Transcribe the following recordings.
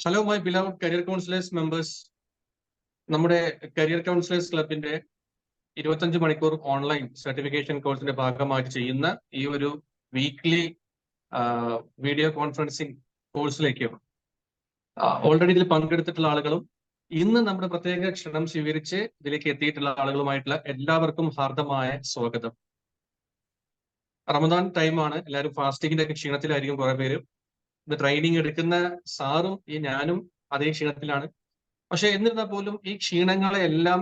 Hello my beloved career counsellors members. നമ്മുടെ career counsellors ക്ലബിന്റെ 25 മണിക്കൂർ ഓൺലൈൻ സർട്ടിഫിക്കേഷൻ കോഴ്സിന്റെ ഭാഗമായിട്ട് ചെയ്യുന്ന ഈ ഒരു വീക്ക്ലി വീഡിയോ കോൺഫറൻസിങ് കോഴ്സിലേക്ക് ഓൾറെഡി ഇതിൽ പങ്കെടുത്തിട്ടുള്ള ആളുകളും ഇന്ന് നമ്മുടെ പ്രത്യേക ക്ഷണം സ്വീകരിച്ച് ഇതിലേക്ക് എത്തിയിട്ടുള്ള ആളുകളുമായിട്ടുള്ള എല്ലാവർക്കും ഹാർദമായ സ്വാഗതം. റമദാൻ ടൈമാണ്, എല്ലാവരും ഫാസ്റ്റിങ്ങിന്റെ ഒക്കെ ക്ഷീണത്തിലായിരിക്കും കുറെ പേര്. ഇത് ട്രെയിനിങ് എടുക്കുന്ന സാറും ഞാനും അതേ ക്ഷീണത്തിലാണ്. പക്ഷെ എന്നിരുന്നാൽ പോലും ഈ ക്ഷീണങ്ങളെ എല്ലാം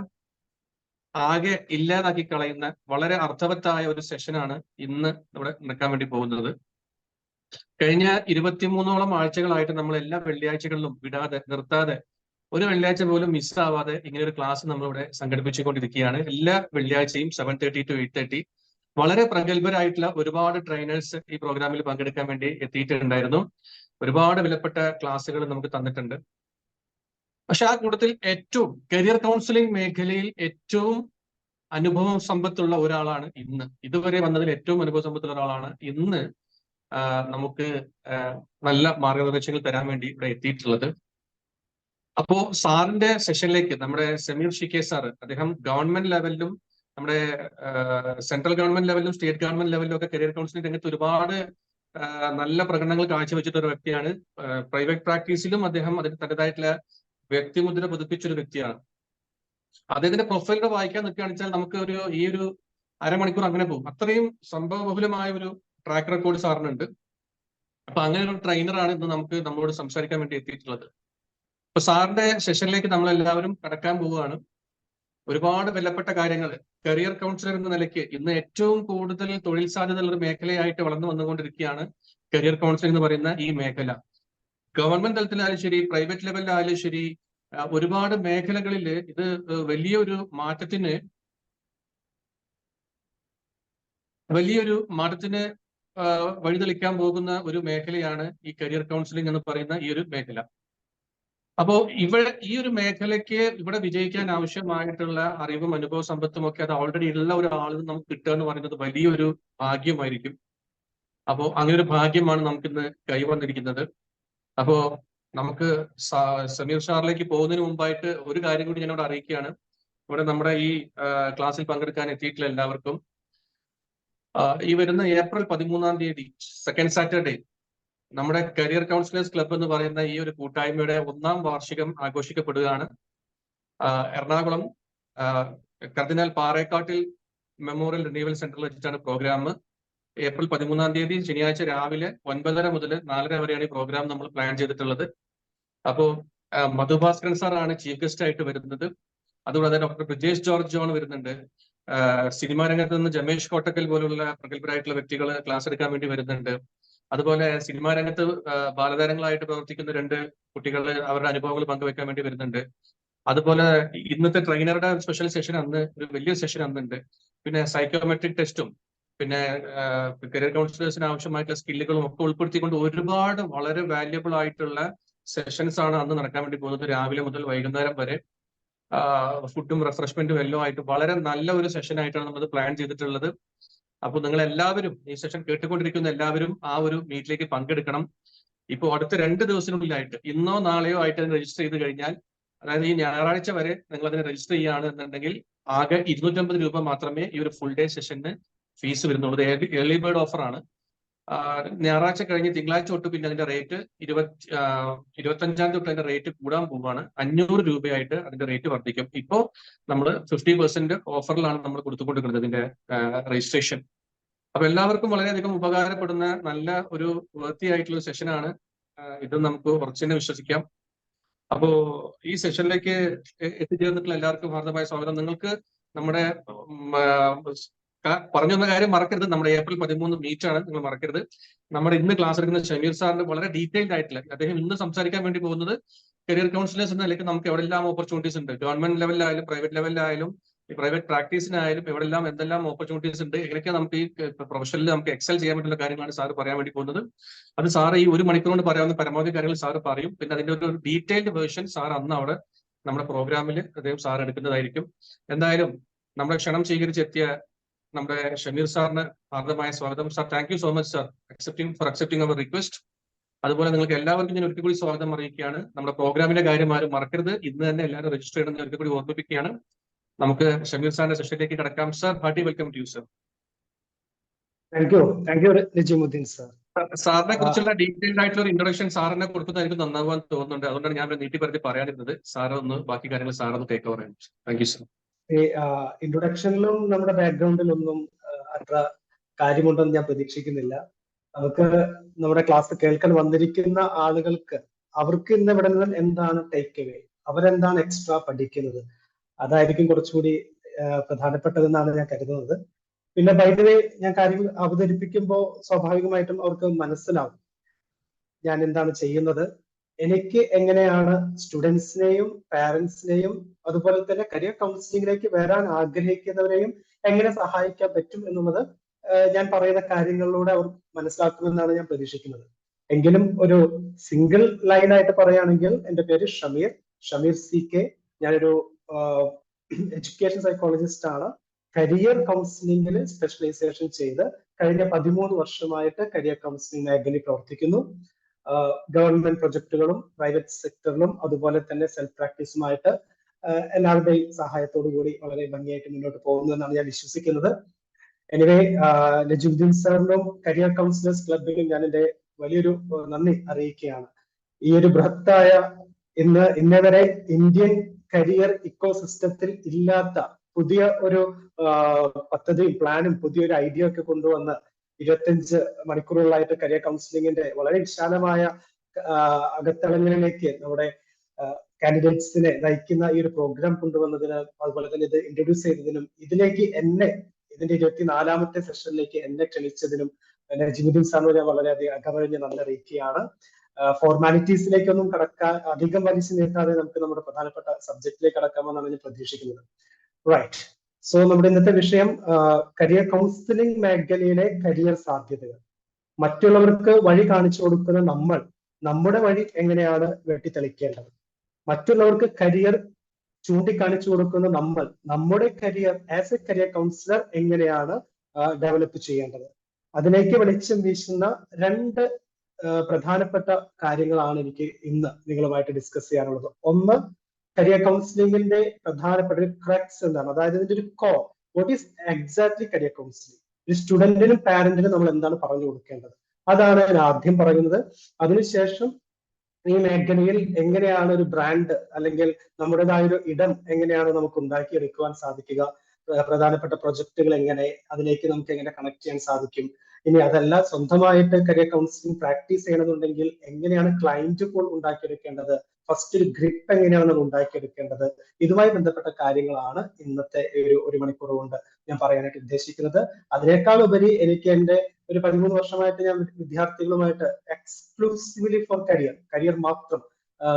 ആകെ ഇല്ലാതാക്കി കളയുന്ന വളരെ അർത്ഥവത്തായ ഒരു സെഷനാണ് ഇന്ന് ഇവിടെ നടക്കാൻ വേണ്ടി പോകുന്നത്. കഴിഞ്ഞ 23ഓളം ആഴ്ചകളായിട്ട് നമ്മൾ എല്ലാ വെള്ളിയാഴ്ചകളിലും വിടാതെ നിർത്താതെ ഒരു വെള്ളിയാഴ്ച പോലും മിസ്സാവാതെ ഇങ്ങനെ ഒരു ക്ലാസ് നമ്മളിവിടെ സംഘടിപ്പിച്ചുകൊണ്ടിരിക്കുകയാണ്. എല്ലാ വെള്ളിയാഴ്ചയും 7:30 to 8:30 വളരെ പ്രഗത്ഭരായിട്ടുള്ള ഒരുപാട് ട്രെയിനേഴ്സ് ഈ പ്രോഗ്രാമിൽ പങ്കെടുക്കാൻ വേണ്ടി എത്തിയിട്ടുണ്ടായിരുന്നു. ഒരുപാട് വിലപ്പെട്ട ക്ലാസ്സുകൾ നമുക്ക് തന്നിട്ടുണ്ട്. പക്ഷെ ആ കൂട്ടത്തിൽ ഏറ്റവും കരിയർ കൗൺസിലിംഗ് മേഖലയിൽ ഏറ്റവും അനുഭവ സമ്പത്തുള്ള ഒരാളാണ് ഇന്ന്, ഇതുവരെ വന്നതിൽ ഏറ്റവും അനുഭവ സമ്പത്തുള്ള ഒരാളാണ് ഇന്ന് നമുക്ക് നല്ല മാർഗനിർദ്ദേശങ്ങൾ തരാൻ വേണ്ടി ഇവിടെ എത്തിയിട്ടുള്ളത്. അപ്പോ സാറിന്റെ സെഷനിലേക്ക് നമ്മുടെ സമീർ ഷിക്കെ സാറ്, അദ്ദേഹം ഗവൺമെന്റ് ലെവലിലും നമ്മുടെ സെൻട്രൽ ഗവൺമെന്റ് ലെവലിലും സ്റ്റേറ്റ് ഗവൺമെന്റ് ലെവലിലും ഒക്കെ കരിയർ കൗൺസിലിംഗ് രംഗത്ത് ഒരുപാട് നല്ല പ്രകടനങ്ങൾ കാഴ്ചവെച്ചിട്ടുള്ള ഒരു വ്യക്തിയാണ്. പ്രൈവറ്റ് പ്രാക്ടീസിലും അദ്ദേഹം അതിന് തനതായിട്ടുള്ള വ്യക്തിമുദ്ര പതിപ്പിച്ചൊരു വ്യക്തിയാണ്. അദ്ദേഹത്തിന്റെ പ്രൊഫൈലിൽ വായിക്കാൻ നിൽക്കുകയാണെന്ന് വെച്ചാൽ നമുക്ക് ഈ ഒരു അരമണിക്കൂർ അങ്ങനെ പോകും. അത്രയും സംഭവബഹുലമായ ഒരു ട്രാക്ക് റെക്കോർഡ് സാറിനുണ്ട്. അപ്പൊ അങ്ങനെ ഒരു ട്രെയിനറാണ് ഇന്ന് നമ്മളോട് സംസാരിക്കാൻ വേണ്ടി എത്തിയിട്ടുള്ളത്. അപ്പൊ സാറിന്റെ സെഷനിലേക്ക് നമ്മൾ എല്ലാവരും കടക്കാൻ പോവുകയാണ്. ഒരുപാട് വിലപ്പെട്ട കാര്യങ്ങൾ കരിയർ കൗൺസിലർ എന്ന നിലയ്ക്ക് ഇന്ന് ഏറ്റവും കൂടുതൽ തൊഴിൽ സാധ്യതയുള്ള ഒരു മേഖലയായിട്ട് വളർന്നു വന്നുകൊണ്ടിരിക്കുകയാണ് കരിയർ കൗൺസിലിംഗ് എന്ന് പറയുന്ന ഈ മേഖല. ഗവൺമെന്റ് തലത്തിലായാലും ശരി, പ്രൈവറ്റ് ലെവലിലായാലും ശരി, ഒരുപാട് മേഖലകളിൽ ഇത് വലിയൊരു മാറ്റത്തിന് വഴിതെളിക്കാൻ പോകുന്ന ഒരു മേഖലയാണ് ഈ കരിയർ കൗൺസിലിംഗ് എന്ന് പറയുന്ന ഈ ഒരു മേഖല. അപ്പോ ഈ ഒരു മേഖലയ്ക്ക് ഇവിടെ വിജയിക്കാൻ ആവശ്യമായിട്ടുള്ള അറിവും അനുഭവ സമ്പത്തും ഒക്കെ അത് ഓൾറെഡി ഉള്ള ഒരാളിൽ നമുക്ക് കിട്ടുക എന്ന് പറയുന്നത് വലിയൊരു ഭാഗ്യമായിരിക്കും. അപ്പോ അങ്ങനെ ഒരു ഭാഗ്യമാണ് നമുക്കിന്ന് കൈവന്നിരിക്കുന്നത്. അപ്പോ നമുക്ക് സമീർ സാറിലേക്ക് പോകുന്നതിന് മുമ്പായിട്ട് ഒരു കാര്യം കൂടി ഞാനിവിടെ അറിയിക്കുകയാണ്. ഇവിടെ നമ്മുടെ ഈ ക്ലാസ്സിൽ പങ്കെടുക്കാൻ എത്തിയിട്ടുള്ള എല്ലാവർക്കും ഈ വരുന്ന ഏപ്രിൽ 13 സെക്കൻഡ് സാറ്റർഡേ നമ്മുടെ കരിയർ കൗൺസിലേഴ്സ് ക്ലബ്ബ് എന്ന് പറയുന്ന ഈ ഒരു കൂട്ടായ്മയുടെ 1ാം വാർഷികം ആഘോഷിക്കപ്പെടുകയാണ്. എറണാകുളം കർദിനാൾ പാറേക്കാട്ടിൽ മെമ്മോറിയൽ റിന്യൂവൽ സെന്ററിൽ വെച്ചിട്ടാണ് പ്രോഗ്രാം. ഏപ്രിൽ 13 ശനിയാഴ്ച രാവിലെ 9:30 മുതൽ 4:30 വരെയാണ് ഈ പ്രോഗ്രാം നമ്മൾ പ്ലാൻ ചെയ്തിട്ടുള്ളത്. അപ്പോ മധുഭാസ്കരൻ സാറാണ് ചീഫ് ഗസ്റ്റ് ആയിട്ട് വരുന്നത്. അതുകൂടാതെ ഡോക്ടർ ബ്രിജേഷ് ജോർജ് ജോൺ വരുന്നുണ്ട്. സിനിമാ രംഗത്ത് നിന്ന് ജമേഷ് കോട്ടക്കൽ പോലുള്ള പ്രഗത്ഭരായിട്ടുള്ള വ്യക്തികൾ ക്ലാസ് എടുക്കാൻ വേണ്ടി വരുന്നുണ്ട്. അതുപോലെ സിനിമാ രംഗത്ത് ബാലതാരങ്ങളായിട്ട് പ്രവർത്തിക്കുന്ന 2 കുട്ടികൾ അവരുടെ അനുഭവങ്ങൾ പങ്കുവെക്കാൻ വേണ്ടി വരുന്നുണ്ട്. അതുപോലെ ഇന്നത്തെ ട്രെയിനറുടെ സ്പെഷ്യൽ സെഷൻ അന്ന് ഒരു വലിയ സെഷൻ അന്നുണ്ട്. പിന്നെ സൈക്കോമെട്രിക് ടെസ്റ്റും പിന്നെ കരിയർ കൗൺസിലേഴ്സിന് ആവശ്യമായിട്ടുള്ള സ്കില്ലുകളും ഒക്കെ ഉൾപ്പെടുത്തിക്കൊണ്ട് ഒരുപാട് വളരെ വാല്യബിൾ ആയിട്ടുള്ള സെഷൻസ് ആണ് അന്ന് നടക്കാൻ വേണ്ടി പോകുന്നത്. രാവിലെ മുതൽ വൈകുന്നേരം വരെ ഫുഡും റിഫ്രഷ്മെന്റും എല്ലാം ആയിട്ട് വളരെ നല്ല ഒരു സെഷൻ ആയിട്ടാണ് നമ്മൾ പ്ലാൻ ചെയ്തിട്ടുള്ളത്. അപ്പോൾ നിങ്ങൾ എല്ലാവരും ഈ സെഷൻ കേട്ടുകൊണ്ടിരിക്കുന്ന എല്ലാവരും ആ ഒരു മീറ്റിലേക്ക് പങ്കെടുക്കണം. ഇപ്പോൾ അടുത്ത 2 ദിവസത്തിനുള്ളിലായിട്ട് ഇന്നോ നാളെയോ ആയിട്ട് അതിന് രജിസ്റ്റർ ചെയ്ത് കഴിഞ്ഞാൽ, അതായത് ഈ ഞായറാഴ്ച വരെ നിങ്ങൾ അതിന് രജിസ്റ്റർ ചെയ്യുകയാണ് എന്നുണ്ടെങ്കിൽ ആകെ 250 രൂപ മാത്രമേ ഈ ഒരു ഫുൾ ഡേ സെഷന് ഫീസ് വരുന്നുള്ളൂ. ഏർലി ബേർഡ് ഓഫർ ആണ്. ഞായറാഴ്ച കഴിഞ്ഞ് തിങ്കളാഴ്ച തൊട്ട് പിന്നെ അതിന്റെ റേറ്റ് 25 തൊട്ട് അതിന്റെ റേറ്റ് കൂടാൻ പോവുകയാണ്. 500 രൂപയായിട്ട് അതിന്റെ റേറ്റ് വർദ്ധിക്കും. ഇപ്പോൾ നമ്മൾ 50% ഓഫറിലാണ് നമ്മൾ കൊടുത്തുകൊണ്ടിരിക്കുന്നത് ഇതിന്റെ രജിസ്ട്രേഷൻ. അപ്പൊ എല്ലാവർക്കും വളരെയധികം ഉപകാരപ്പെടുന്ന നല്ല ഒരു വൃത്തിയായിട്ടുള്ള സെഷനാണ് ഇത്. നമുക്ക് ഉറച്ചു വിശ്വസിക്കാം. അപ്പോ ഈ സെഷനിലേക്ക് എത്തിച്ചേർന്നിട്ടുള്ള എല്ലാവർക്കും ഹാർദമായ സ്വാഗതം. നിങ്ങൾക്ക് നമ്മുടെ പറഞ്ഞു വന്ന കാര്യം മറക്കരുത്. നമ്മുടെ ഏപ്രിൽ 13 മീറ്റ് ആണ്, നിങ്ങൾ മറക്കരുത്. നമ്മുടെ ഇന്ന് ക്ലാസ് എടുക്കുന്ന ഷമീർ സാറിന്റെ വളരെ ഡീറ്റെയിൽഡ് ആയിട്ടുള്ള, അദ്ദേഹം ഇന്ന് സംസാരിക്കാൻ വേണ്ടി പോകുന്നത് കരിയർ കൗൺസിലേഴ്സ് എന്ന നിലയ്ക്ക് നമുക്ക് എവിടെല്ലാം ഓപ്പർച്യൂണിറ്റീസ് ഉണ്ട്, ഗവൺമെന്റ് ലെവലിലായാലും പ്രൈവറ്റ് ലെവലിലായാലും പ്രൈവറ്റ് പ്രാക്ടീസിനായാലും എവിടെല്ലാം എന്തെല്ലാം ഓപ്പർച്യൂണിറ്റീസ് ഉണ്ട്, എങ്ങനെയൊക്കെ നമുക്ക് ഈ പ്രൊഫഷനിൽ നമുക്ക് എക്സൽ ചെയ്യാൻ പറ്റുന്ന കാര്യങ്ങളാണ് സാർ പറയാൻ വേണ്ടി പോകുന്നത്. അത് സാർ ഈ 1 മണിക്കൂർ കൊണ്ട് പറയാവുന്ന പരമാവധി കാര്യങ്ങൾ സാർ പറയും. പിന്നെ അതിന്റെ ഒരു ഡീറ്റെയിൽഡ് വേർഷൻ സാർ അന്ന് അവിടെ നമ്മുടെ പ്രോഗ്രാമിൽ അദ്ദേഹം സാർ എടുക്കുന്നതായിരിക്കും. എന്തായാലും നമ്മുടെ ക്ഷണം സ്വീകരിച്ചെത്തിയ നമ്മുടെ ഷമീർ സാറിന് ഹാർദമായ സ്വാഗതം. Sir, thank you so much sir accepting our request. അതുപോലെ നിങ്ങൾക്ക് എല്ലാവർക്കും ഞാൻ ഒരിക്കൽ കൂടി സ്വാഗതം അറിയിക്കുകയാണ്. നമ്മുടെ പ്രോഗ്രാമിന്റെ കാര്യം ആരും മറക്കരുത്. ഇന്ന് തന്നെ എല്ലാവരും രജിസ്റ്റർ ചെയ്യണമെന്ന് ഒരിക്കൽ കൂടി ഓർമ്മിപ്പിക്കുകയാണ്. നമുക്ക് ഷമീർ സാറിന്റെ സെഷനിലേക്ക് കടക്കാം. Sir, hearty welcome to you sir. Thank you Najeemuddin sir. സാറിനെ കുറിച്ചുള്ള ഡീറ്റെയിൽഡ് ആയിട്ടുള്ള ഒരു ഇൻട്രൊഡക്ഷൻ സാറിനെ കൊടുക്കുന്നതായിരിക്കും നന്നാവാൻ തോന്നുന്നുണ്ട്. അതുകൊണ്ടാണ് ഞാൻ നീട്ടി പറഞ്ഞ് പറയാനിരുന്നത്. സാർ ഒന്ന് ബാക്കി കാര്യങ്ങൾ സാറൊന്ന് ടേക്ക് ഓവർ ചെയ്യണം. Thank you sir. ഈ ഇൻട്രൊഡക്ഷനിലും നമ്മുടെ ബാക്ക്ഗ്രൗണ്ടിലൊന്നും അത്ര കാര്യമുണ്ടെന്ന് ഞാൻ പ്രതീക്ഷിക്കുന്നില്ല. നമുക്ക് നമ്മുടെ ക്ലാസ് കേൾക്കാൻ വന്നിരിക്കുന്ന ആളുകൾക്ക് അവർക്ക് ഇന്ന് ഇവിടെ നിന്ന് എന്താണ് ടേക്ക് അവേ, അവരെന്താണ് എക്സ്ട്രാ പഠിക്കുന്നത്, അതായിരിക്കും കുറച്ചുകൂടി പ്രധാനപ്പെട്ടതെന്നാണ് ഞാൻ കരുതുന്നത്. പിന്നെ ബൈ ദ വേ ഞാൻ കാര്യങ്ങൾ അവതരിപ്പിക്കുമ്പോൾ സ്വാഭാവികമായിട്ടും അവർക്ക് മനസ്സിലാവും ഞാൻ എന്താണ് ചെയ്യുന്നത്, എനിക്ക് എങ്ങനെയാണ് സ്റ്റുഡൻസിനെയും പാരന്റ്സിനെയും അതുപോലെ തന്നെ കരിയർ കൗൺസിലിംഗിലേക്ക് വരാൻ ആഗ്രഹിക്കുന്നവരെയും എങ്ങനെ സഹായിക്കാൻ പറ്റും എന്നുള്ളത് ഞാൻ പറയുന്ന കാര്യങ്ങളിലൂടെ അവർ മനസ്സിലാക്കുമെന്നാണ് ഞാൻ പ്രതീക്ഷിക്കുന്നത്. എങ്കിലും ഒരു സിംഗിൾ ലൈനായിട്ട് പറയുകയാണെങ്കിൽ എൻ്റെ പേര് ഷമീർ CK. ഞാനൊരു എഡ്യൂക്കേഷൻ സൈക്കോളജിസ്റ്റ് ആണ്. കരിയർ കൗൺസിലിംഗിൽ സ്പെഷ്യലൈസേഷൻ ചെയ്ത് കഴിഞ്ഞ 13 വർഷമായിട്ട് കരിയർ കൗൺസിലിംഗ് മേഖലയിൽ പ്രവർത്തിക്കുന്നു. ഗവൺമെന്റ് പ്രൊജക്ടുകളും പ്രൈവറ്റ് സെക്ടറിലും അതുപോലെ തന്നെ സെൽഫ് പ്രാക്ടീസുമായിട്ട് എല്ലാവരുടെയും സഹായത്തോടു കൂടി വളരെ ഭംഗിയായിട്ട് മുന്നോട്ട് പോകുന്നു എന്നാണ് ഞാൻ വിശ്വസിക്കുന്നത്. എനിവേ, നജീമുദ്ദീൻ സാറിനും കരിയർ കൗൺസിലേഴ്സ് ക്ലബിലും ഞാൻ എൻ്റെ വലിയൊരു നന്ദി അറിയിക്കുകയാണ്. ഈ ഒരു ബൃഹത്തായ ഇന്നേ വരെ ഇന്ത്യൻ കരിയർ ഇക്കോ സിസ്റ്റത്തിൽ ഇല്ലാത്ത പുതിയ ഒരു പദ്ധതിയും പ്ലാനും പുതിയൊരു ഐഡിയ ഒക്കെ കൊണ്ടുവന്ന് 25 മണിക്കൂറുകളായിട്ട് കരിയർ കൗൺസിലിംഗിന്റെ വളരെ വിശാലമായ അകത്തളങ്ങളിലേക്ക് നമ്മുടെ കാൻഡിഡേറ്റ്സിനെ നയിക്കുന്ന ഈ ഒരു പ്രോഗ്രാം കൊണ്ടുവന്നതിന്, അതുപോലെ തന്നെ ഇത് ഇൻട്രൊഡ്യൂസ് ചെയ്തതിനും, ഇതിലേക്ക് ഇതിന്റെ 24ാമത്തെ സെഷനിലേക്ക് എന്നെ ക്ഷണിച്ചതിനും നജീമുദ്ദീൻ സാറിന് ഞാൻ വളരെയധികം അകമഴിഞ്ഞ് നന്ദി അറിയിക്കുകയാണ്. ഫോർമാലിറ്റീസിലേക്കൊന്നും അധികം വലിച്ചു നീട്ടാതെ നമുക്ക് നമ്മുടെ പ്രധാനപ്പെട്ട സബ്ജക്റ്റിലേക്ക് കടക്കാമെന്നാണ് ഞാൻ പ്രതീക്ഷിക്കുന്നത്. റൈറ്റ്. സോ നമ്മുടെ ഇന്നത്തെ വിഷയം കരിയർ കൗൺസിലിംഗ് മേഖലയിലെ കരിയർ സാധ്യതകൾ. മറ്റുള്ളവർക്ക് വഴി കാണിച്ചു കൊടുക്കുന്ന നമ്മൾ നമ്മുടെ വഴി എങ്ങനെയാണ് വെട്ടിത്തെളിക്കേണ്ടത്, മറ്റുള്ളവർക്ക് കരിയർ ചൂണ്ടിക്കാണിച്ചു കൊടുക്കുന്ന നമ്മൾ നമ്മുടെ career as a career councillor എങ്ങനെയാണ് ഡെവലപ്പ് ചെയ്യേണ്ടത്, അതിലേക്ക് വെളിച്ചം വീശുന്ന 2 പ്രധാനപ്പെട്ട കാര്യങ്ങളാണ് എനിക്ക് ഇന്ന് നിങ്ങളുമായിട്ട് ഡിസ്കസ് ചെയ്യാനുള്ളത്. ഒന്ന്, കരിയർ കൗൺസിലിംഗിന്റെ പ്രധാനപ്പെട്ട ഒരു ക്രക്സ് എന്താണ്, അതായത് ഇതിന്റെ ഒരു core, what is exactly career counselling. ഒരു സ്റ്റുഡന്റിനും പാരന്റിനും നമ്മൾ എന്താണ് പറഞ്ഞു കൊടുക്കേണ്ടത്, അതാണ് ഞാൻ ആദ്യം പറയുന്നത്. അതിനുശേഷം ഈ മേഖലയിൽ എങ്ങനെയാണ് ഒരു ബ്രാൻഡ് അല്ലെങ്കിൽ നമ്മുടേതായ ഒരു ഇടം എങ്ങനെയാണ് നമുക്ക് ഉണ്ടാക്കിയെടുക്കുവാൻ സാധിക്കുക, പ്രധാനപ്പെട്ട പ്രൊജക്ടുകൾ എങ്ങനെ, അതിലേക്ക് നമുക്ക് എങ്ങനെ കണക്ട് ചെയ്യാൻ സാധിക്കും. ഇനി അതല്ല, സ്വന്തമായിട്ട് കരിയർ കൗൺസിലിംഗ് പ്രാക്ടീസ് ചെയ്യണമെന്നുണ്ടെങ്കിൽ എങ്ങനെയാണ് ക്ലയന്റ് പൂൾ ഉണ്ടാക്കിയെടുക്കേണ്ടത്, ഫസ്റ്റ് ഒരു ഗ്രിപ്പ് എങ്ങനെയാണ് ഉണ്ടാക്കിയെടുക്കേണ്ടത്, ഇതുമായി ബന്ധപ്പെട്ട കാര്യങ്ങളാണ് ഇന്നത്തെ ഒരു മണിക്കൂർ കൊണ്ട് ഞാൻ പറയാനായിട്ട് ഉദ്ദേശിക്കുന്നത്. അതിനേക്കാൾ ഉപരി എനിക്ക് എൻ്റെ ഒരു 13 വർഷമായിട്ട് ഞാൻ വിദ്യാർത്ഥികളുമായിട്ട് എക്സ്ക്ലൂസീവ്ലി ഫോർ കരിയർ മാത്രം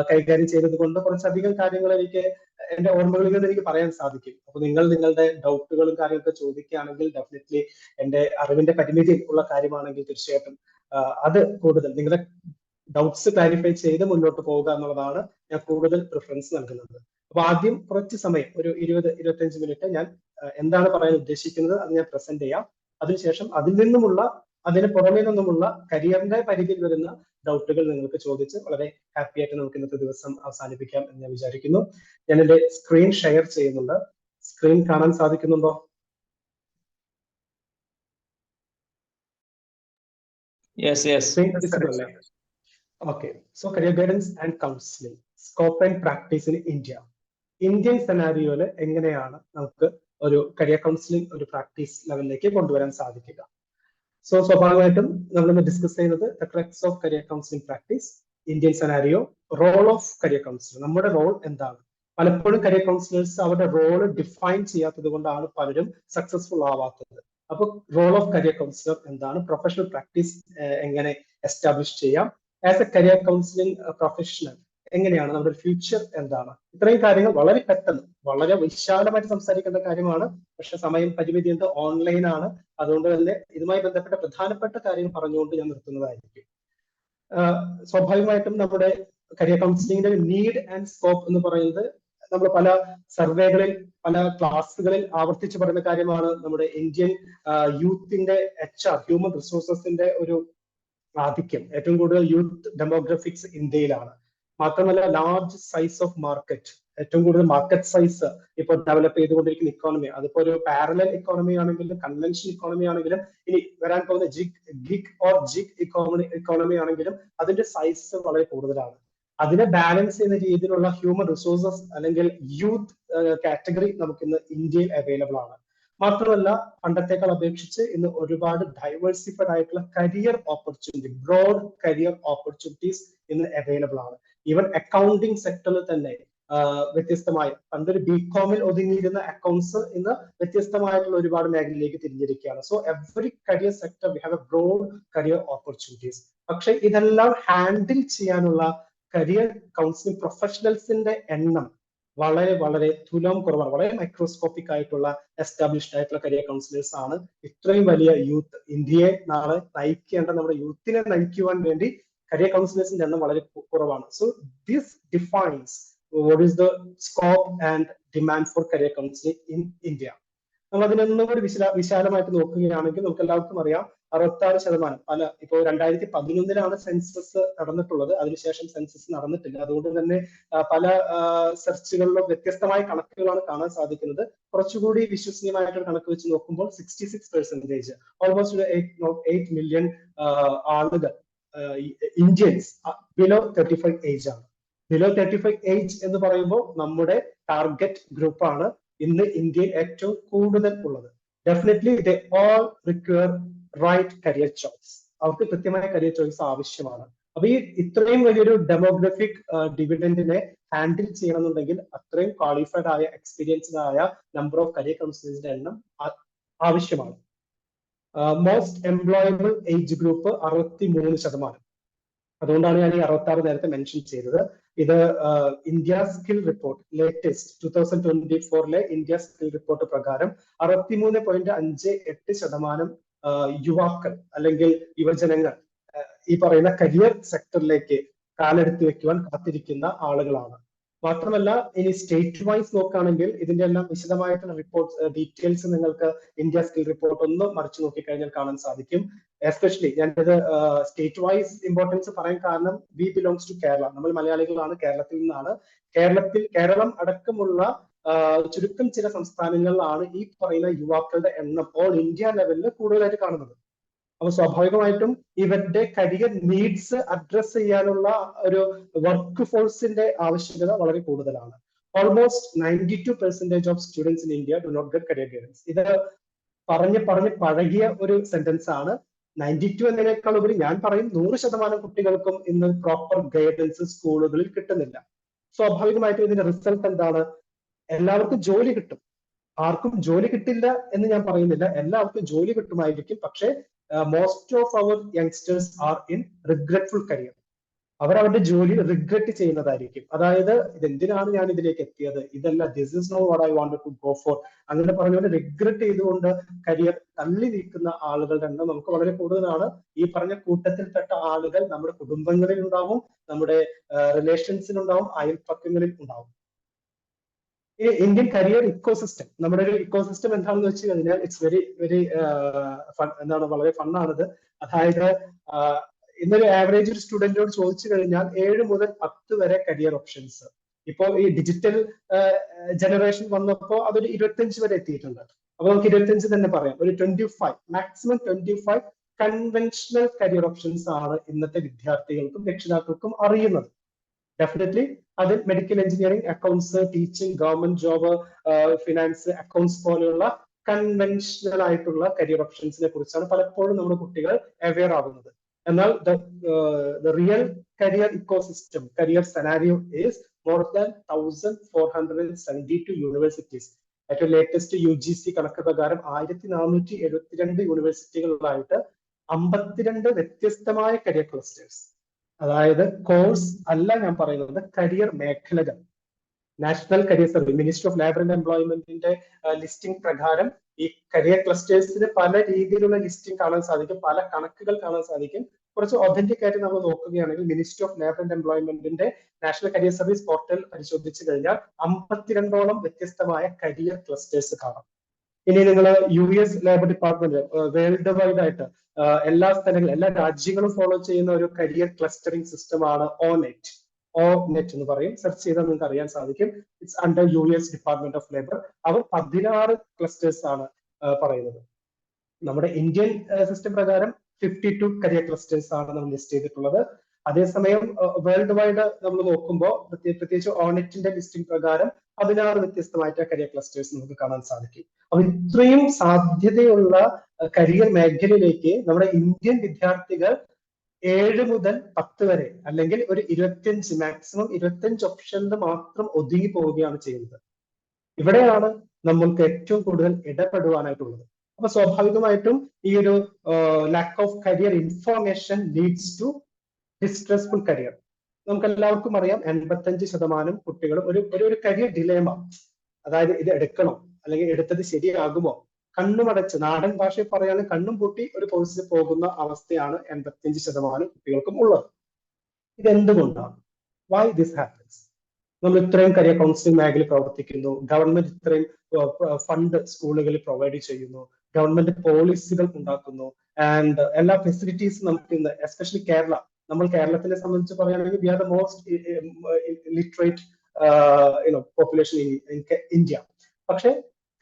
കൈകാര്യം ചെയ്തത് കൊണ്ട് കുറച്ചധികം കാര്യങ്ങൾ എനിക്ക് എന്റെ ഓർമ്മകളിൽ നിന്ന് എനിക്ക് പറയാൻ സാധിക്കും. അപ്പൊ നിങ്ങളുടെ ഡൗട്ടുകളും കാര്യങ്ങളൊക്കെ ചോദിക്കുകയാണെങ്കിൽ ഡെഫിനറ്റ്ലി എന്റെ അറിവിന്റെ പരിമിതി ഉള്ള കാര്യമാണെങ്കിൽ തീർച്ചയായിട്ടും അത് കൂടുതൽ നിങ്ങളുടെ ഡൗട്ട്സ് ക്ലാരിഫൈ ചെയ്ത് മുന്നോട്ട് പോവുക എന്നുള്ളതാണ് ഞാൻ കൂടുതൽ പ്രിഫറൻസ് നൽകുന്നത്. അപ്പൊ ആദ്യം കുറച്ച് സമയം, ഒരു 20-25 മിനിറ്റ് ഞാൻ എന്താണ് പറയാൻ ഉദ്ദേശിക്കുന്നത് അത് ഞാൻ പ്രസന്റ് ചെയ്യാം. അതിനുശേഷം അതിന് പുറമേ നിന്നുമുള്ള കരിയറിന്റെ പരിധിയിൽ വരുന്ന ഡൗട്ടുകൾ നിങ്ങൾക്ക് ചോദിച്ച് വളരെ ഹാപ്പി ആയിട്ട് നമുക്ക് ഇന്നത്തെ ദിവസം അവസാനിപ്പിക്കാം എന്ന് ഞാൻ വിചാരിക്കുന്നു. ഞാൻ എന്റെ സ്ക്രീൻ ഷെയർ ചെയ്യുന്നുണ്ട്. സ്ക്രീൻ കാണാൻ സാധിക്കുന്നുണ്ടോ? Okay. So career guidance and counselling, scope and practice in Indian സെനാരിയോയില് എങ്ങനെയാണ് നമുക്ക് ഒരു കരിയർ കൗൺസിലിംഗ് ഒരു പ്രാക്ടീസ് ലെവലിലേക്ക് കൊണ്ടുവരാൻ സാധിക്കുക. സോ സ്വാഭാവികമായിട്ടും നമ്മളിന്ന് ഡിസ്കസ് ചെയ്യുന്നത് the crux of career counselling practice, Indian scenario, role of career counsellor. നമ്മുടെ റോൾ എന്താണ്? പലപ്പോഴും കരിയർ കൗൺസിലേഴ്സ് അവരുടെ റോള് ഡിഫൈൻ ചെയ്യാത്തത് കൊണ്ടാണ് പലരും സക്സസ്ഫുൾ ആവാത്തത്. അപ്പൊ റോൾ ഓഫ് കരിയർ കൗൺസിലർ എന്താണ്, പ്രൊഫഷണൽ പ്രാക്ടീസ് എങ്ങനെ എസ്റ്റാബ്ലിഷ് ചെയ്യാം, as a career counselling professional എങ്ങനെയാണ് നമ്മുടെ ഫ്യൂച്ചർ എന്താണ്, ഇത്രയും കാര്യങ്ങൾ വളരെ പെട്ടെന്ന് വളരെ വിശാലമായിട്ട് സംസാരിക്കേണ്ട കാര്യമാണ്. പക്ഷെ സമയം പരിമിതിയുണ്ട്, ഓൺലൈനാണ്. അതുകൊണ്ട് തന്നെ ഇതുമായി ബന്ധപ്പെട്ട പ്രധാനപ്പെട്ട കാര്യങ്ങൾ പറഞ്ഞുകൊണ്ട് ഞാൻ നിർത്തുന്നതായിരിക്കും. സ്വാഭാവികമായിട്ടും നമ്മുടെ കരിയർ കൗൺസിലിംഗിന്റെ നീഡ് ആൻഡ് സ്കോപ്പ് എന്ന് പറയുന്നത് നമ്മൾ പല സർവേകളിൽ പല ക്ലാസ്സുകളിൽ ആവർത്തിച്ച് പറയുന്ന കാര്യമാണ്. നമ്മുടെ ഇന്ത്യൻ യൂത്തിന്റെ HR ഹ്യൂമൻ റിസോഴ്സസിന്റെ ഒരു ആധിക്യം, ഏറ്റവും കൂടുതൽ യൂത്ത് ഡെമോഗ്രഫിക്സ് ഇന്ത്യയിലാണ്. മാത്രമല്ല ലാർജ് സൈസ് ഓഫ് മാർക്കറ്റ്, ഏറ്റവും കൂടുതൽ മാർക്കറ്റ് സൈസ് ഇപ്പോൾ ഡെവലപ്പ് ചെയ്തുകൊണ്ടിരിക്കുന്ന ഇക്കോണമി, അതിപ്പോ ഒരു പാരലൽ ഇക്കോണമി ആണെങ്കിലും കൺവെൻഷൻ ഇക്കോണമി ആണെങ്കിലും ഇനി വരാൻ പോകുന്ന ജിഗ് ഇക്കോണമി ആണെങ്കിലും അതിന്റെ സൈസ് വളരെ കൂടുതലാണ്. അതിനെ ബാലൻസ് ചെയ്യുന്ന രീതിയിലുള്ള ഹ്യൂമൻ റിസോഴ്സസ് അല്ലെങ്കിൽ യൂത്ത് കാറ്റഗറി നമുക്ക് ഇന്ന് ഇന്ത്യയിൽ അവൈലബിൾ ആണ്. മാത്രമല്ല പണ്ടത്തേക്കാൾ അപേക്ഷിച്ച് ഇന്ന് ഒരുപാട് ഡൈവേഴ്സിഫൈഡ് ആയിട്ടുള്ള career opportunity, broad career opportunities ഇന്ന് അവൈലബിൾ ആണ്. ഈവൻ അക്കൗണ്ടിങ് സെക്ടറിൽ തന്നെ വ്യത്യസ്തമായ, പണ്ടൊരു ബികോമിൽ ഒതുങ്ങിയിരുന്ന അക്കൗണ്ട്സ് ഇന്ന് വ്യത്യസ്തമായിട്ടുള്ള ഒരുപാട് മേഖലയിലേക്ക് തിരിഞ്ഞിരിക്കുകയാണ്. So every career sector we have a broad career opportunities. പക്ഷെ ഇതെല്ലാം ഹാൻഡിൽ ചെയ്യാനുള്ള കരിയർ കൗൺസിലിംഗ് പ്രൊഫഷണൽസിന്റെ എണ്ണം വളരെ വളരെ തുലം കുറവാണ്. വളരെ മൈക്രോസ്കോപ്പിക് ആയിട്ടുള്ള എസ്റ്റാബ്ലിഷ്ഡ് ആയിട്ടുള്ള കരിയർ കൗൺസിലേഴ്സ് ആണ്. ഇത്രയും വലിയ യൂത്ത് ഇന്ത്യയെ നാളെ നയിക്കേണ്ട, നമ്മുടെ യൂത്തിനെ നയിക്കുവാൻ വേണ്ടി കരിയർ കൗൺസിലേഴ്സിന്റെ എണ്ണം വളരെ കുറവാണ്. So this defines what is the scope and demand for career counselling in India. നമ്മൾ അതിനൊന്നും കൂടി വിശാലമായിട്ട് നോക്കുകയാണെങ്കിൽ നമുക്ക് എല്ലാവർക്കും അറിയാം 66% പല, ഇപ്പോൾ 2011 സെൻസസ് നടന്നിട്ടുള്ളത്, അതിനുശേഷം സെൻസസ് നടന്നിട്ടില്ല. അതുകൊണ്ട് തന്നെ പല സെർച്ചുകളിലും വ്യത്യസ്തമായ കണക്കുകളാണ് കാണാൻ സാധിക്കുന്നത്. കുറച്ചുകൂടി വിശ്വസനീയമായിട്ടൊരു കണക്ക് വെച്ച് നോക്കുമ്പോൾ 66%, ഓൾമോസ്റ്റ് 8 മില്യൺ ആളുകൾ ഇന്ത്യൻസ് ബിലോ 35 ഏജ് ആണ്. ബിലോ 35 ഏജ് എന്ന് പറയുമ്പോൾ നമ്മുടെ ടാർഗറ്റ് ഗ്രൂപ്പാണ് ഇന്ന് ഇന്ത്യയിൽ ഏറ്റവും കൂടുതൽ ഉള്ളത്. Definitely they all require right career choice. അവർക്ക് കൃത്യമായ കരിയർ ചോയ്സ് ആവശ്യമാണ്. അപ്പൊ ഈ ഇത്രയും വലിയൊരു ഡെമോഗ്രഫിക് ഡിവിഡന്റിനെ ഹാൻഡിൽ ചെയ്യണമെന്നുണ്ടെങ്കിൽ അത്രയും ക്വാളിഫൈഡ് ആയ എക്സ്പീരിയൻസ്ഡ് ആയ നമ്പർ ഓഫ് കരിയർ കൗൺസിലേഴ്സിന്റെ എണ്ണം ആവശ്യമാണ്. Most employable age group 63%. അതുകൊണ്ടാണ് ഞാൻ ഈ 66 നേരത്തെ മെൻഷൻ ചെയ്തത്. ഇത് India skill report latest 2024 India skill report പ്രകാരം 63.58% യുവാക്കൾ അല്ലെങ്കിൽ യുവജനങ്ങൾ ഈ പറയുന്ന കരിയർ സെക്ടറിലേക്ക് കാലെടുത്ത് വെക്കുവാൻ കാത്തിരിക്കുന്ന ആളുകളാണ്. മാത്രമല്ല ഇനി സ്റ്റേറ്റ് വൈസ് നോക്കുകയാണെങ്കിൽ ഇതിന്റെ എല്ലാം വിശദമായിട്ടുള്ള റിപ്പോർട്ട് ഡീറ്റെയിൽസ് നിങ്ങൾക്ക് ഇന്ത്യ സ്കിൽ റിപ്പോർട്ട് ഒന്ന് മറിച്ചു നോക്കിക്കഴിഞ്ഞാൽ കാണാൻ സാധിക്കും. എസ്പെഷ്യലി ഞാനിത് സ്റ്റേറ്റ് വൈസ് ഇമ്പോർട്ടൻസ് പറയാൻ കാരണം വി ബിലോങ്സ് ടു കേരള, നമ്മൾ മലയാളികളാണ്, കേരളത്തിൽ നിന്നാണ്. കേരളം അടക്കമുള്ള ചുരുക്കം ചില സംസ്ഥാനങ്ങളിലാണ് ഈ പറയുന്ന യുവാക്കളുടെ എണ്ണം ഓൾ ഇന്ത്യ ലെവലിൽ കൂടുതലായിട്ട് കാണുന്നത്. അപ്പൊ സ്വാഭാവികമായിട്ടും ഇവരുടെ കരിയർ നീഡ്സ് അഡ്രസ് ചെയ്യാനുള്ള ഒരു വർക്ക് ഫോഴ്സിന്റെ ആവശ്യകത വളരെ കൂടുതലാണ്. Almost 92% of students in India do not get career guidance. ഇത് പറഞ്ഞ് പഴകിയ ഒരു സെന്റൻസ് ആണ്. 92 എന്നതിനേക്കാൾ ഉപരി ഞാൻ പറയും 100% കുട്ടികൾക്കും ഇന്ന് പ്രോപ്പർ ഗൈഡൻസ് സ്കൂളുകളിൽ കിട്ടുന്നില്ല. സ്വാഭാവികമായിട്ടും ഇതിന്റെ റിസൾട്ട് എന്താണ്? എല്ലാവർക്കും ജോലി കിട്ടും, ആർക്കും ജോലി കിട്ടില്ല എന്ന് ഞാൻ പറയുന്നില്ല, എല്ലാവർക്കും ജോലി കിട്ടുമായിരിക്കും. പക്ഷേ most of our youngsters are in regretful career. അവർ അവരുടെ ജോലി റിഗ്രറ്റ് ചെയ്യുന്നതായിരിക്കും. അതായത് ഇതെന്തിനാണ് ഞാൻ ഇതിലേക്ക് എത്തിയത്, ഇതല്ല, this is not what I wanted to go for, അങ്ങനെ പറഞ്ഞുകൊണ്ട് റിഗ്രറ്റ് ചെയ്തുകൊണ്ട് കരിയർ തള്ളി നീക്കുന്ന ആളുകളുടെ എണ്ണം നമുക്ക് വളരെ കൂടുതലാണ്. ഈ പറഞ്ഞ കൂട്ടത്തിൽപ്പെട്ട ആളുകൾ നമ്മുടെ കുടുംബങ്ങളിൽ ഉണ്ടാവും, നമ്മുടെ റിലേഷൻസിലുണ്ടാവും, അയൽപ്പക്കങ്ങളിൽ ഉണ്ടാവും. ഈ ഇന്ത്യൻ കരിയർ ഇക്കോസിസ്റ്റം, നമ്മുടെ ഒരു ഇക്കോസിസ്റ്റം എന്താണെന്ന് വെച്ച് കഴിഞ്ഞാൽ ഇറ്റ്സ് വെരി എന്താണ്, വളരെ ഫണ്ണാണിത്. അതായത് ഇന്നൊരു ആവറേജ് ഒരു സ്റ്റുഡന്റിനോട് ചോദിച്ചു കഴിഞ്ഞാൽ 7 മുതൽ 10 വരെ കരിയർ ഓപ്ഷൻസ്. ഇപ്പോൾ ഈ ഡിജിറ്റൽ ജനറേഷൻ വന്നപ്പോൾ അതൊരു 25 വരെ എത്തിയിട്ടുണ്ട്. അപ്പൊ നമുക്ക് 25 തന്നെ പറയാം. ഒരു 25, മാക്സിമം 25 കൺവെൻഷണൽ കരിയർ ഓപ്ഷൻസ് ആണ് ഇന്നത്തെ വിദ്യാർത്ഥികൾക്കും രക്ഷിതാക്കൾക്കും അറിയുന്നത്. ഡെഫിനറ്റ്ലി അതിൽ medical engineering, accounts, teaching, government job, finance, accounts പോലെയുള്ള കൺവെൻഷണൽ ആയിട്ടുള്ള കരിയർ ഓപ്ഷൻസിനെ കുറിച്ചാണ് പലപ്പോഴും നമ്മുടെ കുട്ടികൾ അവെയർ ആകുന്നത്. എന്നാൽ the real career ecosystem, career scenario is more than 1472 universities. ഏറ്റവും ലേറ്റസ്റ്റ് UGC കണക്ക് പ്രകാരം 1472 യൂണിവേഴ്സിറ്റികളിലായിട്ട് 52 വ്യത്യസ്തമായ കരിയർ ക്ലസ്റ്റേഴ്സ്. അതായത് കോഴ്സ് അല്ല ഞാൻ പറയുന്നത്, കരിയർ മേഖലകൾ. National career survey, ministry of labour and എംപ്ലോയ്മെന്റിന്റെ ലിസ്റ്റിംഗ് പ്രകാരം ഈ കരിയർ ക്ലസ്റ്റേഴ്സിന് പല രീതിയിലുള്ള ലിസ്റ്റിംഗ് കാണാൻ സാധിക്കും, പല കണക്കുകൾ കാണാൻ സാധിക്കും. കുറച്ച് ഒതന്റിക് ആയിട്ട് നമ്മൾ നോക്കുകയാണെങ്കിൽ മിനിസ്ട്രി ഓഫ് ലേബർ ആൻഡ് എംപ്ലോയ്മെന്റിന്റെ നാഷണൽ കരിയർ സർവീസ് പോർട്ടൽ പരിശോധിച്ചു കഴിഞ്ഞാൽ 52ഓളം വ്യത്യസ്തമായ കരിയർ ക്ലസ്റ്റേഴ്സ് കാണാം. ഇനി നിങ്ങൾ US labour department world wide ആയിട്ട് എല്ലാ സ്ഥലങ്ങളും എല്ലാ രാജ്യങ്ങളും ഫോളോ ചെയ്യുന്ന ഒരു കരിയർ ക്ലസ്റ്ററിംഗ് സിസ്റ്റമാണ് ONET. ONET എന്ന് പറയും. സെർച്ച് ചെയ്താൽ നിങ്ങൾക്ക് അറിയാൻ സാധിക്കും. It's under US department of labour. അവർ 16 ക്ലസ്റ്റേഴ്സ് ആണ് പറയുന്നത്. നമ്മുടെ ഇന്ത്യൻ സിസ്റ്റം പ്രകാരം 52 കരിയർ ക്ലസ്റ്റേഴ്സ് ആണ് നമ്മൾ ലിസ്റ്റ് ചെയ്തിട്ടുള്ളത്. അതേസമയം വേൾഡ് വൈഡ് നമ്മൾ നോക്കുമ്പോൾ പ്രത്യേകിച്ച് ONET-ന്റെ ലിസ്റ്റിംഗ് പ്രകാരം 16 വ്യത്യസ്തമായിട്ട് കരിയർ ക്ലസ്റ്റേഴ്സ് നമുക്ക് കാണാൻ സാധിക്കും. അപ്പൊ ഇത്രയും സാധ്യതയുള്ള കരിയർ മേഖലയിലേക്ക് നമ്മുടെ ഇന്ത്യൻ വിദ്യാർത്ഥികൾ 7 മുതൽ 10 വരെ അല്ലെങ്കിൽ ഒരു 25 മാക്സിമം 25 ഓപ്ഷനിൽ മാത്രം ഒതുങ്ങി പോവുകയാണ് ചെയ്യുന്നത്. ഇവിടെയാണ് നമ്മൾക്ക് ഏറ്റവും കൂടുതൽ ഇടപെടുവാനായിട്ടുള്ളത്. അപ്പൊ സ്വാഭാവികമായിട്ടും ഈ ഒരു lack of career information leads to distressful career. നമുക്ക് എല്ലാവർക്കും അറിയാം 85% കുട്ടികളും ഒരു കരിയർ ഡിലേമ, അതായത് ഇത് എടുക്കണോ അല്ലെങ്കിൽ എടുത്തത് ശരിയാകുമോ, കണ്ണുമടച്ച് നാടൻ ഭാഷയിൽ പറയുകയാണെങ്കിൽ കണ്ണും പൂട്ടി ഒരു കോഴ്സിൽ പോകുന്ന അവസ്ഥയാണ് 85% കുട്ടികൾക്കും ഉള്ളത്. ഇതെന്തുകൊണ്ടാണ്? Why this happens? നമ്മൾ ഇത്രയും കരിയർ കൗൺസിലിംഗ് മേഖലയിൽ പ്രവർത്തിക്കുന്നു, ഗവൺമെന്റ് ഇത്രയും ഫണ്ട് സ്കൂളുകളിൽ പ്രൊവൈഡ് ചെയ്യുന്നു, ഗവൺമെന്റ് പോളിസികൾ ഉണ്ടാക്കുന്നു, ആൻഡ് എല്ലാ ഫെസിലിറ്റീസും നമുക്ക് ഇന്ന് എസ്പെഷ്യലി കേരള, നമ്മൾ കേരളത്തിനെ സംബന്ധിച്ച് പറയുകയാണെങ്കിൽ we are the most literate population in India. പക്ഷെ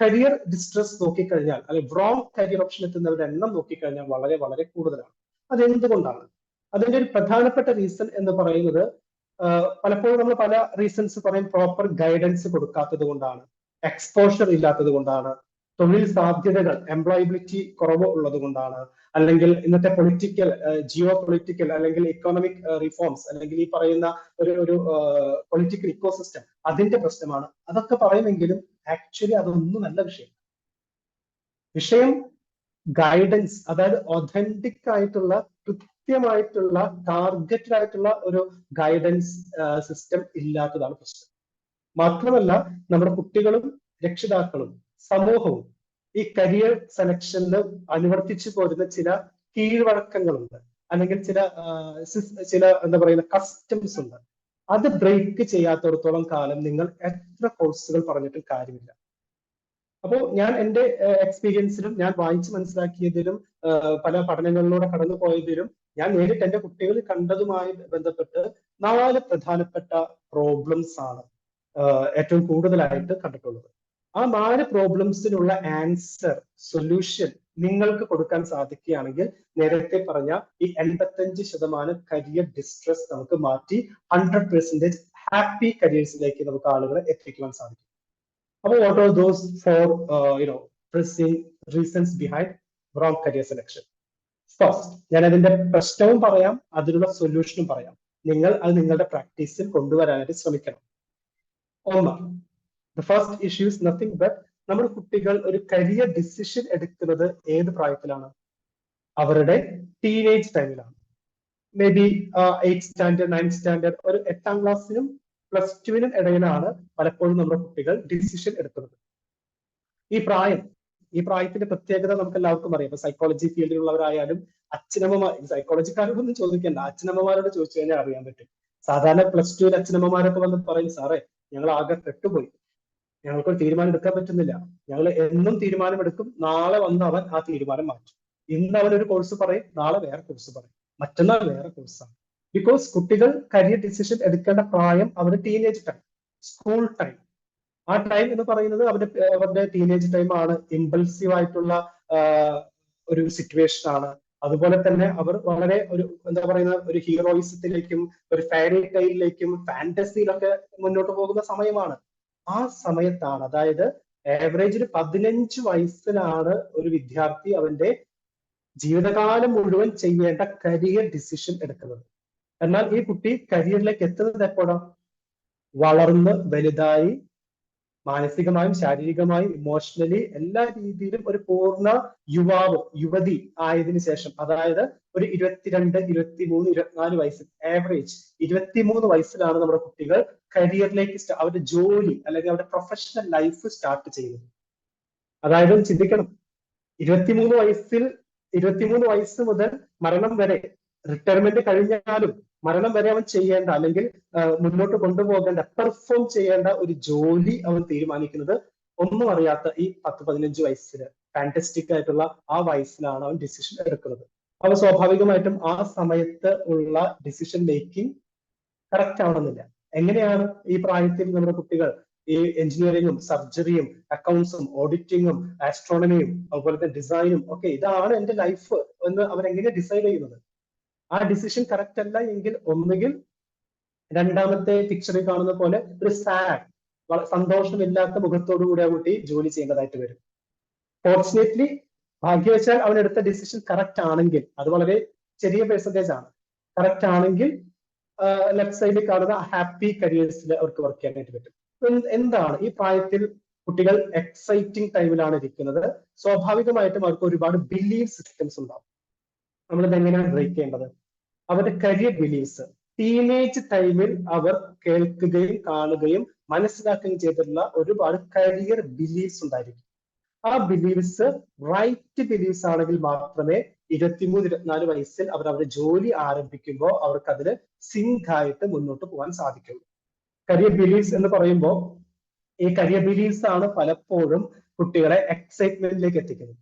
കരിയർ ഡിസ്ട്രെസ് നോക്കിക്കഴിഞ്ഞാൽ അല്ലെങ്കിൽ റോങ് കരിയർ ഓപ്ഷൻ എത്തുന്നവരുടെ എണ്ണം നോക്കിക്കഴിഞ്ഞാൽ വളരെ വളരെ കൂടുതലാണ്. അതെന്തുകൊണ്ടാണ്? അതിന്റെ ഒരു പ്രധാനപ്പെട്ട റീസൺ എന്ന് പറയുന്നത് പലപ്പോഴും നമ്മൾ പല റീസൺസ് പറയും. പ്രോപ്പർ ഗൈഡൻസ് കൊടുക്കാത്തത് കൊണ്ടാണ്, എക്സ്പോഷർ ഇല്ലാത്തത് കൊണ്ടാണ്, തൊഴിൽ സാധ്യതകൾ എംപ്ലോയബിലിറ്റി കുറവ് ഉള്ളത് കൊണ്ടാണ്, അല്ലെങ്കിൽ ഇന്നത്തെ പൊളിറ്റിക്കൽ ജിയോ പൊളിറ്റിക്കൽ അല്ലെങ്കിൽ ഇക്കോണമിക് റിഫോംസ് അല്ലെങ്കിൽ ഈ പറയുന്ന ഒരു പൊളിറ്റിക്കൽ ഇക്കോസിസ്റ്റം അതിന്റെ പ്രശ്നമാണ്. അതൊക്കെ പറയുമെങ്കിലും ആക്ച്വലി അതൊന്നുമല്ല വിഷയം. വിഷയം ഗൈഡൻസ്, അതായത് ഒതന്റിക് ആയിട്ടുള്ള കൃത്യമായിട്ടുള്ള ടാർഗറ്റഡ് ആയിട്ടുള്ള ഒരു ഗൈഡൻസ് സിസ്റ്റം ഇല്ലാത്തതാണ് പ്രശ്നം. മാത്രമല്ല നമ്മുടെ കുട്ടികളും രക്ഷിതാക്കളും സമൂഹവും ഈ കരിയർ സെലക്ഷനിൽ അനുവർത്തിച്ചു പോരുന്ന ചില കീഴ്വഴക്കങ്ങളുണ്ട്, അല്ലെങ്കിൽ ചില എന്താ പറയുന്ന കസ്റ്റംസ് ഉണ്ട്. അത് ബ്രേക്ക് ചെയ്യാത്തിടത്തോളം കാലം നിങ്ങൾ എത്ര കോഴ്സുകൾ പറഞ്ഞിട്ടും കാര്യമില്ല. അപ്പോൾ ഞാൻ എൻ്റെ എക്സ്പീരിയൻസിലും ഞാൻ വായിച്ച് മനസ്സിലാക്കിയതിലും പല പഠനങ്ങളിലൂടെ കടന്നു പോയതിലും ഞാൻ നേരിട്ട് എൻ്റെ കുട്ടികൾ കണ്ടതുമായി ബന്ധപ്പെട്ട് 4 പ്രധാനപ്പെട്ട പ്രോബ്ലംസ് ആണ് ഏറ്റവും കൂടുതലായിട്ട് കണ്ടിട്ടുള്ളത്. ആ 4 പ്രോബ്ലംസിനുള്ള ആൻസർ, സൊല്യൂഷൻ നിങ്ങൾക്ക് കൊടുക്കാൻ സാധിക്കുകയാണെങ്കിൽ നേരത്തെ പറഞ്ഞ ഈ 85% കരിയർ ഡിസ്ട്രെസ് നമുക്ക് മാറ്റി 100% ഹാപ്പി കരിയേഴ്സിലേക്ക് നമുക്ക് ആളുകളെ എത്തിക്കുവാൻ സാധിക്കും. അപ്പോൾ what are those 4 pressing reasons behind wrong career selection? First, ഞാൻ അതിന്റെ പ്രശ്നവും പറയാം, അതിനുള്ള സൊല്യൂഷനും പറയാം. നിങ്ങൾ അത് നിങ്ങളുടെ പ്രാക്ടീസിൽ കൊണ്ടുവരാനായിട്ട് ശ്രമിക്കണം. ഒന്ന്, the first issue is nothing but നമ്മുടെ കുട്ടികൾ ഒരു കരിയർ ഡിസിഷൻ എടുക്കുന്നത് ഏത് പ്രായത്തിലാണ്? അവരുടെ ടീനേജ് ടൈമിലാണ്. May be 8th standard 9th standard, ഒരു 8ാം ക്ലാസ്സിനും +2-നും ഇടയിലാണ് പലപ്പോഴും നമ്മുടെ കുട്ടികൾ ഡിസിഷൻ എടുക്കുന്നത്. ഈ പ്രായത്തിന്റെ പ്രത്യേകത നമുക്ക് എല്ലാവർക്കും അറിയാം. ഇപ്പൊ സൈക്കോളജി ഫീൽഡിലുള്ളവരായാലും അച്ഛനമ്മമാർ, സൈക്കോളജിക്കാരൊന്നും ചോദിക്കണ്ട, അച്ഛനമ്മമാരോട് ചോദിച്ചു കഴിഞ്ഞാൽ അറിയാൻ പറ്റും. സാധാരണ +2 അച്ഛനമ്മമാരൊക്കെ വന്ന് പറയും, സാറേ ഞങ്ങൾ ആകെ പെട്ടുപോയി, ഞങ്ങൾക്കൊരു തീരുമാനം എടുക്കാൻ പറ്റുന്നില്ല, ഞങ്ങൾ എന്നും തീരുമാനമെടുക്കും, നാളെ വന്ന് അവൻ ആ തീരുമാനം മാറ്റും. ഇന്ന് അവനൊരു കോഴ്സ് പറയും, നാളെ വേറെ കോഴ്സ് പറയും, മറ്റന്നാൾ വേറെ കോഴ്സാണ്. ബിക്കോസ് കുട്ടികൾ കരിയർ ഡിസിഷൻ എടുക്കേണ്ട പ്രായം അവരുടെ ടീനേജ് ടൈം, സ്കൂൾ ടൈം. ആ ടൈം എന്ന് പറയുന്നത് അവരുടെ ടീനേജ് ടൈം ആണ്. ഇമ്പൾസീവ് ആയിട്ടുള്ള ഒരു സിറ്റുവേഷൻ ആണ്. അതുപോലെ തന്നെ അവർ വളരെ ഒരു എന്താ പറയുന്ന ഒരു ഹീറോയിസത്തിലേക്കും ഒരു ഫെയറി ടൈലിലേക്കും ഫാന്റസിയിലൊക്കെ മുന്നോട്ട് പോകുന്ന സമയമാണ്. ആ സമയത്താണ്, അതായത് ആവറേജിൽ 15 വയസ്സിലാണ് ഒരു വിദ്യാർത്ഥി അവന്റെ ജീവിതകാലം മുഴുവൻ ചെയ്യേണ്ട കരിയർ ഡിസിഷൻ എടുക്കുന്നത്. എന്നാൽ ഈ കുട്ടി കരിയറിലേക്ക് എത്തുന്നത് എപ്പോഴാണ്? വളർന്ന് വലുതായി മാനസികമായും ശാരീരികമായും ഇമോഷണലി എല്ലാ രീതിയിലും ഒരു പൂർണ്ണ യുവതി ആയതിനു ശേഷം, അതായത് ഒരു 22, 23, 24 വയസ്സിൽ, ആവറേജ് 23 വയസ്സിലാണ് നമ്മുടെ കുട്ടികൾ കരിയറിലേക്ക് അവരുടെ ജോലി അല്ലെങ്കിൽ അവരുടെ പ്രൊഫഷണൽ ലൈഫ് സ്റ്റാർട്ട് ചെയ്യുന്നത്. അതായത് ചിന്തിക്കണം, 23 വയസ്സ് മുതൽ മരണം വരെ, റിട്ടയർമെന്റ് കഴിഞ്ഞാലും മരണം വരെ അവൻ ചെയ്യേണ്ട അല്ലെങ്കിൽ മുന്നോട്ട് കൊണ്ടുപോകേണ്ട, പെർഫോം ചെയ്യേണ്ട ഒരു ജോലി അവൻ തീരുമാനിക്കുന്നത് ഒന്നും അറിയാത്ത ഈ 10-15 വയസ്സിൽ ഫാന്റസ്റ്റിക് ആയിട്ടുള്ള ആ വയസ്സിലാണ് അവൻ ഡിസിഷൻ എടുക്കുന്നത്. അപ്പൊ സ്വാഭാവികമായിട്ടും ആ സമയത്ത് ഉള്ള ഡിസിഷൻ മേക്കിംഗ് കറക്റ്റ് ആവണമെന്നില്ല. എങ്ങനെയാണ് ഈ പ്രായത്തിൽ നമ്മുടെ കുട്ടികൾ ഈ എഞ്ചിനീയറിംഗും സർജറിയും അക്കൗണ്ട്സും ഓഡിറ്റിങ്ങും ആസ്ട്രോണമിയും അതുപോലെ തന്നെ ഡിസൈനും ഒക്കെ ഇതാണ് എന്റെ ലൈഫ് എന്ന് അവരെങ്ങനെ ഡിസൈഡ് ചെയ്യുന്നത്? ആ ഡിസിഷൻ കറക്റ്റ് അല്ല എങ്കിൽ ഒന്നുകിൽ രണ്ടാമത്തെ പിക്ചറിൽ കാണുന്ന പോലെ ഒരു സാഡ്, സന്തോഷമില്ലാത്ത മുഖത്തോടു കൂടി ആ കുട്ടി ജോലി ചെയ്യേണ്ടതായിട്ട് വരും. ഫോർച്ചുനേറ്റ്ലി ഭാഗ്യവശാൽ അവൻ എടുത്ത ഡിസിഷൻ കറക്റ്റ് ആണെങ്കിൽ, അത് വളരെ ചെറിയ പെർസെന്റേജ് ആണ്, കറക്റ്റ് ആണെങ്കിൽ ലെഫ്റ്റ് സൈഡിൽ കാണുന്ന ഹാപ്പി കരിയേഴ്സിൽ അവർക്ക് വർക്ക് ചെയ്യാനായിട്ട് പറ്റും. എന്താണ് ഈ പ്രായത്തിൽ കുട്ടികൾ എക്സൈറ്റിംഗ് ടൈമിലാണ് ഇരിക്കുന്നത്. സ്വാഭാവികമായിട്ടും അവർക്ക് ഒരുപാട് ബിലീഫ് സിസ്റ്റംസ് ഉണ്ടാവും. നമ്മളിത് എങ്ങനെയാണ് ബ്രേക്ക് ചെയ്യേണ്ടത്? അവരുടെ കരിയർ ബിലീഫ്സ് ടീനേജ് ടൈമിൽ അവർ കേൾക്കുകയും കാണുകയും മനസ്സിലാക്കുകയും ചെയ്തിട്ടുള്ള ഒരുപാട് കരിയർ ബിലീഫ്സ് ഉണ്ടായിരിക്കും. ആ ബിലീഫ്സ് റൈറ്റ് ബിലീഫ്സ് ആണെങ്കിൽ മാത്രമേ 23-24 വയസ്സിൽ അവർ അവരുടെ ജോലി ആരംഭിക്കുമ്പോൾ അവർക്ക് അതിൽ സിങ്ക് ആയിട്ട് മുന്നോട്ട് പോകാൻ സാധിക്കുള്ളൂ. കരിയർ ബിലീഫ്സ് എന്ന് പറയുമ്പോൾ ഈ കരിയർ ബിലീഫ്സ് ആണ് പലപ്പോഴും കുട്ടികളെ എക്സൈറ്റ്മെന്റിലേക്ക് എത്തിക്കുന്നത്,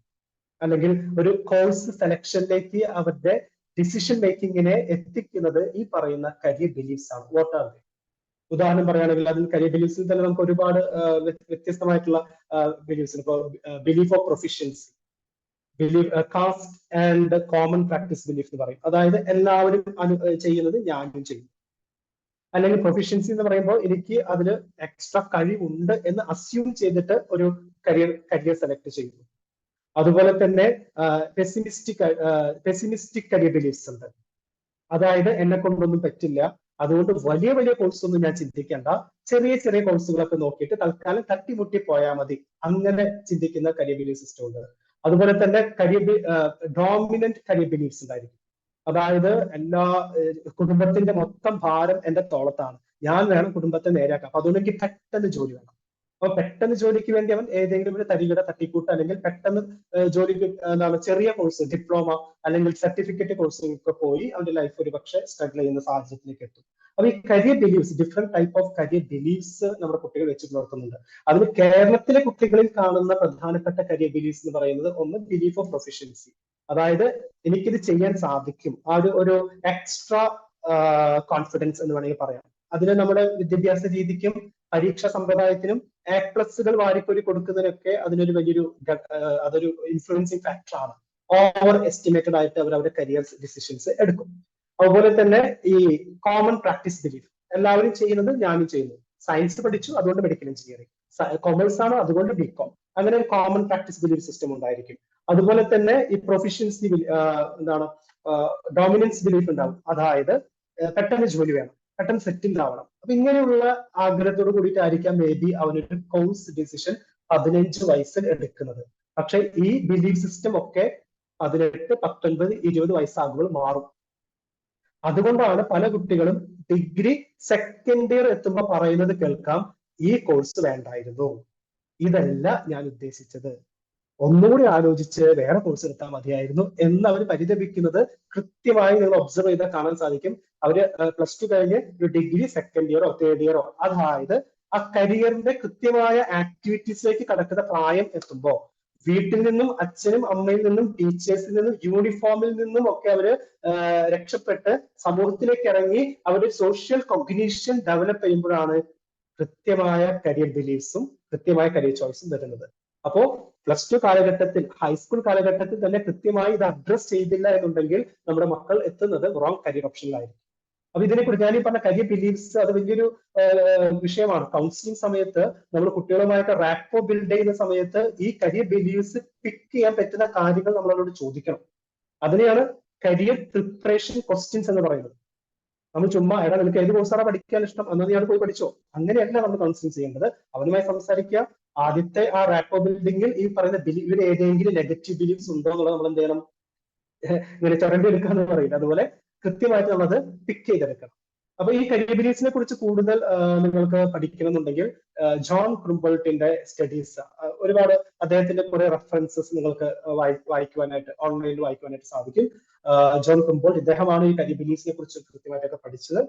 അല്ലെങ്കിൽ ഒരു കോഴ്സ് സെലക്ഷനിലേക്ക് അവരുടെ ഡിസിഷൻ മേക്കിങ്ങിനെ എത്തിക്കുന്നത് ഈ പറയുന്ന കരിയർ ബിലീഫ്സ് ആണ്. What are they? ഉദാഹരണം പറയുകയാണെങ്കിൽ അതിൽ കരിയർ ബിലീഫ്സിൽ തന്നെ നമുക്ക് ഒരുപാട് വ്യത്യസ്തമായിട്ടുള്ള ബിലീഫ്സ്. ഇപ്പോൾ belief of proficiency, belief caste and common practice belief എന്ന് പറയും. അതായത് എല്ലാവരും ചെയ്യുന്നത് ഞാനും ചെയ്യും. അല്ലെങ്കിൽ പ്രൊഫിഷ്യൻസി എന്ന് പറയുമ്പോൾ എനിക്ക് അതിൽ എക്സ്ട്രാ കഴിവുണ്ട് എന്ന് അസ്യൂം ചെയ്തിട്ട് ഒരു കരിയർ സെലക്ട് ചെയ്യുന്നു. അതുപോലെ തന്നെ പെസിമിസ്റ്റിക് കരിയർ ബിലീഫ്സ് ഉണ്ട്. അതായത് എന്നെ കൊണ്ടൊന്നും പറ്റില്ല, അതുകൊണ്ട് വലിയ വലിയ കോഴ്സ് ഒന്നും ഞാൻ ചിന്തിക്കേണ്ട, ചെറിയ ചെറിയ കോഴ്സുകളൊക്കെ നോക്കിയിട്ട് തൽക്കാലം തട്ടിമുട്ടി പോയാൽ മതി, അങ്ങനെ ചിന്തിക്കുന്ന കരിയർ ബിലീഫ് സിസ്റ്റം ഉണ്ട്. അതുപോലെ തന്നെ ഡോമിനന്റ് കരിയർ ബിലീഫ്സ് ഉണ്ടായിരിക്കും. അതായത് കുടുംബത്തിന്റെ മൊത്തം ഭാരം എന്റെ തോളത്താണ്, ഞാൻ വേണം കുടുംബത്തെ നേരെയാക്കാം, അപ്പൊ അതുകൊണ്ട് എനിക്ക് പെട്ടെന്ന് ജോലി വേണം. അപ്പൊ പെട്ടെന്ന് ജോലിക്ക് വേണ്ടി അവൻ ഏതെങ്കിലും ഒരു തരികിട തട്ടിക്കൂട്ട് അല്ലെങ്കിൽ പെട്ടെന്ന് ജോലിക്ക് ചെറിയ കോഴ്സ്, ഡിപ്ലോമ അല്ലെങ്കിൽ സർട്ടിഫിക്കറ്റ് കോഴ്സുകൾക്ക് പോയി അവന്റെ ലൈഫ് ഒരു പക്ഷേ സ്ട്രഗിൾ ചെയ്യുന്ന സാഹചര്യത്തിലേക്ക് എത്തും. അപ്പൊ ഈ career beliefs, different type of career beliefs നമ്മുടെ കുട്ടികൾ വെച്ച് പുലർത്തുന്നുണ്ട്. അതിൽ കേരളത്തിലെ കുട്ടികളിൽ കാണുന്ന പ്രധാനപ്പെട്ട കരിയർ ബിലീഫ്സ് എന്ന് പറയുന്നത് ഒന്ന് ബിലീഫ് ഓഫ് പ്രൊഫിഷ്യൻസി, അതായത് എനിക്കിത് ചെയ്യാൻ സാധിക്കും, ആ ഒരു എക്സ്ട്രാ കോൺഫിഡൻസ് എന്ന് വേണമെങ്കിൽ പറയാം. അതിന് നമ്മുടെ വിദ്യാഭ്യാസ രീതിക്കും പരീക്ഷാ സമ്പ്രദായത്തിനും A+കൾ വാരിക്കൊരി കൊടുക്കുന്നതിനൊക്കെ അതിനൊരു വലിയൊരു അതൊരു ഇൻഫ്ലുവൻസിങ് ഫാക്ടറാണ്. ഓവർ എസ്റ്റിമേറ്റഡ് ആയിട്ട് അവർ അവരുടെ കരിയർ ഡിസിഷൻസ് എടുക്കും. അതുപോലെ തന്നെ ഈ കോമൺ പ്രാക്ടീസ് ബിലീഫ്, എല്ലാവരും ചെയ്യുന്നത് ഞാനും ചെയ്യുന്നു. സയൻസ് പഠിച്ചു അതുകൊണ്ട് മെഡിക്കൽ എഞ്ചിനീയറിംഗ്, കൊമേഴ്സ് ആണ് അതുകൊണ്ട് ബികോം, അങ്ങനെ ഒരു കോമൺ പ്രാക്ടീസ് ബിലീഫ് സിസ്റ്റം ഉണ്ടായിരിക്കും. അതുപോലെ തന്നെ ഈ പ്രൊഫിഷ്യൻസി ഡോമിനൻസ് ബിലീഫ് ഉണ്ടാവും. അതായത് പെട്ടെന്ന് ജോലി വേണം, പെട്ടെന്ന് സെറ്റിൽ ആവണം. അപ്പൊ ഇങ്ങനെയുള്ള ആഗ്രഹത്തോട് കൂടിയിട്ടായിരിക്കാം മേ ബി അവനൊരു കോഴ്സ് ഡിസിഷൻ 15 വയസ്സിൽ എടുക്കുന്നത്. പക്ഷെ ഈ ബിലീഫ് സിസ്റ്റം ഒക്കെ 18, 19, 20 വയസ്സാകുമ്പോൾ മാറും. അതുകൊണ്ടാണ് പല കുട്ടികളും ഡിഗ്രി സെക്കൻഡ് ഇയർ എത്തുമ്പോൾ പറയുന്നത് കേൾക്കാം, ഈ കോഴ്സ് വേണ്ടായിരുന്നു, ഇതല്ല ഞാൻ ഉദ്ദേശിച്ചത്, ഒന്നുകൂടി ആലോചിച്ച് വേറെ കോഴ്സ് എടുത്താൽ മതിയായിരുന്നു എന്ന് അവർ പരിതപിക്കുന്നത് കൃത്യമായി നിങ്ങൾ ഒബ്സർവ് ചെയ്താൽ കാണാൻ സാധിക്കും. അവര് +2 കഴിഞ്ഞ് ഒരു ഡിഗ്രി സെക്കൻഡ് ഇയറോ തേർഡ് ഇയറോ, അതായത് ആ കരിയറിന്റെ കൃത്യമായ ആക്ടിവിറ്റീസിലേക്ക് കടക്കുന്ന പ്രായം എത്തുമ്പോൾ വീട്ടിൽ നിന്നും അച്ഛനും അമ്മയിൽ നിന്നും ടീച്ചേഴ്സിൽ നിന്നും യൂണിഫോമിൽ നിന്നും ഒക്കെ അവര് രക്ഷപ്പെട്ട് സമൂഹത്തിലേക്ക് ഇറങ്ങി അവരുടെ സോഷ്യൽ കോഗ്നിഷൻ ഡെവലപ്പ് ചെയ്യുമ്പോഴാണ് കൃത്യമായ കരിയർ ബിലീഫ്സും കൃത്യമായ കരിയർ ചോയ്സും വരുന്നത്. അപ്പോ +2 കാലഘട്ടത്തിൽ, ഹൈസ്കൂൾ കാലഘട്ടത്തിൽ തന്നെ കൃത്യമായി ഇത് അഡ്രസ് ചെയ്തില്ല എന്നുണ്ടെങ്കിൽ നമ്മുടെ മക്കൾ എത്തുന്നത് റോങ് കരിയർ ഓപ്ഷനിലായിരിക്കും. അപ്പൊ ഇതിനെക്കുറിച്ച് ഞാൻ ഈ പറഞ്ഞ കരിയർ ബിലീഫ്സ് അത് വലിയൊരു വിഷയമാണ്. കൗൺസിലിംഗ് സമയത്ത് നമ്മൾ കുട്ടികളുമായിട്ട് റാപ്പോ ബിൽഡ് ചെയ്യുന്ന സമയത്ത് ഈ കരിയർ ബിലീഫ്സ് പിക്ക് ചെയ്യാൻ പറ്റുന്ന കാര്യങ്ങൾ നമ്മളോട് ചോദിക്കണം. അതിനെയാണ് കരിയർ പ്രിപ്പറേഷൻ ക്വസ്റ്റ്യൻസ് എന്ന് പറയുന്നത്. നമ്മൾ ചുമ്മാ നിനക്ക് ഏത് കോഴ്സാണ് പഠിക്കാൻ ഇഷ്ടം എന്നാൽ നീ പോയി പഠിച്ചോ, അങ്ങനെയല്ല നമ്മൾ കൗൺസിലിംഗ് ചെയ്യേണ്ടത്. അവനുമായി സംസാരിക്കുക. ആദ്യത്തെ ആ റാപ്പോ ബിൽഡിങ്ങിൽ ഈ പറയുന്ന ബിലീവിൽ ഏതെങ്കിലും നെഗറ്റീവ് ബിലീഫ്സ് ഉണ്ടോ എന്നുള്ളത് നമ്മൾ എന്ത് ചെയ്യണം, ഇങ്ങനെ ചുരണ്ടി എടുക്കുക എന്ന് പറയുന്നത്. അതുപോലെ കൃത്യമായിട്ട് നമ്മളത് പിക്ക് ചെയ്തെടുക്കണം. അപ്പൊ ഈ കരിയർ ബിലീഫ്സിനെ കുറിച്ച് കൂടുതൽ നിങ്ങൾക്ക് പഠിക്കണമെന്നുണ്ടെങ്കിൽ ജോൺ ക്രുംബോൾട്ടിന്റെ സ്റ്റഡീസ്, ഒരുപാട് അദ്ദേഹത്തിന്റെ കുറെ റെഫറൻസസ് നിങ്ങൾക്ക് വായിക്കുവാനായിട്ട് ഓൺലൈനിൽ വായിക്കുവാനായിട്ട് സാധിക്കും. ജോൺ ക്രുംബോൾട്ട് ഇദ്ദേഹമാണ് ഈ കരിയർ ബിലീഫ്സിനെ കുറിച്ച് കൃത്യമായിട്ടൊക്കെ പഠിച്ചത്.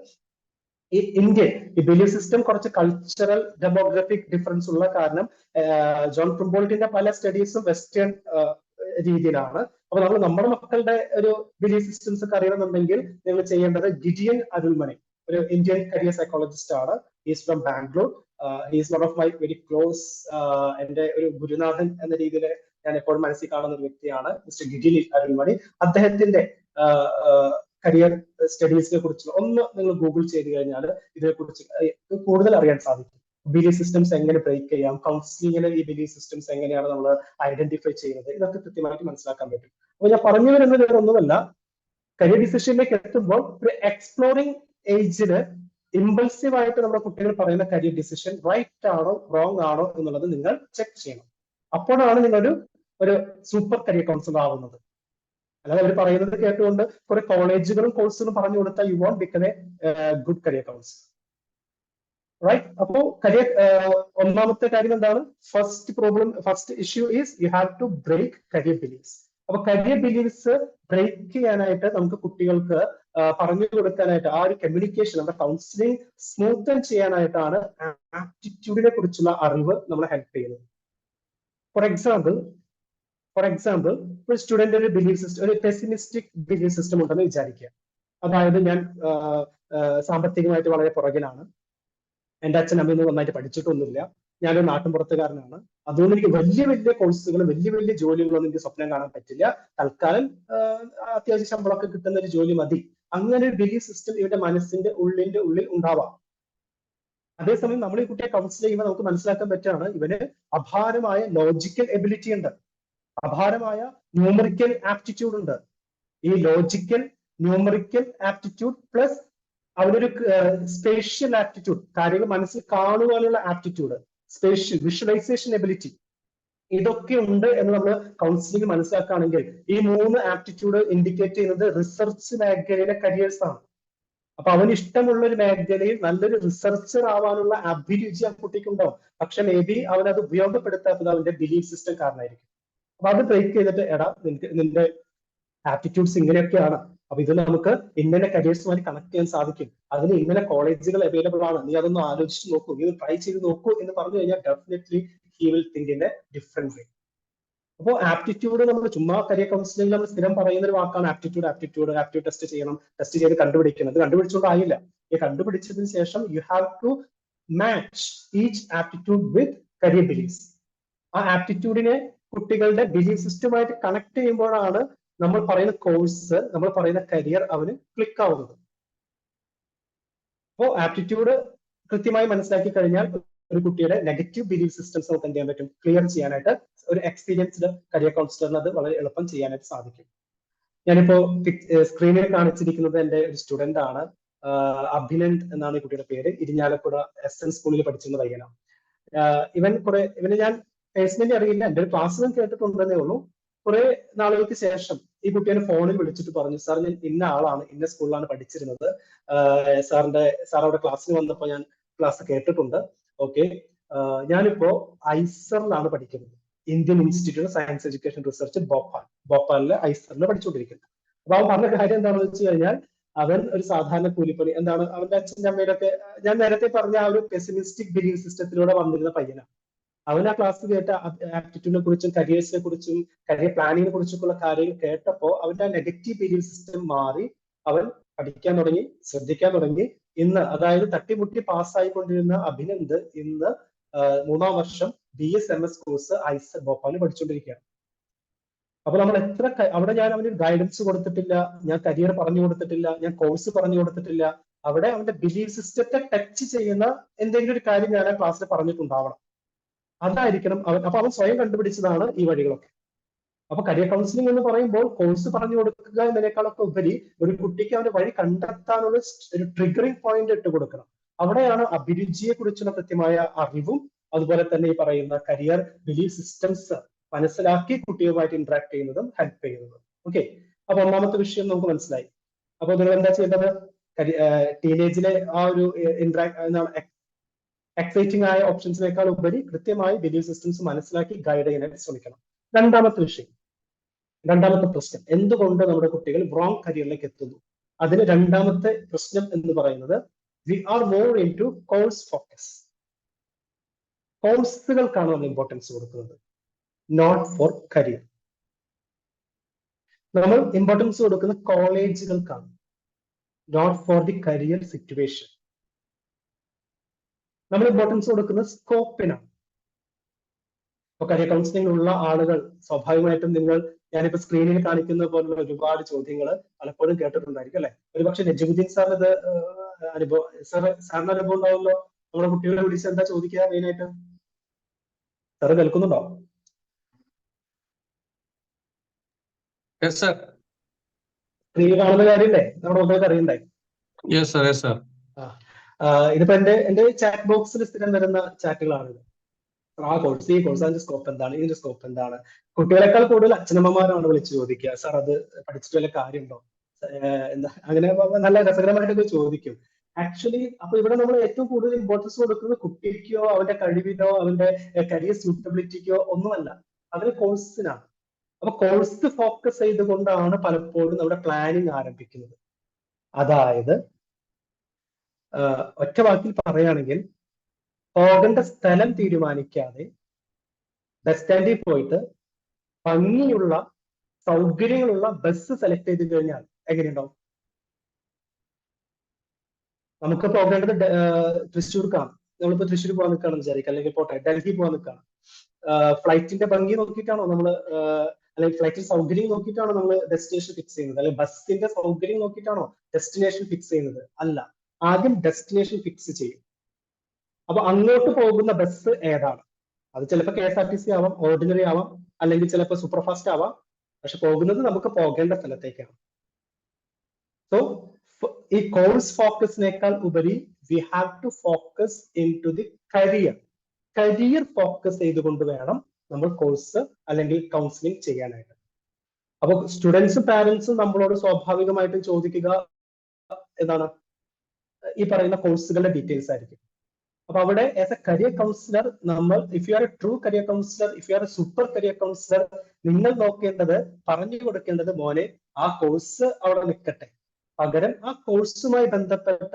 ഈ ഇന്ത്യൻ ഈ ബിലീഫ് സിസ്റ്റം കുറച്ച് കൾച്ചറൽ ഡെമോഗ്രഫിക് ഡിഫറൻസ് ഉള്ള കാരണം ജോൺ ട്രുംബോൾട്ടിന്റെ പല സ്റ്റഡീസും വെസ്റ്റേൺ രീതിയിലാണ്. അപ്പൊ നമ്മൾ നമ്മുടെ മക്കളുടെ ഒരു ബിലീഫ് സിസ്റ്റംസ് ഒക്കെ അറിയണമെന്നുണ്ടെങ്കിൽ നിങ്ങൾ ചെയ്യേണ്ടത് ഗിഡിയൻ അരുൾമണി, ഒരു ഇന്ത്യൻ കരിയർ സൈക്കോളജിസ്റ്റ് ആണ്. Is from Bangalore. Is one of my very close, എന്റെ ഒരു ഗുരുനാഥൻ എന്ന രീതിയിൽ ഞാൻ എപ്പോഴും മനസ്സിൽ കാണുന്ന ഒരു വ്യക്തിയാണ് മിസ്റ്റർ ഗിഡിയൻ അരുൾമണി. അദ്ദേഹത്തിന്റെ കരിയർ സ്റ്റഡീസിനെ കുറിച്ച് ഒന്ന് നിങ്ങൾ ഗൂഗിൾ ചെയ്ത് കഴിഞ്ഞാൽ ഇതിനെക്കുറിച്ച് കൂടുതൽ അറിയാൻ സാധിക്കും. ബിലീഫ് സിസ്റ്റംസ് എങ്ങനെ ബ്രേക്ക് ചെയ്യാം, കൗൺസിലിംഗിൽ ഈ ബിലീഫ് സിസ്റ്റംസ് എങ്ങനെയാണ് നമ്മൾ ഐഡന്റിഫൈ ചെയ്യുന്നത്, ഇതൊക്കെ കൃത്യമായിട്ട് മനസ്സിലാക്കാൻ പറ്റും. അപ്പൊ ഞാൻ പറഞ്ഞു വരുന്നത് വേറൊന്നുമല്ല, കരിയർ ഡിസിഷനിലേക്ക് എത്തുമ്പോൾ ഒരു എക്സ്പ്ലോറിംഗ് ഏജില് ഇമ്പൾസീവ് ആയിട്ട് നമ്മുടെ കുട്ടികൾ പറയുന്ന കരിയർ ഡിസിഷൻ റൈറ്റ് ആണോ റോങ് ആണോ എന്നുള്ളത് നിങ്ങൾ ചെക്ക് ചെയ്യണം. അപ്പോഴാണ് നിങ്ങളൊരു സൂപ്പർ കരിയർ കൗൺസിലർ ആവുന്നത്. അല്ലാതെ അവർ പറയുന്നത് കേട്ടുകൊണ്ട് കുറെ കോളേജുകളും കോഴ്സുകളും പറഞ്ഞു കൊടുത്താൽ you won't become a good career counsellor, right? അപ്പോ കരിയർ ഒന്നാമത്തെ കാര്യം എന്താണ്? First issue is you have to break career beliefs. അപ്പൊ കരിയർ ബിലീഫ്സ് ബ്രേക്ക് ചെയ്യാനായിട്ട് നമുക്ക് കുട്ടികൾക്ക് പറഞ്ഞു കൊടുക്കാനായിട്ട് ആ ഒരു കമ്മ്യൂണിക്കേഷൻ, നമ്മുടെ കൗൺസിലിംഗ് സ്മൂത്തൻ ചെയ്യാനായിട്ടാണ് ആപ്റ്റിറ്റ്യൂഡിനെ കുറിച്ചുള്ള അറിവ് നമ്മളെ ഹെൽപ്പ് ചെയ്യുന്നത്. ഫോർ എക്സാമ്പിൾ ഒരു സ്റ്റുഡന്റ് ഒരു ബിലീഫ് സിസ്റ്റം, ഒരു പെസിമിസ്റ്റിക് ബിലീഫ് സിസ്റ്റം ഉണ്ടെന്ന് വിചാരിക്കുക. അതായത് ഞാൻ സാമ്പത്തികമായിട്ട് വളരെ പുറകിലാണ്, എന്റെ അച്ഛൻ അമ്മയൊന്നും നന്നായിട്ട് പഠിച്ചിട്ടൊന്നുമില്ല, ഞാനൊരു നാട്ടിൻപുറത്തുകാരനാണ്, അതുകൊണ്ട് എനിക്ക് വലിയ വലിയ കോഴ്സുകളും വലിയ വലിയ ജോലികളൊന്നും എനിക്ക് സ്വപ്നം കാണാൻ പറ്റില്ല, തൽക്കാലം അത്യാവശ്യം ശമ്പളമൊക്കെ കിട്ടുന്ന ഒരു ജോലി മതി. അങ്ങനെ ഒരു ബിലീഫ് സിസ്റ്റം ഇവരുടെ മനസ്സിന്റെ ഉള്ളിൽ ഉണ്ടാവാം. അതേസമയം നമ്മൾ ഈ കുട്ടിയെ കൗൺസിൽ ചെയ്യുമ്പോൾ നമുക്ക് മനസ്സിലാക്കാൻ പറ്റുകയാണ് ഇവന് അപാരമായ ലോജിക്കൽ എബിലിറ്റി ഉണ്ട്, അപാരമായ ന്യൂമറിക്കൽ ആപ്റ്റിറ്റ്യൂഡ് ഉണ്ട്. ഈ ലോജിക്കൽ ന്യൂമറിക്കൽ ആപ്റ്റിറ്റ്യൂഡ് പ്ലസ് അവനൊരു സ്പേഷ്യൽ ആപ്റ്റിറ്റ്യൂഡ്, കാര്യങ്ങൾ മനസ്സിൽ കാണുവാനുള്ള ആപ്റ്റിറ്റ്യൂഡ്, സ്പേഷ്യൽ വിഷ്വലൈസേഷൻ എബിലിറ്റി, ഇതൊക്കെ ഉണ്ട് എന്ന് നമ്മൾ കൗൺസിലിംഗ് മനസ്സിലാക്കുകയാണെങ്കിൽ ഈ 3 ആപ്റ്റിറ്റ്യൂഡ് ഇൻഡിക്കേറ്റ് ചെയ്യുന്നത് റിസർച്ച് മേഖലയിലെ കരിയേഴ്സ് ആണ്. അപ്പൊ അവന് ഇഷ്ടമുള്ള ഒരു മേഖലയിൽ നല്ലൊരു റിസർച്ചർ ആവാനുള്ള അഭിരുചി ആ കുട്ടിക്കുണ്ടാവും. പക്ഷെ മേ ബി അവനത് ഉപയോഗപ്പെടുത്താത്തത് അവന്റെ ബിലീഫ് സിസ്റ്റം കാരണമായിരിക്കും. അപ്പൊ അത് ബ്രേക്ക് ചെയ്തിട്ട് എടാ നിന്റെ ആപ്റ്റിറ്റ്യൂഡ്സ് ഇങ്ങനെയൊക്കെയാണ്, അപ്പൊ ഇത് നമുക്ക് ഇങ്ങനെ കരിയേഴ്സുമായി കണക്ട് ചെയ്യാൻ സാധിക്കും, അതിന് ഇങ്ങനെ കോളേജുകൾ അവൈലബിൾ ആണ്, നീ അതൊന്ന് ആലോചിച്ച് നോക്കൂ, നീ ട്രൈ ചെയ്ത് നോക്കൂ എന്ന് പറഞ്ഞു കഴിഞ്ഞാൽ definitely he will think in A different വേ. അപ്പോൾ ആപ്റ്റിറ്റ്യൂഡ് നമ്മൾ ചുമ്മാ കരിയർ കൗൺസിലിംഗ് നമ്മൾ സ്ഥിരം പറയുന്ന ഒരു വാക്കാണ് ആപ്റ്റിറ്റ്യൂഡ് ടെസ്റ്റ് ചെയ്യണം, ടെസ്റ്റ് ചെയ്ത് കണ്ടുപിടിക്കണം. ഇത് കണ്ടുപിടിച്ചുകൊണ്ടായില്ല. ഈ കണ്ടുപിടിച്ചതിന് ശേഷം you have to match each aptitude with career beliefs. ആ ആപ്റ്റിറ്റ്യൂഡിനെ കുട്ടികളുടെ ബിലീഫ് സിസ്റ്റമായിട്ട് കണക്ട് ചെയ്യുമ്പോഴാണ് നമ്മൾ പറയുന്ന കോഴ്സ്, നമ്മൾ പറയുന്ന കരിയർ അവന് ക്ലിക്ക് ആവുന്നത്. അപ്പോൾ ആപ്റ്റിറ്റ്യൂഡ് കൃത്യമായി മനസ്സിലാക്കി കഴിഞ്ഞാൽ ഒരു കുട്ടിയുടെ നെഗറ്റീവ് ബിലീഫ് സിസ്റ്റംസ് നമുക്ക് എന്ത് ചെയ്യാൻ പറ്റും, ക്ലിയർ ചെയ്യാനായിട്ട് ഒരു എക്സ്പീരിയൻസ്ഡ് കരിയർ കൗൺസിലറിന് അത് വളരെ എളുപ്പം ചെയ്യാനായിട്ട് സാധിക്കും. ഞാനിപ്പോ സ്ക്രീനിൽ കാണിച്ചിരിക്കുന്നത് എന്റെ ഒരു സ്റ്റുഡന്റ് ആണ്, അഭിനന്ദ് എന്നാണ് ഈ കുട്ടിയുടെ പേര്. ഇരിഞ്ഞാലക്കുട SN സ്കൂളിൽ പഠിച്ചിരുന്ന പയ്യനാണ്. ഇവനെ ഞാൻ പേഴ്സണലി അറിയില്ല, എന്റെ ഒരു ക്ലാസ്സിലും കേട്ടിട്ടുണ്ടെന്നേ ഉള്ളൂ. കുറെ നാളുകൾക്ക് ശേഷം ഈ കുട്ടിയെ ഫോണിൽ വിളിച്ചിട്ട് പറഞ്ഞു, സാർ ഞാൻ ഇന്ന ആളാണ്, ഇന്ന സ്കൂളിലാണ് പഠിച്ചിരുന്നത്, സാർ അവിടെ ക്ലാസ്സിൽ വന്നപ്പോൾ ഞാൻ ക്ലാസ് കേട്ടിട്ടുണ്ട്. ഓക്കെ, ഞാനിപ്പോ ഐസറിലാണ് പഠിക്കുന്നത്, Indian Institute of Science Education Research ഭോപ്പാലിലെ ഐസറിൽ പഠിച്ചുകൊണ്ടിരിക്കുന്നത്. അപ്പൊ അവൻ പറഞ്ഞ കാര്യം എന്താണെന്ന് വെച്ച് കഴിഞ്ഞാൽ അവൻ ഒരു സാധാരണ കൂലിപ്പണി, എന്താണ് അവന്റെ അച്ഛൻ്റെ അമ്മയിലൊക്കെ ഞാൻ നേരത്തെ പറഞ്ഞ ആ ഒരു പെസിമിസ്റ്റിക് ബിലീഫ് സിസ്റ്റത്തിലൂടെ വന്നിരുന്ന പയ്യനാണ്. അവൻ ആ ക്ലാസ് കേട്ട ആപ്റ്റിറ്റ്യൂഡിനെ കുറിച്ചും കരിയേഴ്സിനെ കുറിച്ചും കരിയർ പ്ലാനിങ്ങിനെ കുറിച്ചൊക്കെയുള്ള കാര്യങ്ങൾ കേട്ടപ്പോൾ അവന്റെ ആ നെഗറ്റീവ് ബിലീഫ് സിസ്റ്റം മാറി, അവൻ പഠിക്കാൻ തുടങ്ങി, ശ്രദ്ധിക്കാൻ തുടങ്ങി. ഇന്ന് അതായത് തട്ടിമുട്ടി പാസ്സായിക്കൊണ്ടിരുന്ന അഭിനന്ദ് ഇന്ന് 3ാം വർഷം BSMS കോഴ്സ് ഐസർ ഭോപ്പാലിൽ പഠിച്ചുകൊണ്ടിരിക്കുകയാണ്. അപ്പൊ നമ്മൾ അവിടെ ഞാൻ അവന് ഗൈഡൻസ് കൊടുത്തിട്ടില്ല, ഞാൻ കരിയർ പറഞ്ഞു കൊടുത്തിട്ടില്ല, ഞാൻ കോഴ്സ് പറഞ്ഞു കൊടുത്തിട്ടില്ല. അവിടെ അവന്റെ ബിലീഫ് സിസ്റ്റത്തെ ടച്ച് ചെയ്യുന്ന എന്തെങ്കിലും ഒരു കാര്യം ഞാൻ ആ ക്ലാസ്സിൽ പറഞ്ഞിട്ടുണ്ടാവണം. അതായിരിക്കണം അവൻ. അപ്പൊ അവൻ സ്വയം കണ്ടുപിടിച്ചതാണ് ഈ വഴികളൊക്കെ. അപ്പൊ കരിയർ കൗൺസിലിംഗ് എന്ന് പറയുമ്പോൾ കോഴ്സ് പറഞ്ഞു കൊടുക്കുക എന്നതിനേക്കാളൊക്കെ ഉപരി ഒരു കുട്ടിക്ക് അവന്റെ വഴി കണ്ടെത്താനുള്ള ഒരു ട്രിഗറിംഗ് പോയിന്റ് ഇട്ട് കൊടുക്കണം. അവിടെയാണ് അഭിരുചിയെ കുറിച്ചുള്ള കൃത്യമായ അറിവും അതുപോലെ തന്നെ ഈ പറയുന്ന കരിയർ ബിലീഫ് സിസ്റ്റംസ് മനസ്സിലാക്കി കുട്ടികളുമായിട്ട് ഇന്ററാക്ട് ചെയ്യുന്നതും ഹെൽപ്പ് ചെയ്യുന്നതും. ഓക്കെ, അപ്പൊ ഒന്നാമത്തെ വിഷയം നമുക്ക് മനസ്സിലായി. അപ്പൊ നിങ്ങൾ എന്താ ചെയ്യേണ്ടത്? ടീനേജിലെ ആ ഒരു എക്സൈറ്റിംഗ് ആയ ഓപ്ഷൻസിനേക്കാൾ ഉപരി കൃത്യമായി ബിലീഫ് സിസ്റ്റംസ് മനസ്സിലാക്കി ഗൈഡ് ചെയ്യാനായിട്ട് ശ്രമിക്കണം. രണ്ടാമത്തെ പ്രശ്നം, എന്തുകൊണ്ട് നമ്മുടെ കുട്ടികൾ റോങ് കരിയറിലേക്ക് എത്തുന്നു? അതിന് രണ്ടാമത്തെ പ്രശ്നം എന്ന് പറയുന്നത് we are more into course focus. കോഴ്സുകൾക്കാണ് നമ്മൾ ഇമ്പോർട്ടൻസ് കൊടുക്കുന്നത്, നോട്ട് ഫോർ കരിയർ. നമ്മൾ ഇമ്പോർട്ടൻസ് കൊടുക്കുന്നത് കോളേജുകൾക്കാണ്, not for the career situation. നമ്മൾ ഇമ്പോർട്ടൻസ് കൊടുക്കുന്നത് സ്കോപ്പിനാണ്. ഇപ്പൊ കരിയർ കൗൺസിലിംഗ് ഉള്ള ആളുകൾ സ്വാഭാവികമായിട്ടും ഞാനിപ്പോ സ്ക്രീനിൽ കാണിക്കുന്ന പോലുള്ള ഒരുപാട് ചോദ്യങ്ങൾ പലപ്പോഴും കേട്ടിട്ടുണ്ടായിരിക്കും അല്ലെ. ഒരുപക്ഷെ നജീമുദ്ദീൻ സാറിന് ഇത് സാറിന് അനുഭവം ഉണ്ടാവുമല്ലോ. നമ്മുടെ കുട്ടികളെ വിളിച്ച് എന്താ ചോദിക്കുക മെയിനായിട്ട്? സാറ് കേൾക്കുന്നുണ്ടോ? സ്ക്രീനിൽ കാണുന്ന കാര്യമില്ലേ, നമ്മുടെ മക്കൾക്ക് അറിയണ്ടേ? ഇതിപ്പോ എന്റെ ചാറ്റ് ബോക്സിൽ സ്ഥിരം വരുന്ന ചാറ്റുകളാണ്. ആ കോഴ്സ്, ഈ കോഴ്സ്, അതിന്റെ സ്കോപ്പ് എന്താണ്, ഇതിന്റെ സ്കോപ്പ് എന്താണ്? കുട്ടികളെക്കാൾ കൂടുതൽ അച്ഛനമ്മമാരാണ് വിളിച്ച് ചോദിക്കുക, സാർ അത് പഠിച്ചിട്ട് വല്ല കാര്യമുണ്ടോ, എന്താ, അങ്ങനെ നല്ല രസകരമായിട്ടൊക്കെ ചോദിക്കും. ആക്ച്വലി അപ്പൊ ഇവിടെ നമ്മൾ ഏറ്റവും കൂടുതൽ ഇമ്പോർട്ടൻസ് കൊടുക്കുന്നത് കുട്ടിക്കോ അവന്റെ കഴിവിനോ അവന്റെ കരിയർ സ്യൂട്ടബിലിറ്റിക്കോ ഒന്നുമല്ല, അതിന് കോഴ്സിനാണ്. അപ്പൊ കോഴ്സ് ഫോക്കസ് ചെയ്തുകൊണ്ടാണ് പലപ്പോഴും നമ്മുടെ പ്ലാനിങ് ആരംഭിക്കുന്നത്. അതായത് ഒറ്റ വാക്കിൽ പറയുകയാണെങ്കിൽ, പോകേണ്ട സ്ഥലം തീരുമാനിക്കാതെ ബസ് സ്റ്റാൻഡിൽ പോയിട്ട് ഭംഗിയുള്ള സൗകര്യങ്ങളുള്ള ബസ് സെലക്ട് ചെയ്ത് കഴിഞ്ഞാൽ എങ്ങനെയുണ്ടാവും? നമുക്ക് പോകേണ്ടത് തൃശ്ശൂർക്കാണ്, നമ്മളിപ്പോ തൃശ്ശൂർ പോകാൻ നിൽക്കുകയാണെന്ന് വിചാരിക്കുക, അല്ലെങ്കിൽ പോട്ടെ ഡൽഹി പോകാൻ നിൽക്കുകയാണ്. ഫ്ലൈറ്റിന്റെ ഭംഗി നോക്കിയിട്ടാണോ നമ്മള്, അല്ലെങ്കിൽ ഫ്ലൈറ്റിൽ സൗകര്യം നോക്കിയിട്ടാണോ നമ്മൾ ഡെസ്റ്റിനേഷൻ ഫിക്സ് ചെയ്യുന്നത്, അല്ലെങ്കിൽ ബസ്സിന്റെ സൗകര്യം നോക്കിയിട്ടാണോ ഡെസ്റ്റിനേഷൻ ഫിക്സ് ചെയ്യുന്നത്? അല്ല, ആദ്യം ഡെസ്റ്റിനേഷൻ ഫിക്സ് ചെയ്യും. അപ്പൊ അങ്ങോട്ട് പോകുന്ന ബസ് ഏതാണ്? അത് ചിലപ്പോൾ KSRTC ആവാം, ഓർഡിനറി ആവാം, അല്ലെങ്കിൽ ചിലപ്പോൾ സൂപ്പർ ഫാസ്റ്റ് ആവാം. പക്ഷെ പോകുന്നത് നമുക്ക് പോകേണ്ട സ്ഥലത്തേക്കാണ്. സോ ഈ കോഴ്സ് ഫോക്കസിനേക്കാൾ ഉപരി we have to focus into the career focus ചെയ്തുകൊണ്ട് വേണം നമ്മൾ കോഴ്സ് അല്ലെങ്കിൽ കൗൺസിലിംഗ് ചെയ്യാനായിട്ട്. അപ്പൊ സ്റ്റുഡൻസും പാരന്റ്സും നമ്മളോട് സ്വാഭാവികമായിട്ടും ചോദിക്കുക എന്താണ്? ഈ പറയുന്ന കോഴ്സുകളുടെ ഡീറ്റെയിൽസ് ആയിരിക്കും. അപ്പൊ അവിടെ ആസ് എ കരിയർ കൗൺസിലർ നമ്മൾ, if you are A true career councillor, if you are A super career councillor, നിങ്ങൾ നോക്കേണ്ടത്, പറഞ്ഞു കൊടുക്കേണ്ടത്, മോനെ ആ കോഴ്സ് അവിടെ നിൽക്കട്ടെ, പകരം ആ കോഴ്സുമായി ബന്ധപ്പെട്ട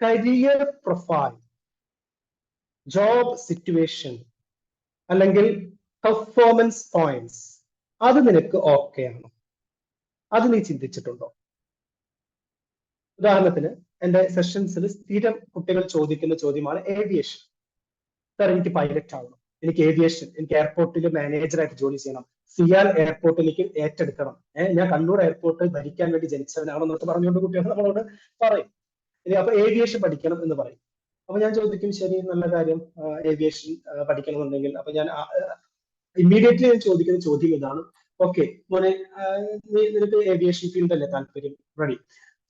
കരിയർ പ്രൊഫൈൽ, ജോബ് സിറ്റുവേഷൻ, അല്ലെങ്കിൽ പെർഫോമൻസ് പോയിന്റ്സ്, അത് നിനക്ക് ഓക്കെ ആണോ? അത് നീ ചിന്തിച്ചിട്ടുണ്ടോ? ഉദാഹരണത്തിന് എന്റെ സെഷൻസിൽ സ്ഥിരം കുട്ടികൾ ചോദിക്കുന്ന ചോദ്യമാണ് ഏവിയേഷൻ. സാർ എനിക്ക് പൈലറ്റ് ആവണം, എനിക്ക് ഏവിയേഷൻ, എനിക്ക് എയർപോർട്ടിൽ മാനേജറായിട്ട് ജോലി ചെയ്യണം, സിയാൽ എയർപോർട്ട് എനിക്ക് ഏറ്റെടുക്കണം, ഞാൻ കണ്ണൂർ എയർപോർട്ട് ഭരിക്കാൻ വേണ്ടി ജനിച്ചവനാണെന്നൊക്കെ പറഞ്ഞുകൊണ്ട് കുട്ടികൾ നമ്മളോട് പറയും. ഇനി അപ്പൊ ഏവിയേഷൻ പഠിക്കണം എന്ന് പറയും. അപ്പൊ ഞാൻ ചോദിക്കും, ശരി, നല്ല കാര്യം, ഏവിയേഷൻ പഠിക്കണമെന്നുണ്ടെങ്കിൽ, അപ്പൊ ഞാൻ ഇമ്മീഡിയറ്റ്ലി ഞാൻ ചോദിക്കുന്ന ചോദ്യം ഇതാണ്, ഓക്കെ മോനെ, നിനക്ക് ഏവിയേഷൻ ഫീൽഡ് അല്ലേ താല്പര്യം, റെഡി.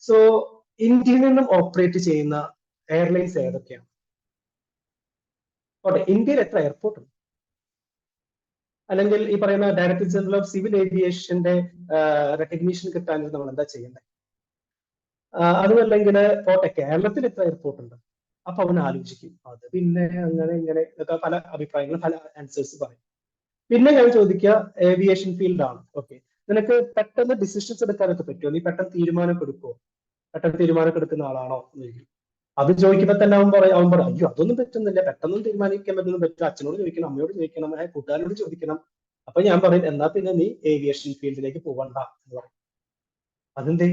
സോ ഇന്ത്യയിൽ നിന്നും ഓപ്പറേറ്റ് ചെയ്യുന്ന എയർലൈൻസ് ഏതൊക്കെയാണ്? ഓക്കെ, ഇന്ത്യയിൽ എത്ര എയർപോർട്ട് ഉണ്ട്? അല്ലെങ്കിൽ ഈ പറയുന്ന ഡയറക്ടർ ജനറൽ ഓഫ് സിവിൽ ഏവിയേഷന്റെ റെക്കഗ്നീഷൻ കിട്ടാൻ നമ്മൾ എന്താ ചെയ്യേണ്ടത്? അതുമല്ലെങ്കിൽ പോട്ടെ, കേരളത്തിൽ എത്ര എയർപോർട്ട് ഉണ്ട്? അപ്പൊ അവൻ ആലോചിക്കും, അത് പിന്നെ അങ്ങനെ ഇങ്ങനെ ഇതൊക്കെ പല അഭിപ്രായങ്ങളും പല ആൻസേഴ്സ് പറയും. പിന്നെ ഞാൻ ചോദിക്കുക, ഏവിയേഷൻ ഫീൽഡ് ആണ്, ഓക്കെ, നിനക്ക് പെട്ടെന്ന് ഡിസിഷൻസ് എടുക്കാനൊക്കെ പറ്റുമോ? നീ പെട്ടെന്ന് തീരുമാനം എടുക്കുമോ? പെട്ടെന്ന് തീരുമാനം എടുക്കുന്ന ആളാണോ എന്ന് ചോദിക്കും. അത് ചോദിക്കുമ്പോ തന്നെ അവൻ പറയും, അയ്യോ അതൊന്നും പറ്റുന്നില്ല, പെട്ടെന്ന് തീരുമാനിക്കാൻ പറ്റുന്ന പറ്റില്ല, അച്ഛനോട് ചോദിക്കണം, അമ്മയോട് ചോദിക്കണം, കൂട്ടുകാരോട് ചോദിക്കണം. അപ്പൊ ഞാൻ പറയും, എന്നാ പിന്നെ നീ ഏവിയേഷൻ ഫീൽഡിലേക്ക് പോകണ്ട എന്ന് പറയും. അതെന്തേ?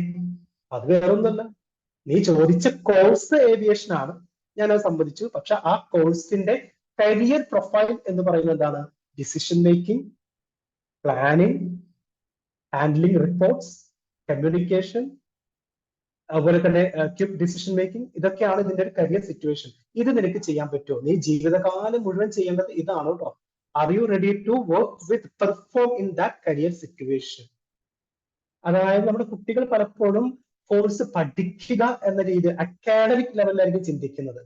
അത് വേറൊന്നുമല്ല, നീ ചോദിച്ച കോഴ്സ് ഏവിയേഷൻ ആണ്, ഞാൻ അത് സമ്മതിച്ചു. പക്ഷെ ആ കോഴ്സിന്റെ കരിയർ പ്രൊഫൈൽ എന്ന് പറയുന്നത് എന്താണ്? Decision making, planning, handling reports, communication, അതുപോലെ തന്നെ ക്വിക്ക് ഡിസിഷൻ മേക്കിംഗ്, ഇതൊക്കെയാണ് ഇതിന്റെ ഒരു കരിയർ സിറ്റുവേഷൻ. ഇത് നിനക്ക് ചെയ്യാൻ പറ്റുമോ? നീ ജീവിതകാലം മുഴുവൻ ചെയ്യേണ്ടത് ഇതാണ് കേട്ടോ. Are you ready to work with perform in that career situation? അതായത് നമ്മുടെ കുട്ടികൾ പലപ്പോഴും കോഴ്സ് പഠിക്കുക എന്ന രീതി അക്കാഡമിക് ലെവലിലായിരിക്കും ചിന്തിക്കുന്നത്.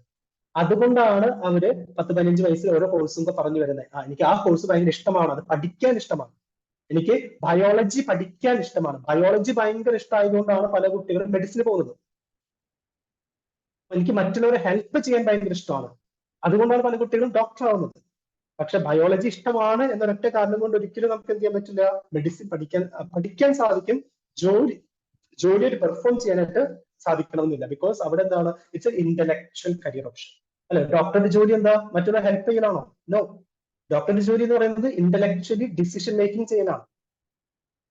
അതുകൊണ്ടാണ് അവര് 10-15 വയസ്സിൽ ഓരോ കോഴ്സും പറഞ്ഞു വരുന്നത്. എനിക്ക് ആ കോഴ്സ് ഭയങ്കര ഇഷ്ടമാണ്, അത് പഠിക്കാൻ ഇഷ്ടമാണ്, എനിക്ക് ബയോളജി പഠിക്കാൻ ഇഷ്ടമാണ്, ബയോളജി ഭയങ്കര ഇഷ്ടമായതുകൊണ്ടാണ് പല കുട്ടികളും മെഡിസിന് പോകുന്നത്. എനിക്ക് മറ്റുള്ളവരെ ഹെൽപ്പ് ചെയ്യാൻ ഭയങ്കര ഇഷ്ടമാണ്, അതുകൊണ്ടാണ് പല കുട്ടികളും ഡോക്ടർ ആവുന്നത്. പക്ഷെ ബയോളജി ഇഷ്ടമാണ് എന്നൊരൊറ്റ കാരണം കൊണ്ട് ഒരിക്കലും നമുക്ക് എന്ത് ചെയ്യാൻ പറ്റില്ല, മെഡിസിൻ പഠിക്കാൻ സാധിക്കും, ജോലിയായിട്ട് പെർഫോം ചെയ്യാനായിട്ട് സാധിക്കണമെന്നില്ല. ബിക്കോസ് അവിടെ എന്താണ്, it's A intellectual career option അല്ലെ. ഡോക്ടറുടെ ജോലി എന്താ, മറ്റുള്ള ഹെൽപ്പ് ചെയ്യലാണോ? നോ. ഡോക്ടറുടെ ജോലി എന്ന് പറയുന്നത് ഇന്റലക്ച്വലി ഡിസിഷൻ മേക്കിംഗ് ചെയ്യലാണ്.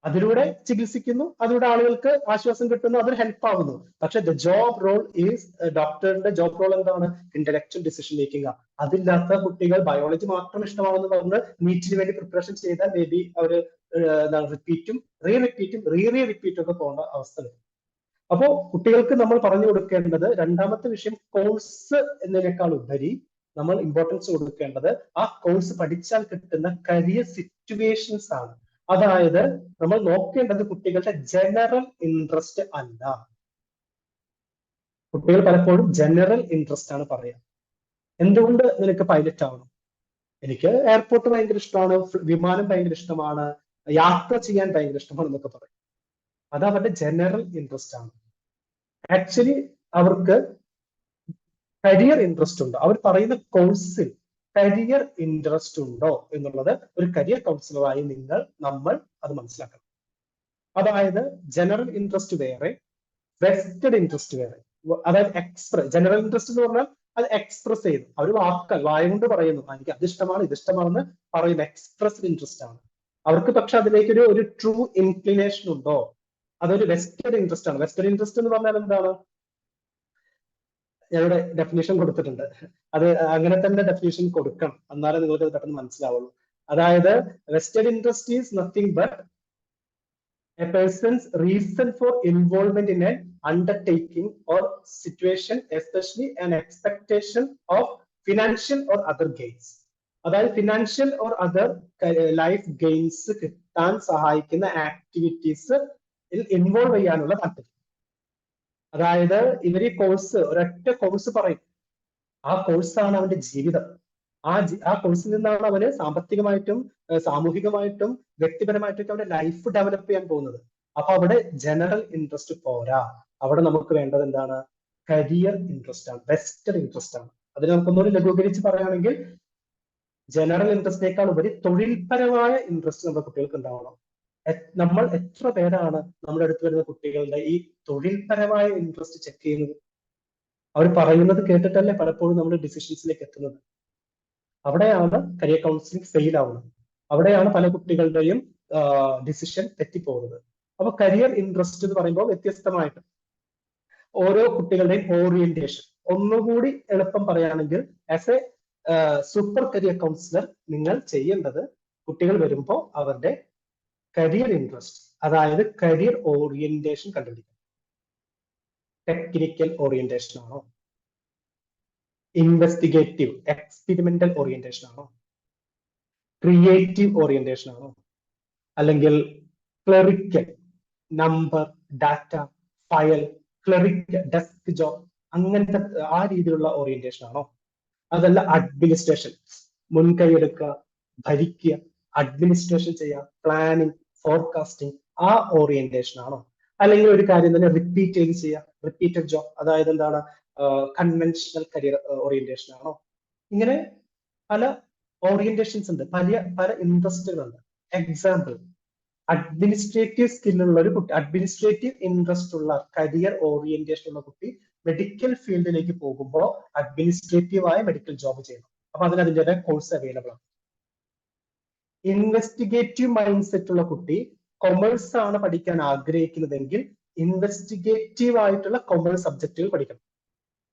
അതിലൂടെ ചികിത്സിക്കുന്നു, അതിലൂടെ ആളുകൾക്ക് ആശ്വാസം കിട്ടുന്നു, അതൊരു ഹെൽപ്പ് ആവുന്നു. പക്ഷെ ദ ജോബ് റോൾ ഈസ്, ഡോക്ടറിന്റെ ജോബ് റോൾ എന്താണ്, ഇന്റലക്ച്വൽ ഡിസിഷൻ മേക്കിംഗ് ആണ്. അതില്ലാത്ത കുട്ടികൾ ബയോളജി മാത്രം ഇഷ്ടമാണെന്ന് പറഞ്ഞ് നീറ്റിന് വേണ്ടി പ്രിപ്പറേഷൻ ചെയ്താൽ മേ ബി അവര് റിപ്പീറ്റും റിപ്പീറ്റും ഒക്കെ പോകേണ്ട അവസ്ഥ വരും. അപ്പോ കുട്ടികൾക്ക് നമ്മൾ പറഞ്ഞു കൊടുക്കേണ്ടത്, രണ്ടാമത്തെ വിഷയം കോഴ്സ് എന്നതിനേക്കാൾ ഉപരി നമ്മൾ ഇമ്പോർട്ടൻസ് കൊടുക്കേണ്ടത് ആ കോഴ്സ് പഠിച്ചാൽ കിട്ടുന്ന കരിയർ സിറ്റുവേഷൻസ് ആണ്. അതായത് നമ്മൾ നോക്കേണ്ടത് കുട്ടികളുടെ ജനറൽ ഇൻട്രസ്റ്റ് അല്ല. കുട്ടികൾ പലപ്പോഴും ജനറൽ ഇൻട്രസ്റ്റ് ആണ് പറയുക. എന്തുകൊണ്ട് നിനക്ക് പൈലറ്റ് ആവണം? എനിക്ക് എയർപോർട്ട് ഭയങ്കര ഇഷ്ടമാണ്, വിമാനം ഭയങ്കര ഇഷ്ടമാണ്, യാത്ര ചെയ്യാൻ ഭയങ്കര ഇഷ്ടമാണ് എന്നൊക്കെ പറയും. അത് അവരുടെ ജനറൽ ഇൻട്രസ്റ്റ് ആണ്. ആക്ച്വലി അവർക്ക് കരിയർ ഇൻട്രസ്റ്റ് ഉണ്ടോ, അവർ പറയുന്ന കോഴ്സിൽ കരിയർ ഇൻട്രസ്റ്റ് ഉണ്ടോ എന്നുള്ളത് ഒരു കരിയർ കൗൺസിലറായി നമ്മൾ അത് മനസ്സിലാക്കണം. അതായത് ജനറൽ ഇൻട്രസ്റ്റ് വേറെ, വെസ്റ്റഡ് ഇൻട്രസ്റ്റ് വേറെ. അതായത് ജനറൽ ഇൻട്രസ്റ്റ് എന്ന് പറഞ്ഞാൽ അത് എക്സ്പ്രസ് ചെയ്യുന്നു, അവർ വായ കൊണ്ട് പറയുന്നു, എനിക്ക് അത് ഇഷ്ടമാണ് ഇത് ഇഷ്ടമാണെന്ന് പറയുന്ന എക്സ്പ്രസ്ഡ് ഇൻട്രസ്റ്റ് ആണ് അവർക്ക്. പക്ഷെ അതിലേക്ക് ഒരു ട്രൂ ഇൻക്ലിനേഷൻ ഉണ്ടോ, അതൊരു വെസ്റ്റഡ് ഇൻട്രസ്റ്റ് ആണ്. വെസ്റ്റഡ് ഇൻട്രസ്റ്റ് എന്ന് പറഞ്ഞാൽ എന്താണ്, ഞാനിവിടെ ഡെഫിനേഷൻ കൊടുത്തിട്ടുണ്ട്, അത് അങ്ങനെ തന്നെ ഡെഫിനേഷൻ കൊടുക്കണം, എന്നാലേ നിങ്ങൾക്ക് പെട്ടെന്ന് മനസ്സിലാവുള്ളൂ. അതായത് vested interest is nothing but a person's reason for involvement in a undertaking or situation, especially an expectation of financial or other gains. അതായത് financial or other life gains കിട്ടാൻ സഹായിക്കുന്ന ആക്ടിവിറ്റീസ് ഇൻവോൾവ് ചെയ്യാനുള്ള താല്പര്യം. അതായത് ഇവർ ഈ കോഴ്സ്, ഒരൊറ്റ course പറയും, ആ കോഴ്സാണ് അവന്റെ ജീവിതം. ആ കോഴ്സിൽ നിന്നാണ് അവന് സാമ്പത്തികമായിട്ടും സാമൂഹികമായിട്ടും വ്യക്തിപരമായിട്ടൊക്കെ അവന്റെ ലൈഫ് ഡെവലപ്പ് ചെയ്യാൻ പോകുന്നത്. അപ്പൊ അവിടെ ജനറൽ ഇൻട്രസ്റ്റ് പോരാ, അവിടെ നമുക്ക് വേണ്ടത് എന്താണ്, കരിയർ ഇൻട്രസ്റ്റ് ആണ്, വെസ്റ്റഡ് ഇൻട്രസ്റ്റ് ആണ്. അതിന് നമുക്കൊന്നുകൂടി ലഘൂകരിച്ച് പറയുകയാണെങ്കിൽ ജനറൽ ഇൻട്രസ്റ്റിനേക്കാൾ ഉപരി തൊഴിൽപരമായ ഇൻട്രസ്റ്റ് നമ്മുടെ കുട്ടികൾക്ക് ഉണ്ടാവണം. നമ്മൾ എത്ര പേരാണ് നമ്മുടെ അടുത്ത് വരുന്ന കുട്ടികളുടെ ഈ തൊഴിൽപരമായ ഇൻട്രസ്റ്റ് ചെക്ക് ചെയ്യുന്നത്? അവർ പറയുന്നത് കേട്ടിട്ടല്ലേ പലപ്പോഴും നമ്മൾ ഡിസിഷൻസിലേക്ക് എത്തുന്നത്. അവിടെയാണ് കരിയർ കൗൺസിലിംഗ് ഫെയിൽ ആവുന്നത്, അവിടെയാണ് പല കുട്ടികളുടെയും ഡിസിഷൻ തെറ്റിപ്പോകുന്നത്. അപ്പൊ കരിയർ ഇൻട്രസ്റ്റ് എന്ന് പറയുമ്പോൾ വ്യത്യസ്തമായിട്ട് ഓരോ കുട്ടികളുടെയും ഓറിയന്റേഷൻ ഒന്നുകൂടി എളുപ്പം പറയുകയാണെങ്കിൽ, as A super career councillor നിങ്ങൾ ചെയ്യേണ്ടത് കുട്ടികൾ വരുമ്പോൾ അവരുടെ കരിയർ ഇൻട്രസ്റ്റ്, അതായത് കരിയർ ഓറിയന്റേഷൻ കണ്ടുപിടിക്കുക. ടെക്നിക്കൽ ഓറിയന്റേഷൻ ആണോ, ഇൻവെസ്റ്റിഗേറ്റീവ് എക്സ്പെരിമെന്റൽ ഓറിയന്റേഷൻ ആണോ, ക്രിയേറ്റീവ് ഓറിയന്റേഷൻ ആണോ, അല്ലെങ്കിൽ clerical, number, data, file, clerical, desk job, അങ്ങനത്തെ ആ രീതിയിലുള്ള ഓറിയന്റേഷൻ ആണോ? അതല്ല അഡ്മിനിസ്ട്രേഷൻ, മുൻകൈയെടുക്കുക, ഭരിക്കുക, അഡ്മിനിസ്ട്രേഷൻ ചെയ്യുക, പ്ലാനിങ്, ഫോർകാസ്റ്റിംഗ്, ആ ഓറിയന്റേഷൻ ആണോ? അല്ലെങ്കിൽ ഒരു കാര്യം തന്നെ റിപ്പീറ്റ് ചെയ്ത് ചെയ്യുക, റിപ്പീറ്റഡ് ജോബ്, അതായത് എന്താണ്, കൺവെൻഷണൽ കരിയർ ഓറിയന്റേഷൻ ആണോ? ഇങ്ങനെ പല ഓറിയന്റേഷൻസ് ഉണ്ട്, പല ഇൻട്രസ്റ്റുകളുണ്ട്. എക്സാമ്പിൾ, അഡ്മിനിസ്ട്രേറ്റീവ് സ്കില്ലുള്ള ഒരു കുട്ടി, അഡ്മിനിസ്ട്രേറ്റീവ് ഇൻട്രസ്റ്റ് ഉള്ള കരിയർ ഓറിയന്റേഷൻ ഉള്ള കുട്ടി മെഡിക്കൽ ഫീൽഡിലേക്ക് പോകുമ്പോൾ അഡ്മിനിസ്ട്രേറ്റീവായ മെഡിക്കൽ ജോബ് ചെയ്യണം. അപ്പൊ അതിന് അതിൻ്റെതായ കോഴ്സ് അവൈലബിൾ ആണ്. ഇൻവെസ്റ്റിഗേറ്റീവ് മൈൻഡ് സെറ്റ് ഉള്ള കുട്ടി കൊമേഴ്സ് ആണ് പഠിക്കാൻ ആഗ്രഹിക്കുന്നതെങ്കിൽ ഇൻവെസ്റ്റിഗേറ്റീവ് ആയിട്ടുള്ള കൊമേഴ്സ് സബ്ജക്റ്റുകൾ പഠിക്കണം.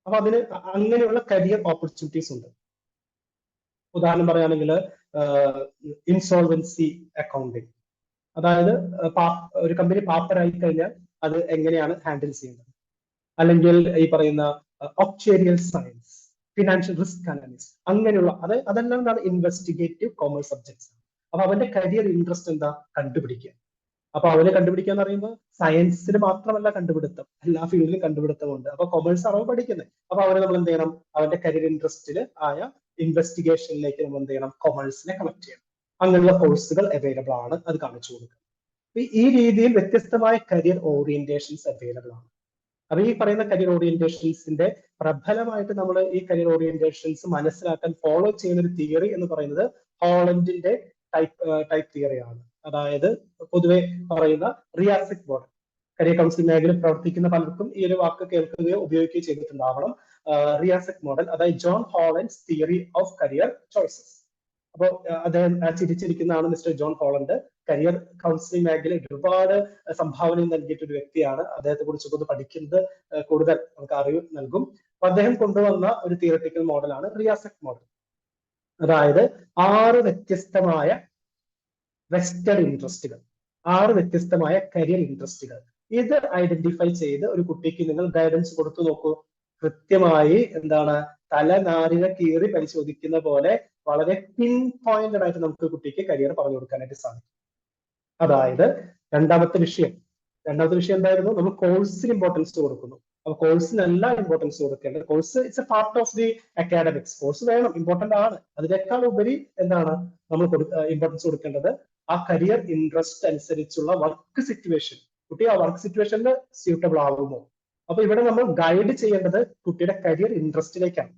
അപ്പൊ അതിന് അങ്ങനെയുള്ള കരിയർ ഓപ്പർച്യൂണിറ്റീസ് ഉണ്ട്. ഉദാഹരണം പറയുകയാണെങ്കിൽ ഇൻസോൾവൻസി അക്കൗണ്ടിങ്, അതായത് ഒരു കമ്പനി പാപ്പരായി കഴിഞ്ഞാൽ അത് എങ്ങനെയാണ് ഹാൻഡിൽ ചെയ്യുന്നത്, അല്ലെങ്കിൽ ഈ പറയുന്ന ഒക്ച്വറിയൽ സയൻസ്, ഫിനാൻഷ്യൽ റിസ്ക് അനാലിസിസ്, അങ്ങനെയുള്ള അതെല്ലാം എന്താണ്, ഇൻവെസ്റ്റിഗേറ്റീവ് കോമേഴ്സ് സബ്ജക്ട്സ്. അപ്പൊ അവന്റെ കരിയർ ഇൻട്രസ്റ്റ് എന്താ, കണ്ടുപിടിക്കുക. അപ്പൊ അവന് കണ്ടുപിടിക്കുക എന്ന് പറയുമ്പോൾ സയൻസിന് മാത്രമല്ല കണ്ടുപിടുത്തം, എല്ലാ ഫീൽഡിലും കണ്ടുപിടുത്തമുണ്ട്. അപ്പൊ കൊമേഴ്സ് ആണ് പഠിക്കുന്നത്. അപ്പൊ അവന് നമ്മൾ എന്ത് ചെയ്യണം, അവന്റെ കരിയർ ഇൻട്രസ്റ്റിൽ ആയ ഇൻവെസ്റ്റിഗേഷനിലേക്ക് നമ്മൾ എന്ത് ചെയ്യണം, കൊമേഴ്സിനെ കണക്ട് ചെയ്യണം. അങ്ങനെയുള്ള കോഴ്സുകൾ അവൈലബിൾ ആണ്, അത് കാണിച്ചു കൊടുക്കുക. ഈ രീതിയിൽ വ്യത്യസ്തമായ കരിയർ ഓറിയന്റേഷൻസ് അവൈലബിൾ ആണ്. അപ്പൊ ഈ പറയുന്ന കരിയർ ഓറിയന്റേഷൻസിന്റെ പ്രബലമായിട്ട് നമ്മൾ ഈ കരിയർ ഓറിയന്റേഷൻസ് മനസ്സിലാക്കാൻ ഫോളോ ചെയ്യുന്ന ഒരു തിയറി എന്ന് പറയുന്നത് ഹോളണ്ടിന്റെ ടൈപ്പ് തിയറിയാണ്. അതായത് പൊതുവെ പറയുന്ന റിയാസിക് മോഡൽ. കരിയർ കൗൺസിലിംഗ് മേഖലയിൽ പ്രവർത്തിക്കുന്ന പലർക്കും ഈ ഒരു വാക്ക് കേൾക്കുകയോ ഉപയോഗിക്കുകയോ ചെയ്തിട്ടുണ്ടാവണം. റിയാസെക് മോഡൽ, അതായത് John Holland's theory of career choices. അപ്പോൾ അദ്ദേഹം ചിരിച്ചിരിക്കുന്നതാണ് mister John Holland. Career counselling മേഖലയിൽ ഒരുപാട് സംഭാവന നൽകിയിട്ട് ഒരു വ്യക്തിയാണ്. അദ്ദേഹത്തെ കുറിച്ചൊക്കെ ഒന്ന് പഠിക്കുന്നത് കൂടുതൽ നമുക്ക് അറിവ് നൽകും. അപ്പൊ അദ്ദേഹം കൊണ്ടുവന്ന ഒരു തിയററ്റിക്കൽ മോഡലാണ് റിയാസെക് മോഡൽ. അതായത് 6 വ്യത്യസ്തമായ വെസ്റ്റഡ് ഇൻട്രസ്റ്റുകൾ, 6 വ്യത്യസ്തമായ കരിയർ ഇൻട്രസ്റ്റുകൾ. ഇത് ഐഡന്റിഫൈ ചെയ്ത് ഒരു കുട്ടിക്ക് നിങ്ങൾ ഗൈഡൻസ് കൊടുത്തു നോക്കൂ. കൃത്യമായി എന്താണ്, തലനാരിഴ കീറി പരിശോധിക്കുന്ന പോലെ വളരെ പിൻ പോയിന്റഡ് ആയിട്ട് നമുക്ക് കുട്ടിക്ക് കരിയർ പറഞ്ഞു കൊടുക്കാനായിട്ട് സാധിക്കും. അതായത് രണ്ടാമത്തെ വിഷയം എന്തായിരുന്നു? നമ്മൾ കോഴ്സിന് ഇമ്പോർട്ടൻസ് കൊടുക്കുന്നു. അപ്പൊ കോഴ്സിനല്ല ഇമ്പോർട്ടൻസ് കൊടുക്കേണ്ടത്. Course it's A part of the academics. Course വേണം, ഇമ്പോർട്ടന്റ് ആണ്. അതിനേക്കാൾ ഉപരി എന്താണ് നമ്മൾ ഇമ്പോർട്ടൻസ് കൊടുക്കേണ്ടത്? ആ കരിയർ ഇൻട്രസ്റ്റ് അനുസരിച്ചുള്ള വർക്ക് സിറ്റുവേഷൻ. കുട്ടി ആ വർക്ക് സിറ്റുവേഷനിൽ സ്യൂട്ടബിൾ ആകുമോ? അപ്പൊ ഇവിടെ നമ്മൾ ഗൈഡ് ചെയ്യേണ്ടത് കുട്ടിയുടെ കരിയർ ഇൻട്രസ്റ്റിലേക്കാണ്.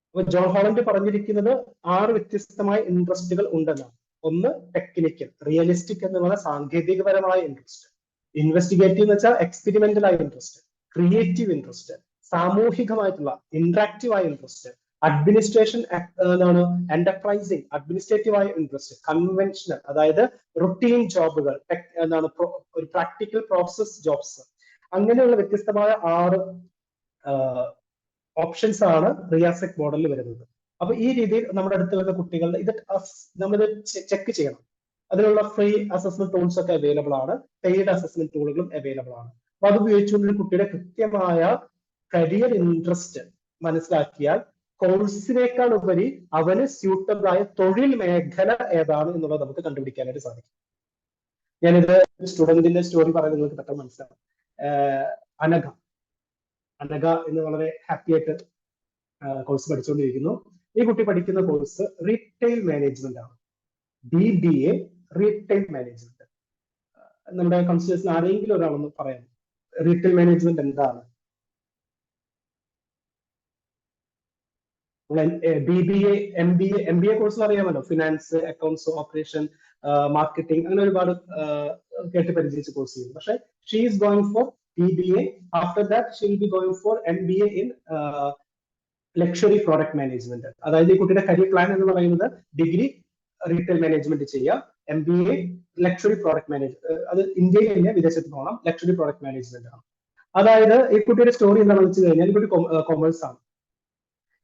അപ്പൊ ജോൺ ഹോളണ്ട് പറഞ്ഞിരിക്കുന്നത് 6 വ്യത്യസ്തമായ ഇൻട്രസ്റ്റുകൾ ഉണ്ടെന്നാണ്. ഒന്ന് ടെക്നിക്കൽ, റിയലിസ്റ്റിക് എന്ന് പറഞ്ഞാൽ സാങ്കേതികപരമായ ഇൻട്രസ്റ്റ്. ഇൻവെസ്റ്റിഗേറ്റീവ് എന്ന് വെച്ചാൽ എക്സ്പെരിമെന്റൽ ആയ ഇൻട്രസ്റ്റ്. ക്രിയേറ്റീവ് ഇൻട്രസ്റ്റ്, സാമൂഹികമായിട്ടുള്ള ഇന്ററാക്റ്റീവ് ആയ ഇൻട്രസ്റ്റ്. അഡ്മിനിസ്ട്രേഷൻ എന്താണ്, എന്റർപ്രൈസിങ്, അഡ്മിനിസ്ട്രേറ്റീവ് ആയ ഇൻട്രസ്റ്റ്. കൺവെൻഷണൽ, അതായത് റുട്ടീൻ ജോബുകൾ, എന്താണ് ഒരു പ്രാക്ടിക്കൽ പ്രോസസ് ജോബ്സ്. അങ്ങനെയുള്ള വ്യത്യസ്തമായ 6 ഓപ്ഷൻസ് ആണ് റിയാസെക് മോഡലിൽ വരുന്നത്. അപ്പൊ ഈ രീതിയിൽ നമ്മുടെ അടുത്ത് വരുന്ന കുട്ടികളുടെ ഇത് നമ്മൾ ചെക്ക് ചെയ്യണം. അതിനുള്ള ഫ്രീ അസസ്മെന്റ് ടൂൾസ് ഒക്കെ അവൈലബിൾ ആണ്, പെയ്ഡ് അസസ്മെന്റ് ടൂളുകളും അവൈലബിൾ ആണ്. അപ്പൊ അത് ഉപയോഗിച്ചുകൊണ്ട് കുട്ടിയുടെ കൃത്യമായ കരിയർ ഇൻട്രസ്റ്റ് മനസ്സിലാക്കിയാൽ കോഴ്സിനേക്കാൾ ഉപരി അവന് സ്യൂട്ടബിൾ ആയ തൊഴിൽ മേഖല ഏതാണ് എന്നുള്ളത് നമുക്ക് കണ്ടുപിടിക്കാനായിട്ട് സാധിക്കും. ഞാനിത് സ്റ്റുഡന്റിന്റെ സ്റ്റോറി പറയാൻ നിങ്ങൾക്ക് പെട്ടെന്ന് മനസ്സിലാവും. അനഘ എന്ന് വളരെ ഹാപ്പി ആയിട്ട് കോഴ്സ് പഠിച്ചുകൊണ്ടിരിക്കുന്നു. ഈ കുട്ടി പഠിക്കുന്ന കോഴ്സ് റീറ്റെയിൽ മാനേജ്മെന്റ് ആണ്, BBA റീറ്റെയിൽ മാനേജ്മെന്റ്. നമ്മുടെ കൺസിഡേഴ്സിന് ആരെങ്കിലും ഒരാളൊന്ന് പറയാം, റീറ്റെയിൽ മാനേജ്മെന്റ് എന്താണ്? BBA MBA കോഴ്സിൽ അറിയാമല്ലോ, ഫിനാൻസ്, അക്കൗണ്ട്സ്, ഓപ്പറേഷൻ, മാർക്കറ്റിംഗ്, അങ്ങനെ ഒരുപാട് കേട്ട് പരിചയിച്ച കോഴ്സ് ചെയ്യും. പക്ഷെ she is going for BBA. After that she will be going for MBA in luxury product management. അതായത് ഈ കുട്ടിയുടെ കരിയർ പ്ലാൻ എന്ന് പറയുന്നത് ഡിഗ്രി റീറ്റെയിൽ മാനേജ്മെന്റ് ചെയ്യുക, MBA ലക്ഷറി പ്രോഡക്റ്റ് മാനേജ്മെന്റ്. അത് ഇന്ത്യയിൽ തന്നെ വിദേശത്ത് പോകണം, ലക്ഷറി പ്രോഡക്റ്റ് മാനേജ്മെന്റ് ആണ്. അതായത് ഈ കുട്ടിയുടെ സ്റ്റോറി എന്താണെന്ന് വെച്ച് കഴിഞ്ഞാൽ ഈ കുട്ടി കൊമേഴ്സ് ആണ്,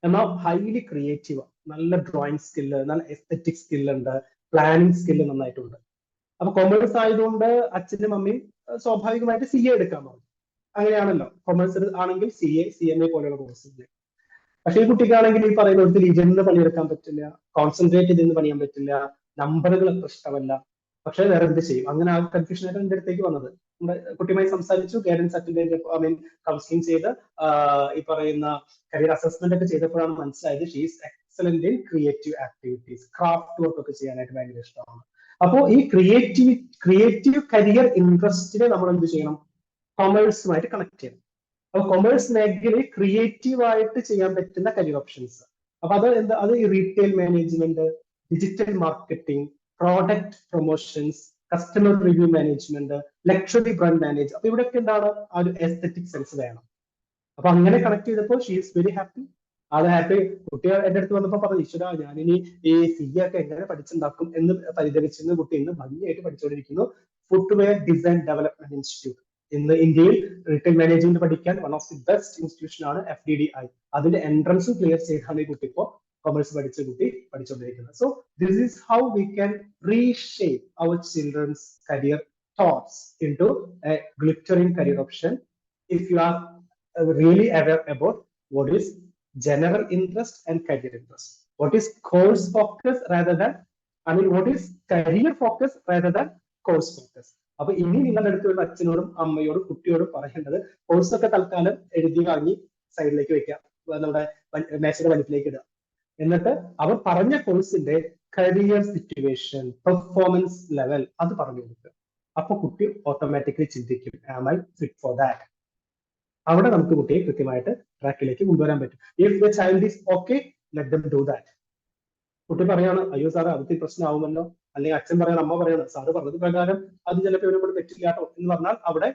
എന്നാൽ ഹൈലി ക്രിയേറ്റീവ്, നല്ല ഡ്രോയിങ് സ്കില്ല്, നല്ല എസ്തെറ്റിക് സ്കില്ലുണ്ട്, പ്ലാനിങ് സ്കില്ല് നന്നായിട്ടുണ്ട്. അപ്പൊ കൊമേഴ്സ് ആയതുകൊണ്ട് അച്ഛനും അമ്മയും സ്വാഭാവികമായിട്ട് CA എടുക്കാൻ പറഞ്ഞു. അങ്ങനെയാണല്ലോ, കൊമേഴ്സ് ആണെങ്കിൽ CMA പോലെയുള്ള കോഴ്സ്. പക്ഷെ ഈ കുട്ടിക്കാണെങ്കിൽ ഈ പറയുന്ന ഒരു ഇരുന്ന് പണിയെടുക്കാൻ പറ്റില്ല, കോൺസെൻട്രേറ്റ് ചെയ്ത് പണിയാൻ പറ്റില്ല, നമ്പറുകൾ അത്ര ഇഷ്ടമല്ല. പക്ഷെ വേറെ എന്ത് ചെയ്യും? അങ്ങനെ ആ കൺഫ്യൂഷനായിട്ട് എന്റെ അടുത്തേക്ക് വന്നത്. നമ്മുടെ കുട്ടിയുമായി സംസാരിച്ചു, ഗൈഡൻസ് അറ്റൻഡ് കൗൺസിലിംഗ് ചെയ്ത് ഈ പറയുന്ന കരിയർ അസസ്മെന്റ് ഒക്കെ ചെയ്തപ്പോഴാണ് മനസ്സിലായത് she's excellent in creative activities, craft work ഒക്കെ ചെയ്യാനായിട്ട് ഭയങ്കര ഇഷ്ടമാണ്. അപ്പോൾ ഈ ക്രിയേറ്റീവ് കരിയർ ഇൻട്രസ്റ്റിനെ നമ്മൾ എന്ത് ചെയ്യണം? കൊമേഴ്സുമായിട്ട് കണക്ട് ചെയ്യണം. അപ്പൊ കൊമേഴ്സ് മേഖലയിൽ ക്രിയേറ്റീവ് ആയിട്ട് ചെയ്യാൻ പറ്റുന്ന കരിയർ ഓപ്ഷൻസ്. അപ്പൊ അത് ഈ retail management, digital marketing, product promotions, customer review management, luxury brand manage. അപ്പൊ ഇവിടെയൊക്കെ എന്താണ്, ആ ഒരു എസ്തെറ്റിക് സെൻസ് വേണം. അപ്പൊ അങ്ങനെ കണക്ട് ചെയ്തപ്പോൾ ഷീ ഈസ് വെരി ഹാപ്പി. അത് ഹാപ്പി. കുട്ടി എന്റെ അടുത്ത് വന്നപ്പോ പറഞ്ഞു, ഈശ്വര ഞാനിനി ഈ CA ഒക്കെ എങ്ങനെ പഠിച്ചുണ്ടാക്കും എന്ന് പരിതപിച്ചിരുന്ന കുട്ടി ഇന്ന് ഭംഗിയായിട്ട് പഠിച്ചുകൊണ്ടിരിക്കുന്നു. Footwear design development institute. ഇന്ന് ഇന്ത്യയിൽ റീറ്റെയിൽ മാനേജ്മെന്റ് പഠിക്കാൻ one of the best institution ആണ് FDDI. അതിന്റെ എൻട്രൻസും ക്ലിയർ ചെയ്താണ് ഈ കുട്ടി ഇപ്പോ കൊമേഴ്സ് പഠിച്ച കുട്ടി പഠിച്ചുകൊണ്ടിരിക്കുന്നത്. So this is how we can reshape our children's career thoughts into a glittering career option if you are really aware about what is general interest and career interest, what is course focus rather than, what is career focus rather than course focus. അപ്പൊ ഇനി നിങ്ങളുടെ അടുത്തുള്ള അച്ഛനോടും അമ്മയോടും കുട്ടിയോടും പറയേണ്ടത്, കോഴ്സൊക്കെ തൽക്കാലം എഴുതി വാങ്ങി സൈഡിലേക്ക് വെക്കാം, നമ്മുടെ മേശയുടെ വലിപ്പിലേക്ക് ഇടുക. എന്നിട്ട് അവർ പറഞ്ഞ കോഴ്സിന്റെ കരിയർ സിറ്റുവേഷൻ, പെർഫോമൻസ് ലെവൽ അത് പറഞ്ഞു കൊടുക്കുക. അപ്പൊ കുട്ടി ഓട്ടോമാറ്റിക്കലി ചിന്തിക്കും, am I fit for that? അവിടെ നമുക്ക് കുട്ടിയെ കൃത്യമായിട്ട് ട്രാക്കിലേക്ക് കൊണ്ടുവരാൻ പറ്റും. If the child is okay, let them do that. കുട്ടി പറയാണ്, അയ്യോ സാറേ അതൊക്കെ പ്രശ്നമാവുമല്ലോ, അല്ലെങ്കിൽ അച്ഛൻ പറയണം, അമ്മ പറയണം, സാറ് പറഞ്ഞത് പ്രകാരം അത് ചിലപ്പോൾ ഇവരെ കൊണ്ട് പറ്റില്ല കേട്ടോ എന്ന് പറഞ്ഞാൽ അവിടെ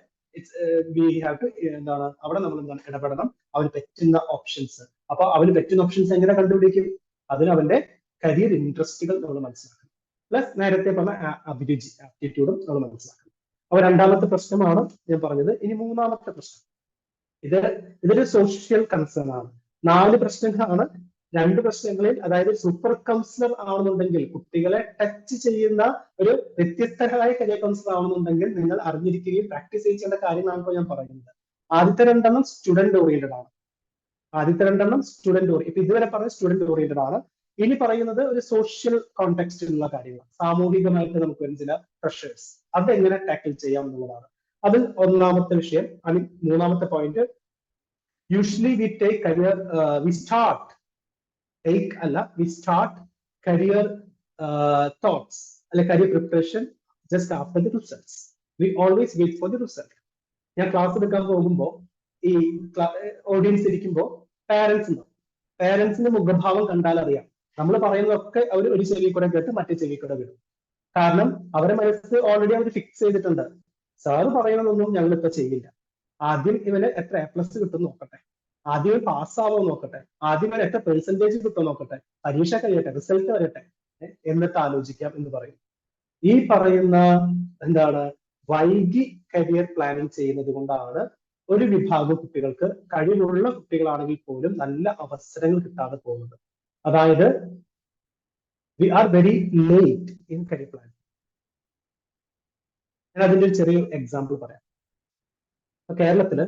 വി ഹാവ് ടു എന്താണ് അവിടെ നമ്മൾ എന്താണ് ഇടപെടണം. അവന് പറ്റുന്ന ഓപ്ഷൻസ്, അപ്പൊ അവന് പറ്റുന്ന ഓപ്ഷൻസ് എങ്ങനെ കണ്ടുപിടിക്കും? അതിന് അവന്റെ കരിയർ ഇൻട്രസ്റ്റുകൾ നമ്മൾ മനസ്സിലാക്കണം, പ്ലസ് നേരത്തെ പറഞ്ഞ അഭിരുചി ആപ്റ്റിറ്റ്യൂഡും നമ്മൾ മനസ്സിലാക്കണം. അപ്പൊ രണ്ടാമത്തെ പ്രശ്നമാണ് ഞാൻ പറഞ്ഞത്. ഇനി മൂന്നാമത്തെ പ്രശ്നം, ഇതൊരു സോഷ്യൽ കൺസേൺ ആണ്. 4 പ്രശ്നങ്ങളാണ്. 2 പ്രശ്നങ്ങളിൽ, അതായത് സൂപ്പർ കൗൺസിലർ ആവുന്നുണ്ടെങ്കിൽ, കുട്ടികളെ ടച്ച് ചെയ്യുന്ന ഒരു വ്യത്യസ്തരായ കരിയർ കൗൺസിലർ ആവുന്നുണ്ടെങ്കിൽ നിങ്ങൾ അറിഞ്ഞിരിക്കുകയും പ്രാക്ടീസ് ചെയ്യേണ്ട കാര്യങ്ങളാണ് ഞാൻ പറയുന്നത്. ആദ്യത്തെ 2 സ്റ്റുഡന്റ് ഓറിയന്റഡ് ആണ്. ഇപ്പൊ ഇതുവരെ പറഞ്ഞ സ്റ്റുഡന്റ് ഓറിയന്റഡ് ആണ്. ഇനി പറയുന്നത് ഒരു സോഷ്യൽ കോണ്ടെക്സ്റ്റിലുള്ള കാര്യങ്ങൾ, സാമൂഹികമായിട്ട് നമുക്ക് വരുന്ന ചില പ്രഷേഴ്സ്, അതെങ്ങനെ ടാക്കിൾ ചെയ്യാം എന്നുള്ളതാണ്. അത് ഒന്നാമത്തെ വിഷയം. മൂന്നാമത്തെ point, usually we take career we start career thoughts അല്ലെ career preparation just after the results. We always wait for the result. ഞാൻ ക്ലാസ് എടുക്കാൻ പോകുമ്പോൾ ഈ ഓഡിയൻസ് ഇരിക്കുമ്പോൾ പേരൻസിന്റെ മുഖഭാവം കണ്ടാൽ അറിയാം, നമ്മൾ പറയുന്നതൊക്കെ അവർ ഒരു ചെവി കൂടെ കേട്ട് മറ്റേ ചെവി കൂടെ വിടും. കാരണം അവരെ മനസ്സ് ഓൾറെഡി അവർ ഫിക്സ് ചെയ്തിട്ടുണ്ട്, സാറ് പറയുന്നതൊന്നും ഞങ്ങൾ ഇപ്പൊ ചെയ്യില്ല, ആദ്യം ഇവന് എത്ര A+ കിട്ടും നോക്കട്ടെ, ആദ്യം പാസ്സാവോ നോക്കട്ടെ, ആദ്യം ഇവന് എത്ര പെർസെന്റേജ് കിട്ടും നോക്കട്ടെ, പരീക്ഷ കഴിയട്ടെ, റിസൾട്ട് വരട്ടെ, എന്നിട്ട് ആലോചിക്കാം എന്ന് പറയും. ഈ പറയുന്ന എന്താണ് വൈകി കരിയർ പ്ലാനിങ് ചെയ്യുന്നത് കൊണ്ടാണ് ഒരു വിഭാഗം കുട്ടികൾക്ക്, കഴിവുള്ള കുട്ടികളാണെങ്കിൽ പോലും നല്ല അവസരങ്ങൾ കിട്ടാതെ പോകുന്നത്. അതായത് we are very late in career planning. ഞാൻ അതിന്റെ ഒരു ചെറിയ എക്സാമ്പിൾ പറയാം. കേരളത്തില്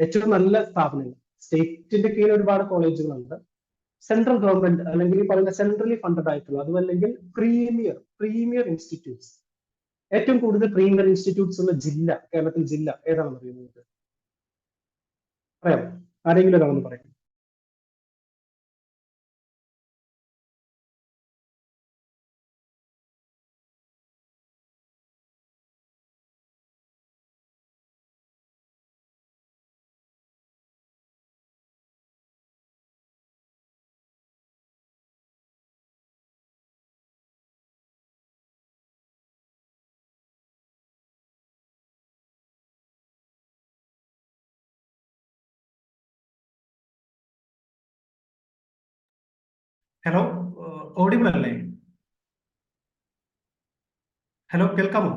ഏറ്റവും നല്ല സ്ഥാപനങ്ങൾ, സ്റ്റേറ്റിന്റെ കീഴിൽ ഒരുപാട് കോളേജുകളുണ്ട്, സെൻട്രൽ ഗവൺമെന്റ് അല്ലെങ്കിൽ ഈ പറയുന്ന സെൻട്രലി ഫണ്ടഡ് ആയിട്ടുള്ള, അതുമല്ലെങ്കിൽ പ്രീമിയർ ഇൻസ്റ്റിറ്റ്യൂട്ട്സ്. ഏറ്റവും കൂടുതൽ പ്രീമിയർ ഇൻസ്റ്റിറ്റ്യൂട്ട്സ് ഉള്ള ജില്ല, കേരളത്തിൽ ജില്ല ഏതാണെന്ന് അറിയുന്നത്? പറയാം, ആരെങ്കിലും ഒരാളെന്ന് പറയാം. ഹലോ, ഓഡിബിൾ അല്ലേ? ഹലോ, കേൾക്കാമോ?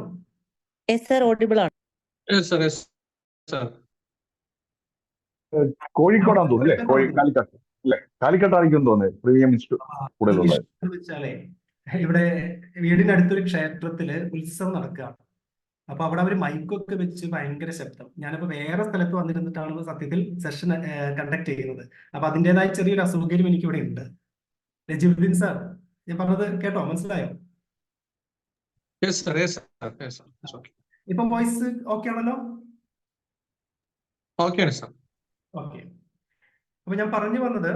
ഓഡിബിൾ ആണ്. കോഴിക്കോടാന്ന് തോന്നുന്നു അല്ലേ? കാലിക്കട്ട് അല്ലേ? കാലിക്കട്ടായിരിക്കും തോന്നുന്നത് പ്രീമിയം കൂടുതലുള്ളത്. വെച്ചാലേ ഇവിടെ വീടിനടുത്തൊരു ക്ഷേത്രത്തില് ഉത്സവം നടക്കുകയാണ്. അപ്പൊ അവിടെ അവര് മൈക്കൊക്കെ വെച്ച് ഭയങ്കര ശബ്ദം. ഞാനിപ്പോ വേറെ സ്ഥലത്ത് വന്നിരുന്നിട്ടാണ് സത്യത്തിൽ സെഷൻ കണ്ടക്ട് ചെയ്യുന്നത്. അപ്പൊ അതിൻ്റെതായ ചെറിയൊരു അസൗകര്യം എനിക്ക് ഇവിടെ ഉണ്ട്. നജീബുദ്ദീൻ സാർ, ഞാൻ പറഞ്ഞത് കേട്ടോ? മനസ്സിലായോ? ഇപ്പൊ വോയിസ് ഓക്കെ ആണല്ലോ? ഓക്കെ. അപ്പൊ ഞാൻ പറഞ്ഞു വന്നത്,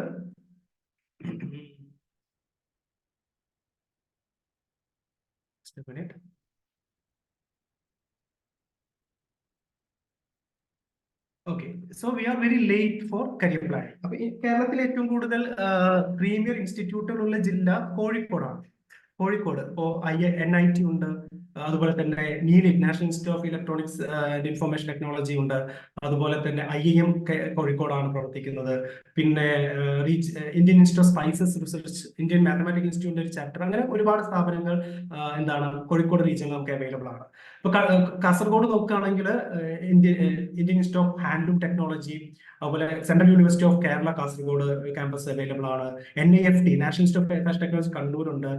okay, so we are very late four career planning. അപ്പൊ ഈ കേരളത്തിൽ ഏറ്റവും കൂടുതൽ പ്രീമിയർ ഇൻസ്റ്റിറ്റ്യൂട്ടുകളുള്ള ജില്ല കോഴിക്കോടാണ്. കോഴിക്കോട് ഇപ്പോ NIT ഉണ്ട്, അതുപോലെ തന്നെ NIIT, national institute of electronics and information technology ഉണ്ട്, അതുപോലെ തന്നെ IIM കോഴിക്കോടാണ് പ്രവർത്തിക്കുന്നത്. പിന്നെ Indian Institute of spices research, Indian mathematical ഇൻസ്റ്റിറ്റ്യൂട്ടിന്റെ ഒരു ചാപ്റ്റർ, അങ്ങനെ ഒരുപാട് സ്ഥാപനങ്ങൾ എന്താണ് കോഴിക്കോട് റീജിയനിൽ നമുക്ക് അവൈലബിൾ ആണ്. ഇപ്പൊ കാസർഗോഡ് നോക്കുകയാണെങ്കിൽ Indian Institute of Handloom Technology, അതുപോലെ central university of Kerala Kasaragod campus available ആണ്. NIFT, national institute of fashion technology കണ്ണൂരുണ്ട്,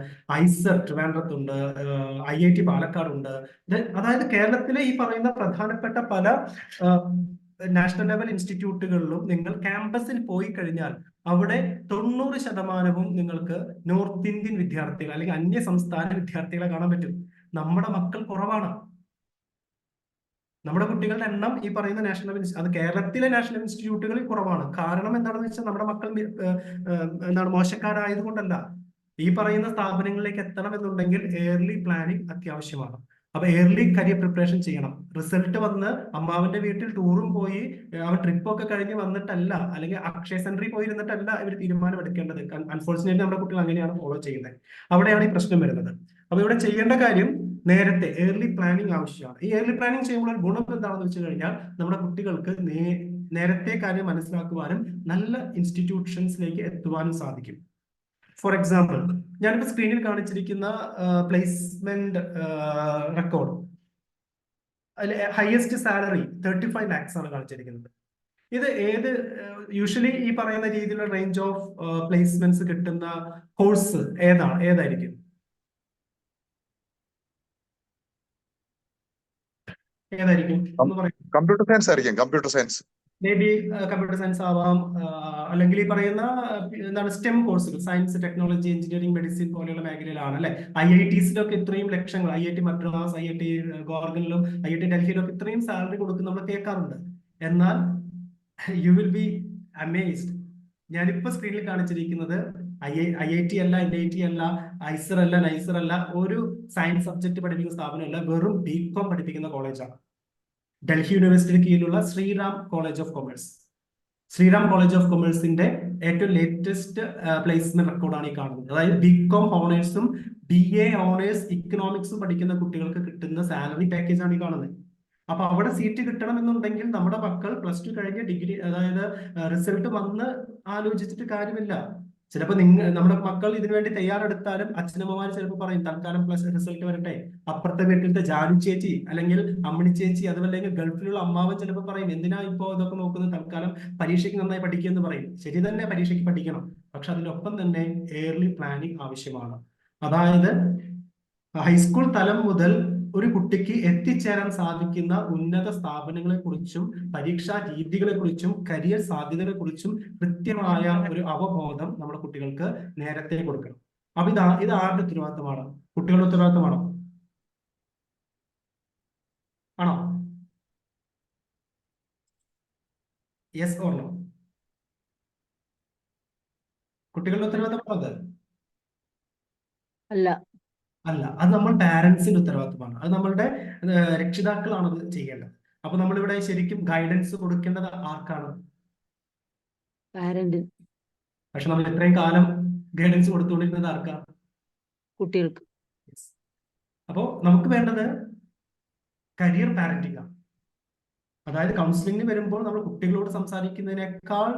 ഐസർ ട്രിവാൻഡ്രത്തുണ്ട്, IIT പാലക്കാടുണ്ട്. അതായത് കേരളത്തിലെ ഈ പറയുന്ന പ്രധാനപ്പെട്ട പല നാഷണൽ ലെവൽ ഇൻസ്റ്റിറ്റ്യൂട്ടുകളിലും നിങ്ങൾ ക്യാമ്പസിൽ പോയി കഴിഞ്ഞാൽ അവിടെ 90% നിങ്ങൾക്ക് നോർത്ത് ഇന്ത്യൻ വിദ്യാർത്ഥികൾ അല്ലെങ്കിൽ അന്യ സംസ്ഥാന വിദ്യാർത്ഥികളെ കാണാൻ പറ്റും. നമ്മുടെ മക്കൾ കുറവാണ്. നമ്മുടെ കുട്ടികളുടെ എണ്ണം ഈ പറയുന്ന അത് കേരളത്തിലെ നാഷണൽ ഇൻസ്റ്റിറ്റ്യൂട്ടുകളിൽ കുറവാണ്. കാരണം എന്താണെന്ന് വെച്ചാൽ നമ്മുടെ മക്കൾ മോശക്കാരായത് കൊണ്ടല്ല. ഈ പറയുന്ന സ്ഥാപനങ്ങളിലേക്ക് എത്തണമെന്നുണ്ടെങ്കിൽ ഏർലി പ്ലാനിങ് അത്യാവശ്യമാണ്. അപ്പൊ ഏർലി കരിയർ പ്രിപ്പറേഷൻ ചെയ്യണം. റിസൾട്ട് വന്ന് അമ്മാവന്റെ വീട്ടിൽ ടൂറും പോയി അവൻ ട്രിപ്പൊക്കെ കഴിഞ്ഞ് വന്നിട്ടല്ല, അല്ലെങ്കിൽ അക്ഷയ സെന്ററിൽ പോയിരുന്നിട്ടല്ല ഇവർ തീരുമാനം എടുക്കേണ്ടത്. അൺഫോർച്ചുനേറ്റ്ലി നമ്മുടെ കുട്ടികൾ അങ്ങനെയാണ് ഫോളോ ചെയ്യുന്നത്. അവിടെയാണ് ഈ പ്രശ്നം വരുന്നത്. അപ്പൊ ഇവിടെ ചെയ്യേണ്ട കാര്യം നേരത്തെ ഏർലി പ്ലാനിങ് ആവശ്യമാണ്. ഈ ഏർലി പ്ലാനിങ് ചെയ്യുമ്പോൾ ഒരു ഗുണം എന്താണെന്ന് വെച്ച് കഴിഞ്ഞാൽ നമ്മുടെ കുട്ടികൾക്ക് നേരത്തെ കാര്യം മനസ്സിലാക്കുവാനും നല്ല ഇൻസ്റ്റിറ്റ്യൂഷൻസിലേക്ക് എത്തുവാനും സാധിക്കും. ഫോർ എക്സാമ്പിൾ, ഞാനിപ്പോ സ്ക്രീനിൽ കാണിച്ചിരിക്കുന്ന പ്ലേസ്മെന്റ് റെക്കോർഡ്, അതിൽ ഹയസ്റ്റ് സാലറി 35 lakhs ആണ് കാണിച്ചിരിക്കുന്നത്. ഇത് ഏത് യൂഷ്വലി ഈ പറയുന്ന രീതിയിലുള്ള റേഞ്ച് ഓഫ് പ്ലേസ്മെന്റ്സ് കിട്ടുന്ന കോഴ്സ് ഏതായിരിക്കും? എന്ന് പറയും. കമ്പ്യൂട്ടർ സയൻസ് ആയിരിക്കും. Computer science may be computer science ആവാം, അല്ലെങ്കിൽ ഈ പറയുന്ന എന്താണ് സ്റ്റെം കോഴ്സുകൾ, സയൻസ്, ടെക്നോളജി, എഞ്ചിനീയറിംഗ്, മെഡിസിൻ പോലെയുള്ള മേഖലയിലാണ് അല്ലെ. IITസിലൊക്കെ ഇത്രയും ലക്ഷങ്ങൾ, IIT മദ്രാസ്, IIT ഗോർഗനിലും IIT ഡൽഹിയിലൊക്കെ ഇത്രയും സാലറി കൊടുക്കുന്ന നമ്മൾ കേൾക്കാറുണ്ട്. എന്നാൽ യു വിൽ ബി അമേസ്ഡ്. ഞാനിപ്പോ സ്ക്രീനിൽ കാണിച്ചിരിക്കുന്നത് IIT അല്ല, NIT അല്ല, ഐസർ അല്ല, നൈസർ അല്ല, ഒരു സയൻസ് സബ്ജക്ട് പഠിപ്പിക്കുന്ന സ്ഥാപനമല്ല, വെറും BCom പഠിപ്പിക്കുന്ന കോളേജാണ്. ഡൽഹി യൂണിവേഴ്സിറ്റിക്ക് കീഴിലുള്ള Shriram college of commerce. Shriram college of കൊമേഴ്സിന്റെ ഏറ്റവും ലേറ്റസ്റ്റ് പ്ലേസ്മെന്റ് റെക്കോർഡാണ് ഈ കാണുന്നത്. അതായത് BCom ഓണേഴ്സും BA ഓണേഴ്സ് ഇക്കണോമിക്സും പഠിക്കുന്ന കുട്ടികൾക്ക് കിട്ടുന്ന സാലറി പാക്കേജ് ആണ് ഈ കാണുന്നത്. അപ്പൊ അവിടെ സീറ്റ് കിട്ടണം എന്നുണ്ടെങ്കിൽ നമ്മുടെ മക്കൾ +2 കഴിഞ്ഞ് ഡിഗ്രി, അതായത് റിസൾട്ട് വന്ന് ആലോചിച്ചിട്ട് കാര്യമില്ല. ചിലപ്പോൾ നമ്മുടെ മക്കൾ ഇതിനുവേണ്ടി തയ്യാറെടുത്താലും അച്ഛനമ്മമാർ ചിലപ്പോൾ പറയും തൽക്കാലം റിസൾട്ട് വരട്ടെ. അപ്പുറത്തെ വീട്ടിലത്തെ ജാനു ചേച്ചി അല്ലെങ്കിൽ അമ്മണി ചേച്ചി, അതുമല്ലെങ്കിൽ ഗൾഫിലുള്ള അമ്മാവൻ ചിലപ്പോൾ പറയും എന്തിനാ ഇപ്പോ ഇതൊക്കെ നോക്കുന്നത്, തൽക്കാലം പരീക്ഷയ്ക്ക് നന്നായി പഠിക്കുമെന്ന് പറയും. ശരി തന്നെ, പരീക്ഷയ്ക്ക് പഠിക്കണം. പക്ഷെ അതിനൊപ്പം തന്നെ ഏർലി പ്ലാനിങ് ആവശ്യമാണ്. അതായത് ഹൈസ്കൂൾ തലം മുതൽ ഒരു കുട്ടിക്ക് എത്തിച്ചേരാൻ സാധിക്കുന്ന ഉന്നത സ്ഥാപനങ്ങളെ കുറിച്ചും പരീക്ഷാ രീതികളെ കുറിച്ചും കരിയർ സാധ്യതകളെ കുറിച്ചും കൃത്യമായ ഒരു അവബോധം നമ്മുടെ കുട്ടികൾക്ക് നേരത്തെ കൊടുക്കണം. അപ്പൊ ഇത് ആരുടെ ഉത്തരവാദിത്തമാണ്? കുട്ടികളുടെ ഉത്തരവാദിത്തമാണോ? ആണോ? Yes or no? കുട്ടികളുടെ ഉത്തരവാദിത്തമാണോ അത്? അല്ല. അല്ല, അത് നമ്മൾ പാരന്റ്സിന്റെ ഉത്തരവാദിത്തമാണ്. അത് നമ്മളുടെ രക്ഷിതാക്കളാണ് അത് ചെയ്യേണ്ടത്. അപ്പൊ നമ്മളിവിടെ ശരിക്കും ഗൈഡൻസ് കൊടുക്കേണ്ടത് ആർക്കാണ്? പാരന്റ്. പക്ഷെ നമ്മൾ ഇത്രയും കാലം ഗൈഡൻസ് കൊടുത്തുകൊണ്ടിരുന്നത് ആർക്കാ? കുട്ടികൾക്ക്. അപ്പോ നമുക്ക് വേണ്ടത് കരിയർ പാരന്റിംഗ് ആണ്. അതായത് കൗൺസിലിംഗിന് വരുമ്പോൾ നമ്മൾ കുട്ടികളോട് സംസാരിക്കുന്നതിനേക്കാൾ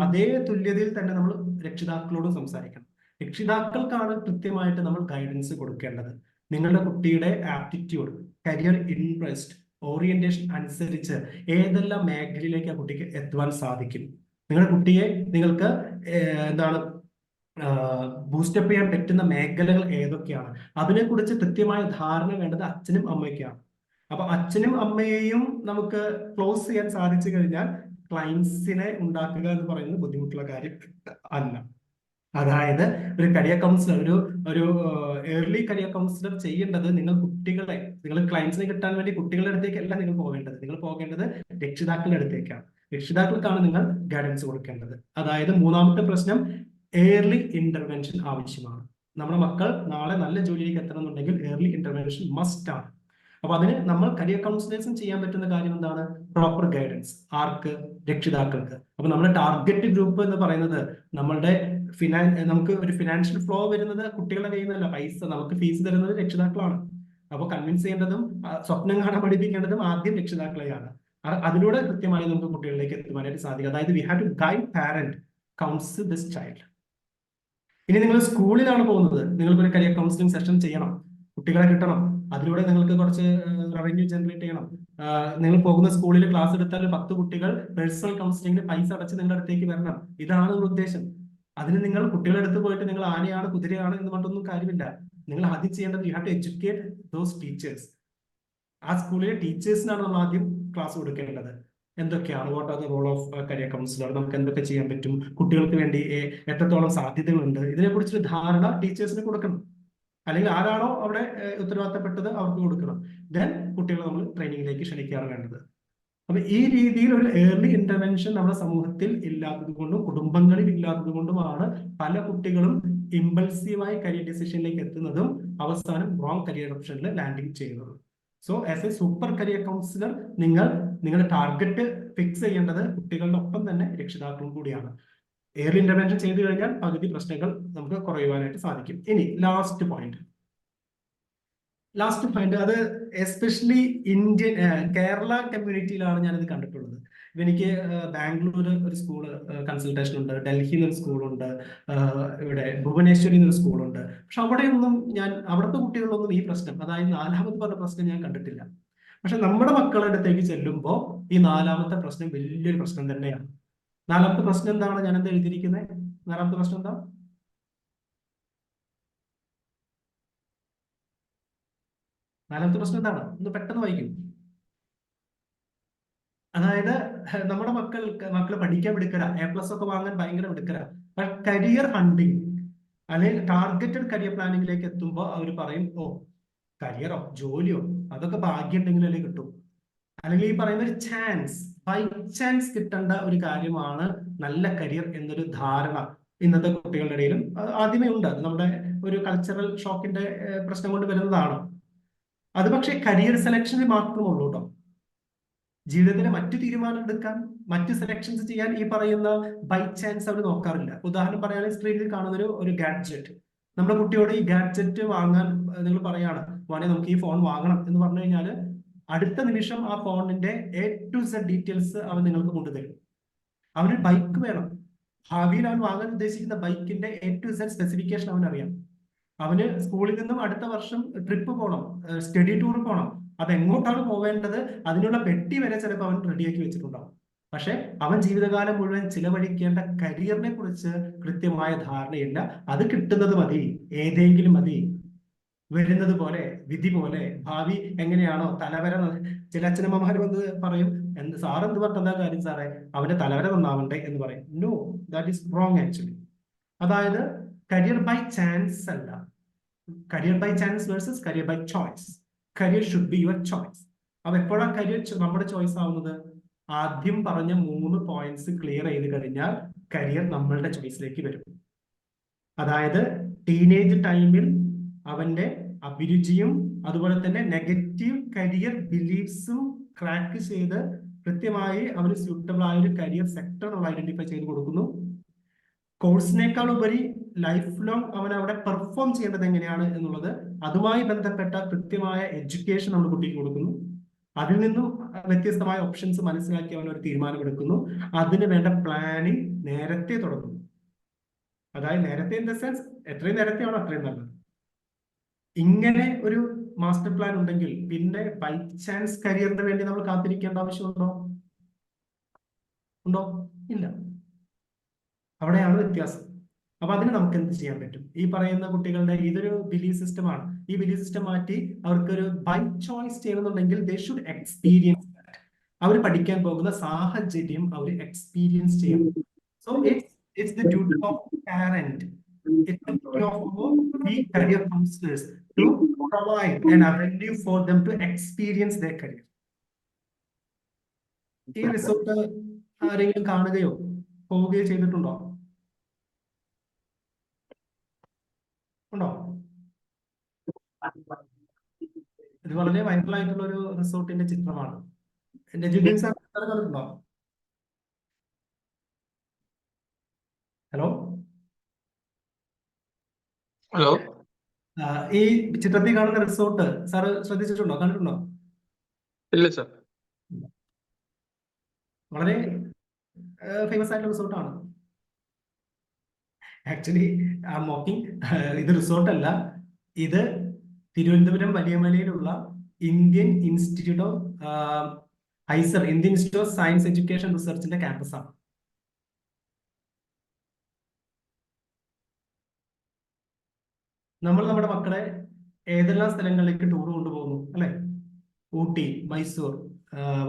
അതേ തുല്യതയിൽ തന്നെ നമ്മൾ രക്ഷിതാക്കളോട് സംസാരിക്കണം. രക്ഷിതാക്കൾക്കാണ് കൃത്യമായിട്ട് നമ്മൾ ഗൈഡൻസ് കൊടുക്കേണ്ടത്. നിങ്ങളുടെ കുട്ടിയുടെ ആപ്റ്റിറ്റ്യൂഡ്, കരിയർ ഇൻട്രസ്റ്റ്, ഓറിയന്റേഷൻ അനുസരിച്ച് ഏതെല്ലാം മേഖലയിലേക്ക് ആ കുട്ടിക്ക് എത്തുവാൻ സാധിക്കും, നിങ്ങളുടെ കുട്ടിയെ നിങ്ങൾക്ക് ബൂസ്റ്റപ്പ് ചെയ്യാൻ പറ്റുന്ന മേഖലകൾ ഏതൊക്കെയാണ്, അതിനെക്കുറിച്ച് കൃത്യമായ ധാരണ വേണ്ടത് അച്ഛനും അമ്മയ്ക്കാണ്. അപ്പൊ അച്ഛനും അമ്മയെയും നമുക്ക് ക്ലോസ് ചെയ്യാൻ സാധിച്ചു കഴിഞ്ഞാൽ ക്ലയൻസിനെ ഉണ്ടാക്കുക എന്ന് പറയുന്നത് ബുദ്ധിമുട്ടുള്ള കാര്യം അല്ല. അതായത് ഒരു കരിയർ കൗൺസിലർ, ഒരു ഏർലി കരിയർ കൗൺസിലർ ചെയ്യേണ്ടത് നിങ്ങൾ ക്ലയൻസിനെ കിട്ടാൻ വേണ്ടി കുട്ടികളുടെ അടുത്തേക്കല്ല നിങ്ങൾ പോകേണ്ടത്. നിങ്ങൾ പോകേണ്ടത് രക്ഷിതാക്കളുടെ അടുത്തേക്കാണ്. രക്ഷിതാക്കൾക്കാണ് നിങ്ങൾ ഗൈഡൻസ് കൊടുക്കേണ്ടത്. അതായത് മൂന്നാമത്തെ പ്രശ്നം, ഏർലി ഇന്റർവെൻഷൻ ആവശ്യമാണ്. നമ്മുടെ മക്കൾ നാളെ നല്ല ജോലിയിലേക്ക് എത്തണമെന്നുണ്ടെങ്കിൽ ഏർലി ഇന്റർവെൻഷൻ മസ്റ്റ് ആണ്. അപ്പൊ അതിന് നമ്മൾ കരിയർ കൗൺസിലേഴ്സും ചെയ്യാൻ പറ്റുന്ന കാര്യം എന്താണ്? Proper guidance. ആർക്ക്? രക്ഷിതാക്കൾക്ക്. അപ്പൊ നമ്മുടെ ടാർഗറ്റ് ഗ്രൂപ്പ് എന്ന് പറയുന്നത് നമ്മളുടെ നമുക്ക് ഒരു ഫിനാൻഷ്യൽ ഫ്ലോ വരുന്നത് കുട്ടികളുടെ കയ്യിൽ നിന്നല്ല. പൈസ നമുക്ക് ഫീസ് തരുന്നത് രക്ഷിതാക്കളാണ്. അപ്പോൾ കൺവിൻസ് ചെയ്യേണ്ടതും സ്വപ്നം കാണാൻ പഠിപ്പിക്കേണ്ടതും ആദ്യം രക്ഷിതാക്കളെയാണ്. അതിലൂടെ കൃത്യമായി നമുക്ക് കുട്ടികളിലേക്ക് എത്തുവാനായിട്ട് സാധിക്കും. അതായത് we have to guide parent counsel this child. ഇനി നിങ്ങൾ സ്കൂളിലാണ് പോകുന്നത്, നിങ്ങൾക്കൊരു കരിയർ കൗൺസിലിംഗ് സെഷൻ ചെയ്യണം, കുട്ടികളെ കിട്ടണം, അതിലൂടെ നിങ്ങൾക്ക് കുറച്ച് റവന്യൂ ജനറേറ്റ് ചെയ്യണം. നിങ്ങൾ പോകുന്ന സ്കൂളിൽ ക്ലാസ് എടുത്താൽ 10 കുട്ടികൾ പേഴ്സണൽ കൗൺസിലിംഗിന് പൈസ അടച്ച് നിങ്ങളുടെ അടുത്തേക്ക് വരണം. ഇതാണ് ഒരു ഉദ്ദേശം. അതിന് നിങ്ങൾ കുട്ടികളുടെ അടുത്ത് പോയിട്ട് നിങ്ങൾ ആനയാണ് കുതിരയാണ് എന്ന് പറഞ്ഞൊന്നും കാര്യമില്ല. നിങ്ങൾ ആദ്യം ചെയ്യേണ്ടത് you have to educate those teachers. ആ സ്കൂളിലെ ടീച്ചേഴ്സിനാണ് നമ്മൾ ആദ്യം ക്ലാസ് കൊടുക്കേണ്ടത്. എന്തൊക്കെയാണ്, what are the role of career counsellor, നമുക്ക് എന്തൊക്കെ ചെയ്യാൻ പറ്റും, കുട്ടികൾക്ക് വേണ്ടി എത്രത്തോളം സാധ്യതകളുണ്ട്, ഇതിനെക്കുറിച്ചൊരു ധാരണ ടീച്ചേഴ്സിന് കൊടുക്കണം. അല്ലെങ്കിൽ ആരാണോ അവിടെ ഉത്തരവാദിത്തപ്പെട്ടത് അവർക്ക് കൊടുക്കണം. ദെൻ കുട്ടികളെ നമ്മൾ ട്രെയിനിങ്ങിലേക്ക് ക്ഷണിക്കുകയാണ് വേണ്ടത്. അപ്പൊ ഈ രീതിയിൽ ഒരു ഏർലി ഇന്റർവെൻഷൻ നമ്മുടെ സമൂഹത്തിൽ ഇല്ലാത്തത് കൊണ്ടും കുടുംബങ്ങളിൽ ഇല്ലാത്തത് കൊണ്ടുമാണ് പല കുട്ടികളും ഇമ്പൾസീവായി കരിയർ ഡിസിഷനിലേക്ക് എത്തുന്നതും അവസാനം റോങ് കരിയർ ഓപ്ഷനിൽ ലാൻഡിങ് ചെയ്യുന്നതും. So as A super career councillor നിങ്ങളുടെ ടാർഗറ്റ് ഫിക്സ് ചെയ്യേണ്ടത് കുട്ടികളുടെ ഒപ്പം തന്നെ രക്ഷിതാക്കളും കൂടിയാണ്. ഏർലി ഇന്റർവെൻഷൻ ചെയ്തു കഴിഞ്ഞാൽ പകുതി പ്രശ്നങ്ങൾ നമുക്ക് കുറയുവാനായിട്ട് സാധിക്കും. ഇനി ലാസ്റ്റ് പോയിന്റ്, അത് എസ്പെഷ്യലി കേരള കമ്മ്യൂണിറ്റിയിലാണ് ഞാനിത് കണ്ടിട്ടുള്ളത്. എനിക്ക് ബാംഗ്ലൂർ ഒരു സ്കൂള് കൺസൾട്ടേഷൻ ഉണ്ട്, ഡൽഹിയിൽ ഒരു സ്കൂളുണ്ട്, ഇവിടെ ഭുവനേശ്വരിയിൽ ഒരു സ്കൂളുണ്ട്. പക്ഷെ അവിടെയൊന്നും അവിടുത്തെ കുട്ടികളിലൊന്നും ഈ പ്രശ്നം, അതായത് 4ാമത് പറഞ്ഞ പ്രശ്നം ഞാൻ കണ്ടിട്ടില്ല. പക്ഷെ നമ്മുടെ മക്കളുടെ അടുത്തേക്ക് ചെല്ലുമ്പോൾ ഈ 4ാമത്തെ പ്രശ്നം വലിയൊരു പ്രശ്നം തന്നെയാണ്. 4ാമത്തെ പ്രശ്നം എന്താണ്? ഞാൻ എന്താ എഴുതിയിരിക്കുന്നത്? 4ാമത്തെ പ്രശ്നം എന്താ? നാലാമത്തെ പ്രശ്നം എന്താണ്? ഒന്ന് പെട്ടെന്ന് വായിക്കും. അതായത് നമ്മുടെ മക്കള് പഠിക്കാൻ മിടുക്കരാ, A+ ഒക്കെ വാങ്ങാൻ ഭയങ്കര മിടുക്കരാ. പക്ഷെ കരിയർ ഹണ്ടിങ് അല്ലെങ്കിൽ ടാർഗറ്റഡ് കരിയർ പ്ലാനിങ്ങിലേക്ക് എത്തുമ്പോൾ അവർ പറയും, ഓ കരിയറോ ജോലിയോ അതൊക്കെ ഭാഗ്യം ഉണ്ടെങ്കിലല്ലേ കിട്ടും. അല്ലെങ്കിൽ ഈ പറയുന്ന ഒരു ചാൻസ്, ബൈ ചാൻസ് കിട്ടേണ്ട ഒരു കാര്യമാണ് നല്ല കരിയർ എന്നൊരു ധാരണ ഇന്നത്തെ കുട്ടികളുടെ ഇടയിലും ആദ്യമേ ഉണ്ട്. അത് നമ്മുടെ ഒരു കൾച്ചറൽ ഷോക്കിന്റെ പ്രശ്നം കൊണ്ട് വരുന്നതാണ്. അത് പക്ഷേ കരിയർ സെലക്ഷനിൽ മാത്രമുള്ളൂ കേട്ടോ. ജീവിതത്തിലെ മറ്റു തീരുമാനം എടുക്കാൻ, മറ്റു സെലക്ഷൻസ് ചെയ്യാൻ ഈ പറയുന്ന ബൈ ചാൻസ് അവർ നോക്കാറില്ല. ഉദാഹരണം പറയുകയാണെങ്കിൽ സ്ക്രീനിൽ കാണുന്ന ഒരു ഗാഡ്ജറ്റ്, നമ്മുടെ കുട്ടിയോട് ഈ ഗാഡ്ജറ്റ് വാങ്ങാൻ നിങ്ങൾ പറയാണ്, വേണേ നമുക്ക് ഈ ഫോൺ വാങ്ങണം എന്ന് പറഞ്ഞു കഴിഞ്ഞാൽ അടുത്ത നിമിഷം ആ ഫോണിന്റെ A to Z ഡീറ്റെയിൽസ് അവൻ നിങ്ങൾക്ക് കൊണ്ടുതരും. അവന് ബൈക്ക് വേണം, ഭാവിയിൽ അവൻ വാങ്ങാൻ ഉദ്ദേശിക്കുന്ന ബൈക്കിന്റെ A to Z സ്പെസിഫിക്കേഷൻ അവൻ അറിയാം. അവന് സ്കൂളിൽ നിന്നും അടുത്ത വർഷം ട്രിപ്പ് പോകണം, സ്റ്റഡി ടൂർ പോകണം. അത് എങ്ങോട്ടാണ് പോവേണ്ടത് അതിനുള്ള പെട്ടി വരെ ചിലപ്പോൾ അവൻ റെഡിയാക്കി വെച്ചിട്ടുണ്ടാവും. പക്ഷെ അവൻ ജീവിതകാലം മുഴുവൻ ചിലവഴിക്കേണ്ട കരിയറിനെ കുറിച്ച് കൃത്യമായ ധാരണയില്ല. അത് കിട്ടുന്നത് മതി, ഏതെങ്കിലും മതി, വരുന്നത് പോലെ, വിധി പോലെ, ഭാവി എങ്ങനെയാണോ തലവര. ചില അച്ഛനമ്മമാർ വന്ന് പറയും, സാർ എന്ത് പറഞ്ഞ എന്താ കാര്യം സാറേ, അവന്റെ തലവര നന്നാവണ്ടേ എന്ന് പറയും. No, that is wrong actually. അതായത് കരിയർ ബൈ ചാൻസ് അല്ല, career by chance versus career by choice. Career should be your choice. അപ്പൊ എപ്പോഴാണ് കരിയർ നമ്മുടെ ചോയ്സ് ആവുന്നത്? ആദ്യം പറഞ്ഞ 3 പോയിന്റ്സ് ക്ലിയർ ചെയ്ത് കഴിഞ്ഞാൽ കരിയർ നമ്മളുടെ ചോയ്സിലേക്ക് വരും. അതായത് ടീനേജ് ടൈമിൽ അവന്റെ അഭിരുചിയും അതുപോലെ തന്നെ നെഗറ്റീവ് കരിയർ ബിലീഫ്സും ക്രാക്ക് ചെയ്ത് കൃത്യമായി അവന് സ്യൂട്ടബിൾ ആയ ഒരു കരിയർ സെക്ടർ നമ്മൾ ഐഡന്റിഫൈ ചെയ്ത് കൊടുക്കുന്നു. കോഴ്സിനേക്കാൾ ഉപരി ലൈഫ് ലോങ് അവൻ അവിടെ പെർഫോം ചെയ്യേണ്ടത് എങ്ങനെയാണ് എന്നുള്ളത്, അതുമായി ബന്ധപ്പെട്ട കൃത്യമായ എഡ്യൂക്കേഷൻ നമ്മൾ കുട്ടിക്ക് കൊടുക്കുന്നു. അതിൽ നിന്നും വ്യത്യസ്തമായ ഓപ്ഷൻസ് മനസ്സിലാക്കി അവൻ ഒരു തീരുമാനമെടുക്കുന്നു. അതിന് വേണ്ട പ്ലാനിങ് നേരത്തെ തുടങ്ങുന്നു. അതായത് നേരത്തെ ഇൻ ദ സെൻസ് എത്രയും നേരത്തെയാണോ അത്രയും നല്ലത്. ഇങ്ങനെ ഒരു മാസ്റ്റർ പ്ലാൻ ഉണ്ടെങ്കിൽ പിന്നെ ബൈ ചാൻസ് കരിയറിന് വേണ്ടി നമ്മൾ കാത്തിരിക്കേണ്ട ആവശ്യമുണ്ടോ? ഉണ്ടോ? ഇല്ല. അവിടെയാണ് വ്യത്യാസം. അപ്പൊ അതിന് നമുക്ക് എന്ത് ചെയ്യാൻ പറ്റും? ഈ പറയുന്ന കുട്ടികളുടെ ഇതൊരു ബിലീഫ് സിസ്റ്റമാണ്. ഈ ബിലീഫ് സിസ്റ്റം മാറ്റി അവർക്കൊരു ബൈ ചോയ്സ് ചെയ്യണമെന്നുണ്ടെങ്കിൽ ദേ ഷുഡ് എക്സ്പീരിയൻസ് ദാറ്റ്. അവർ പഠിക്കാൻ പോകുന്ന സാഹചര്യം അവർ എക്സ്പീരിയൻസ് ചെയ്യണം. So it's the duty of parent, it's the duty of we career counselors to provide an avenue for them to experience their career. ഈ resort ആരെങ്കിലും കാണുകയോ പോവുകയോ ചെയ്തിട്ടുണ്ടോ? ഉണ്ടോ? ഇത് വളരെ വൈറൽ ആയിട്ടുള്ള ഒരു റിസോർട്ടിന്റെ ചിത്രമാണ്. എന്റെ ജിബിൻ സാർ കണ്ടിട്ടുണ്ടോ? ഹലോ ഹലോ, ഈ ചിത്രത്തിൽ കാണുന്ന റിസോർട്ട് സാറ് ശ്രദ്ധിച്ചിട്ടുണ്ടോ? കണ്ടിട്ടുണ്ടോ? ഇല്ല സർ. വളരെ ഫേമസ് ആയിട്ടുള്ള റിസോർട്ടാണ്. ആക്ച്വലി മോക്കിംഗ്, ഇത് റിസോർട്ടല്ല, ഇത് തിരുവനന്തപുരം വലിയമലയിലുള്ള Indian Institute of IISER, Indian Institute of Science Education റിസർച്ചിന്റെ ക്യാമ്പസാണ്. നമ്മൾ നമ്മുടെ മക്കളെ ഏതെല്ലാം സ്ഥലങ്ങളിലേക്ക് ടൂർ കൊണ്ടുപോകുന്നു അല്ലെ? Ooty, Mysore,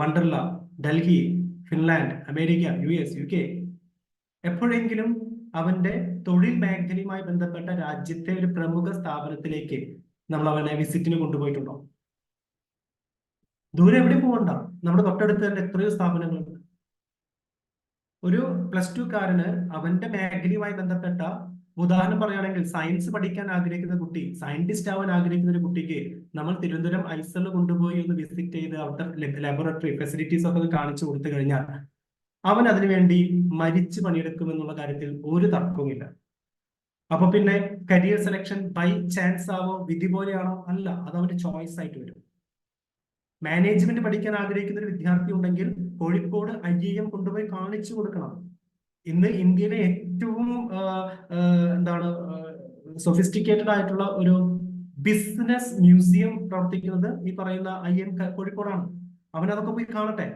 Wonderla, Delhi, Finland, America, US, UK. എപ്പോഴെങ്കിലും അവന്റെ തൊഴിൽ മേഖലയുമായി ബന്ധപ്പെട്ട രാജ്യത്തെ ഒരു പ്രമുഖ സ്ഥാപനത്തിലേക്ക് നമ്മൾ അവനെ വിസിറ്റിന് കൊണ്ടുപോയിട്ടുണ്ടോ? ദൂരെ എവിടെ പോകണ്ട, നമ്മുടെ തൊട്ടടുത്ത് തന്നെ എത്രയോ സ്ഥാപനങ്ങളുണ്ട്. ഒരു +2 കാരന് അവന്റെ മേഖലയുമായി ബന്ധപ്പെട്ട ഉദാഹരണം പറയുകയാണെങ്കിൽ സയൻസ് പഠിക്കാൻ ആഗ്രഹിക്കുന്ന കുട്ടി, സയന്റിസ്റ്റ് ആവാൻ ആഗ്രഹിക്കുന്ന ഒരു കുട്ടിക്ക് നമ്മൾ തിരുവനന്തപുരം ഐസറിൽ കൊണ്ടുപോയി ഒന്ന് വിസിറ്റ് ചെയ്ത് അവിടുത്തെ ലബോറട്ടറി ഫെസിലിറ്റീസ് ഒക്കെ ഒന്ന് കാണിച്ചു കൊടുത്തു കഴിഞ്ഞാൽ അവൻ അതിനുവേണ്ടി മരിച്ചു പണിയെടുക്കുമെന്നുള്ള കാര്യത്തിൽ ഒരു തർക്കവുമില്ല. അപ്പൊ പിന്നെ കരിയർ സെലക്ഷൻ ബൈ ചാൻസ് ആവോ, വിധി പോലെയാണോ? അല്ല, അത് അവന്റെ ചോയ്സ് ആയിട്ട് വരും. മാനേജ്മെന്റ് പഠിക്കാൻ ആഗ്രഹിക്കുന്ന ഒരു വിദ്യാർത്ഥി ഉണ്ടെങ്കിൽ കോഴിക്കോട് IIM കൊണ്ടുപോയി കാണിച്ചു കൊടുക്കണം. ഇന്ന് ഇന്ത്യയിലെ ഏറ്റവും എന്താണ് സൊഫിസ്റ്റിക്കേറ്റഡ് ആയിട്ടുള്ള ഒരു ബിസിനസ് മ്യൂസിയം പ്രവർത്തിക്കുന്നത് ഈ പറയുന്ന IIM കോഴിക്കോടാണ്. അവൻ അതൊക്കെ പോയി കാണട്ടെ.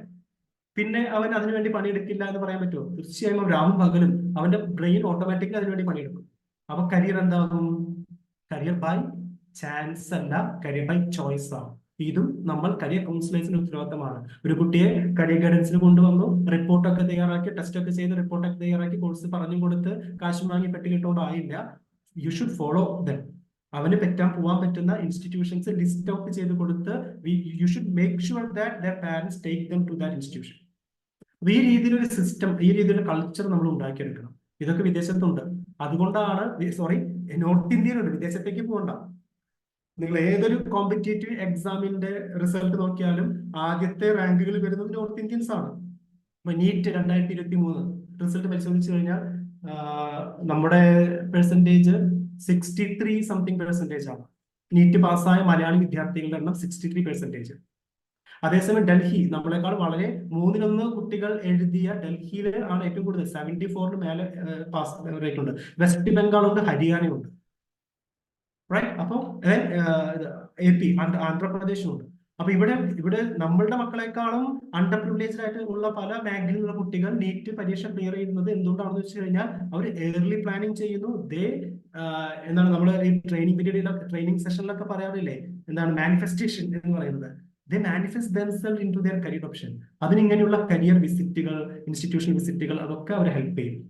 പിന്നെ അവൻ അതിനുവേണ്ടി പണിയെടുക്കില്ല എന്ന് പറയാൻ പറ്റുമോ? തീർച്ചയായും രാവും പകലും അവന്റെ ബ്രെയിൻ ഓട്ടോമാറ്റിക്കലി അതിനുവേണ്ടി പണിയെടുക്കും. അപ്പൊ കരിയർ എന്താകും? കരിയർ ബൈ ചാൻസ് അല്ല, കരിയർ ബൈ ചോയ്സ് ആണ്. ഇതും നമ്മൾ കരിയർ കൗൺസിലേഴ്സിന്റെ ഉത്തരവാദിത്തമാണ്. ഒരു കുട്ടിയെ കരിയർ ഗൈഡൻസിന് കൊണ്ടുവന്നു, റിപ്പോർട്ടൊക്കെ തയ്യാറാക്കി, ടെസ്റ്റ് ഒക്കെ ചെയ്ത് റിപ്പോർട്ടൊക്കെ തയ്യാറാക്കി, കോഴ്സ് പറഞ്ഞു കൊടുത്ത് കാശ് വാങ്ങി പെട്ടിക്കിട്ടോണ്ടായില്ല. You should follow them. അവന് പോവാൻ പറ്റുന്ന ഇൻസ്റ്റിറ്റ്യൂഷൻസ് ലിസ്റ്റ് ഔട്ട് ചെയ്ത് കൊടുത്ത് you should make sure that their parents take them to that institution. അപ്പൊ ഈ രീതിയിലൊരു സിസ്റ്റം, ഈ രീതിയിലുള്ള കൾച്ചർ നമ്മൾ ഉണ്ടാക്കിയെടുക്കണം. ഇതൊക്കെ വിദേശത്തുണ്ട്. അതുകൊണ്ടാണ് നോർത്ത് ഇന്ത്യയിലുണ്ട്, വിദേശത്തേക്ക് പോകണ്ട. നിങ്ങൾ ഏതൊരു കോമ്പറ്റേറ്റീവ് എക്സാമിന്റെ റിസൾട്ട് നോക്കിയാലും ആദ്യത്തെ റാങ്കുകൾ വരുന്നത് നോർത്ത് ഇന്ത്യൻസ് ആണ്. നീറ്റ് 2023 റിസൾട്ട് പരിശോധിച്ചു കഴിഞ്ഞാൽ നമ്മുടെ പെർസെൻറ്റേജ് 63% ആണ്. നീറ്റ് പാസ്സായ മലയാളി വിദ്യാർത്ഥികളുടെ എണ്ണം 63%. അതേസമയം ഡൽഹി നമ്മളെക്കാൾ വളരെ 3-1 കുട്ടികൾ എഴുതിയ ഡൽഹിയിൽ ആണ് ഏറ്റവും കൂടുതൽ, 74 മേലെ പാസ് റേറ്റ് ഉണ്ട്. വെസ്റ്റ് ബംഗാളുണ്ട്, ഹരിയാനയുണ്ട്. റൈറ്റ്. അപ്പോൾ AP ആന്ധ്രാപ്രദേശും ഉണ്ട്. അപ്പൊ ഇവിടെ നമ്മളുടെ മക്കളെക്കാളും അണ്ടർ പ്രിവിലേജ്ഡ് ആയിട്ട് ഉള്ള പല മേഖലയിലുള്ള കുട്ടികൾ നീറ്റ് പരീക്ഷ ക്ലിയർ ചെയ്യുന്നത് എന്തുകൊണ്ടാണെന്ന് വെച്ച് കഴിഞ്ഞാൽ അവർ ഏർലി പ്ലാനിങ് ചെയ്യുന്നു. എന്താണ് നമ്മൾ ഈ ട്രെയിനിങ് സെഷനിലൊക്കെ പറയാറില്ലേ, എന്താണ് മാനിഫെസ്റ്റേഷൻ എന്ന് പറയുന്നത്. They manifest themselves into their career option. അതിനിങ്ങനെയുള്ള കരിയർ വിസിറ്റുകൾ, ഇൻസ്റ്റിറ്റ്യൂഷൻ വിസിറ്റുകൾ, അതൊക്കെ അവരെ ഹെൽപ്പ് ചെയ്യും.